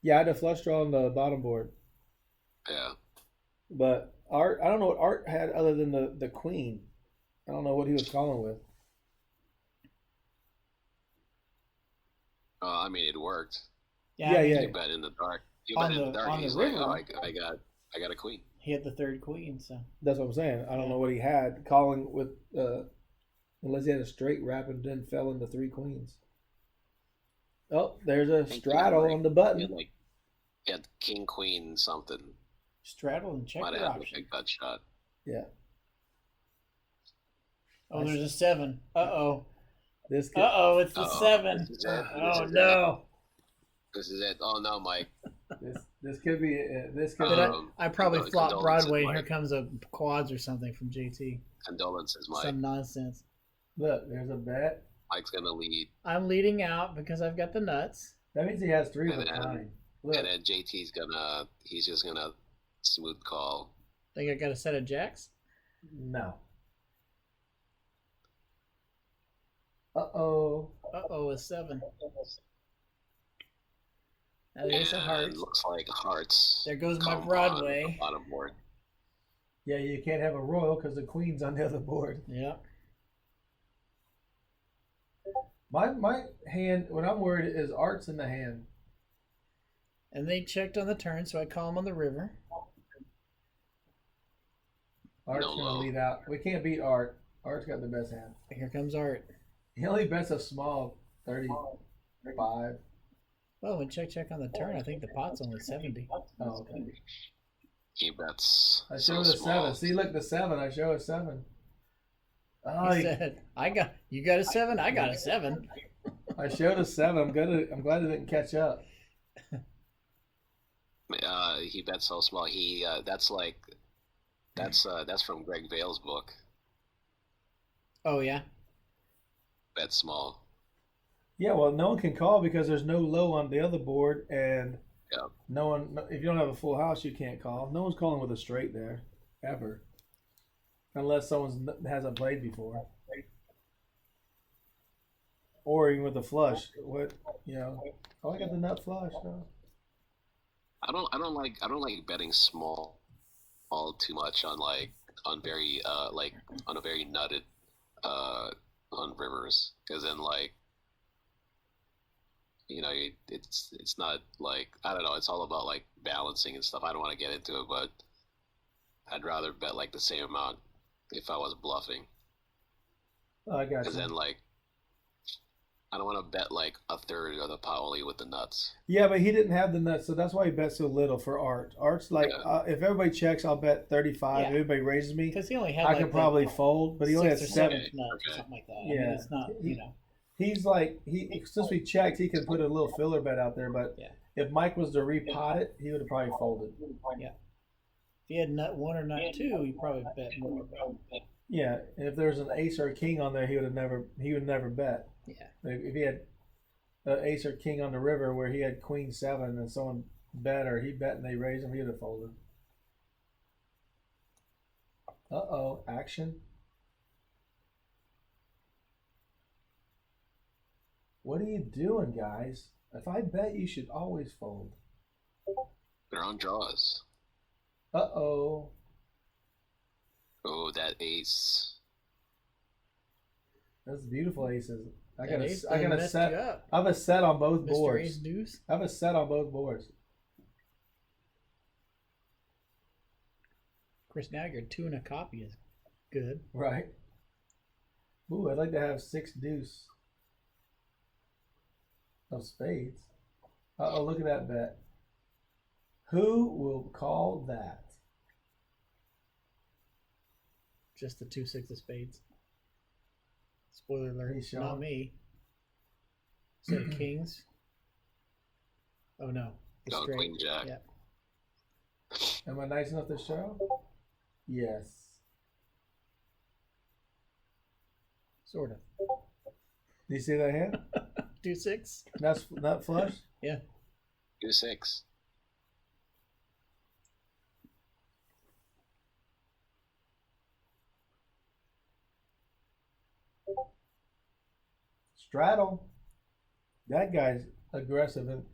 Yeah, I had a flush draw on the bottom board. Yeah. But Art, I don't know what Art had other than the queen. I don't know what he was calling with. I mean, it worked. Yeah, Yeah, I mean, yeah. You bet in the dark. You On bet in the- the dark. on the He's like, river. oh, I got a queen. He had the 3rd queen, so That's what I'm saying. I don't know what he had calling with, unless he had a straight wrap and then fell into 3 queens. Oh, there's a think straddle he on the He button. had, like, he had king queen something. straddle and check Might your have had a option. big gut shot. Yeah. Oh, there's a 7. Uh-oh. This could, Uh-oh, it's the Uh-oh. 7. This is it. Oh, This is no. This is it. Oh no, Mike. this could be this could Did be, I probably no, flopped condolences, Broadway, and here Mike. comes a quads or something from JT. Condolences, Mike. Some nonsense. look, there's a bet. Mike's gonna lead, I'm leading out because I've got the nuts. That means he has 3 And of a then- kind. Look, and then he's just gonna smooth call. Think I got a set of jacks? no. Uh-oh. Uh-oh, a 7. Now there's a And heart. looks like hearts. There goes my come on Broadway. the bottom board. Yeah, you can't have a royal because the queen's on the other board. Yep. My hand, what I'm worried is Art's in the hand. And they checked on the turn, so I call him on the river. Art's No gonna low. lead out. We can't beat Art. Art's got the best hand. Here comes Art. He only bets a small 35. Oh, and check on the turn. I think the pot's only 70. Oh, okay. He bets. I so showed a small. 7. See, look, the 7. I show a 7. Oh, He said, you got a 7? I got a 7. I showed a 7. I'm glad it didn't catch up. He bets so small. That's from Greg Vale's book. Oh, yeah? Bet small. Yeah, well, no one can call because there's no low on the other board, and Yeah. no one. If you don't have a full house, you can't call. No one's calling with a straight there, ever, unless someone hasn't played before, or even with a flush. What you know? Oh, I got the nut flush. No. I don't like betting small all too much on on very like on a very nutted uh on rivers, because then like it's not like, I don't know, it's all about like balancing and stuff. I don't want to get into it, but I'd rather bet like the same amount if I was bluffing, Oh, I got because you. then like I don't want to bet like a third of the pot only with the nuts. Yeah, but he didn't have the nuts, so that's why he bet so little for Art. Art's like, Yeah. if everybody checks, I'll bet 35. Yeah. If everybody raises me, Because he only had I like can probably fold, but he only has six or 7. seven nuts or Okay. something like that. I Yeah. mean, it's not, you know. He's like, since we checked, he could put a little filler bet out there, but Yeah. if Mike was to repot it, he would have probably folded. Yeah. If he had nut 1 or nut 2, he probably bet more. Yeah, and if there was an ace or a king on there, he would never bet. Yeah. If he had an ace or king on the river where he had queen 7 and someone bet, or he bet and they raised him, he would have folded. Uh-oh, action. What are you doing, guys? If I bet, you should always fold. They're on draws. Uh-oh. Oh, that ace. That's beautiful aces. I That got ace a done messed set. you up, I have a set on both Mr. boards. Ace Deuce. I have a set on both boards. Of course, now your 2 and a copy is good. Right. Ooh, I'd like to have 6 deuce of spades. Uh-oh, look at that bet. Who will call that? Just the 2-6 of spades. Spoiler alert, He's not showing. me. So kings. Oh no, the No, straight. queen jack. Yeah. Am I nice enough to show? Yes. Sort of. Do you see that hand? 2-6. That's nut flush? Yeah. 2-6. Straddle. That guy's aggressive. And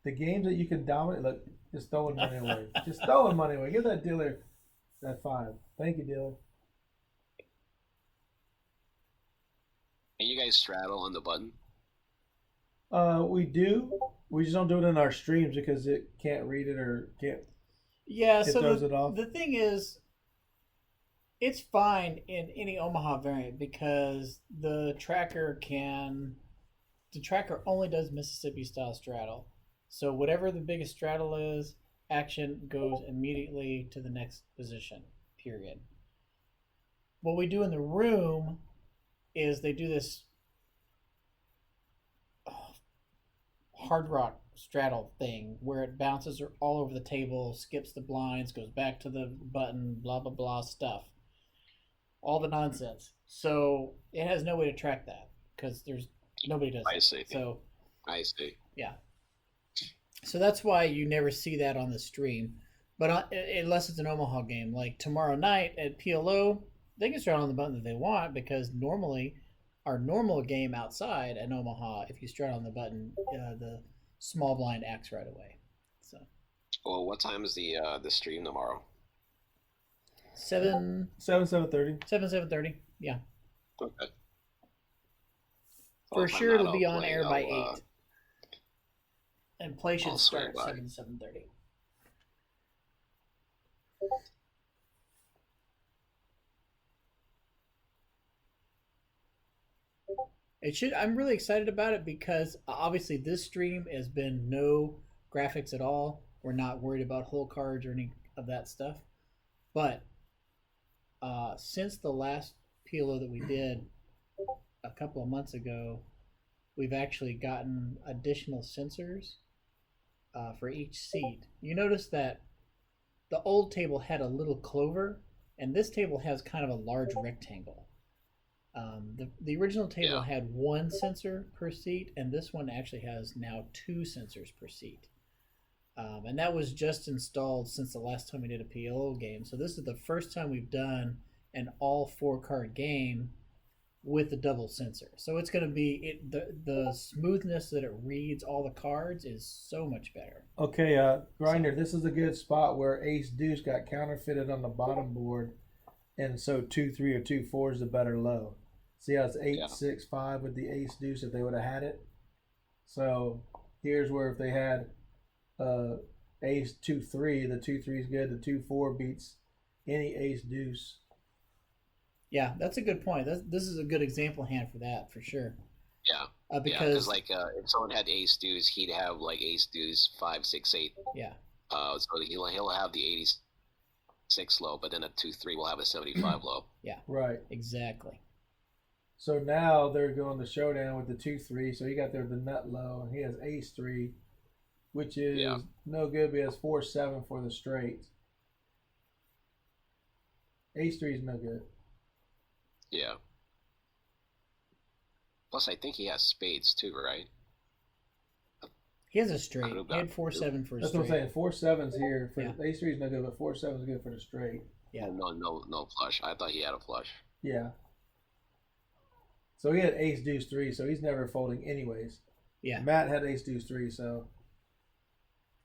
the games that you can dominate, look, just throwing money away. Just throwing money away. Give that dealer that 5. Thank you, dealer. And you guys straddle on the button? We do. We just don't do it in our streams because it can't read it or can't. Yeah, It so throws it off. the thing is, it's fine in any Omaha variant because the tracker only does Mississippi style straddle. So whatever the biggest straddle is, action goes immediately to the next position, period. What we do in the room is they do this hard rock straddle thing where it bounces all over the table, skips the blinds, goes back to the button, blah blah blah stuff, all the nonsense. So it has no way to track that because there's nobody does I it. see. So I see. yeah, so that's why you never see that on the stream. But unless it's an Omaha game, like tomorrow night at PLO, they can straddle on the button that they want because normally our normal game outside at Omaha, if you straddle on the button, the small blind acts right away. So Well, what time is the stream tomorrow? 7:30. 7:30. Yeah, Okay. for Well, if I'm sure not, it'll be I'll on play. air by I'll, 8, and play should I'll swing start by. 7:30. It should. I'm really excited about it because obviously this stream has been no graphics at all. We're not worried about hole cards or any of that stuff. But since the last PLO that we did a couple of months ago, we've actually gotten additional sensors for each seat. You notice that the old table had a little clover, and this table has kind of a large rectangle. The original table Yeah. had one sensor per seat, and this one actually has now two sensors per seat. And that was just installed since the last time we did a PLO game. So this is the first time we've done an all 4-card game with the double sensor. So it's going to be the smoothness that it reads all the cards is so much better. Okay, Grinder, this is a good spot where Ace Deuce got counterfeited on the bottom board, and so 2-3 or 2-4 is the better low. See how it's 8-6-5 with the Ace Deuce if they would have had it. So here's where if they had Ace 2-3, the 2-3 is good. The 2-4 beats any Ace Deuce. Yeah, that's a good point. This is a good example hand for that, for sure. Yeah. Because like if someone had Ace Deuce, he'd have like Ace Deuce 5, 6, 8. Yeah. So he'll have the 86 low, but then a 2-3 will have a 75 low. Yeah. Right. Exactly. So now they're going to showdown with the 2-3. So he got there the nut low, and he has Ace 3, which is no good. But he has 4-7 for the straight. Ace 3 is no good. Yeah. Plus, I think he has spades too, right? He has a straight. He had 4-7 for a That's straight. what I'm saying. 4-7's here for Ace 3 is no good, but 4-7 is good for the straight. Yeah. No flush. I thought he had a flush. Yeah. So he had Ace Deuce 3, so he's never folding anyways. Yeah. Matt had Ace Deuce 3, so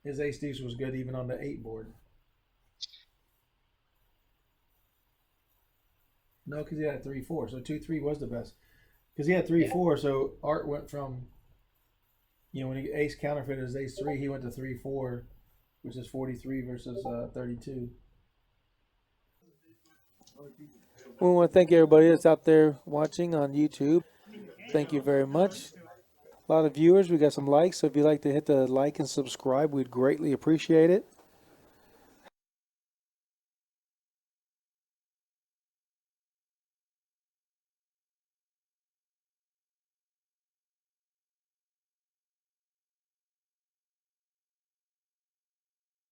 his Ace Deuce was good even on the 8 board. No, because he had 3-4, so 2-3 was the best. Because he had 3-4, so Art went from, when he Ace counterfeited his Ace 3, he went to 3-4, which is 43 versus 32. We want to thank everybody that's out there watching on YouTube. Thank you very much. A lot of viewers. We got some likes. So if you'd like to hit the like and subscribe, we'd greatly appreciate it.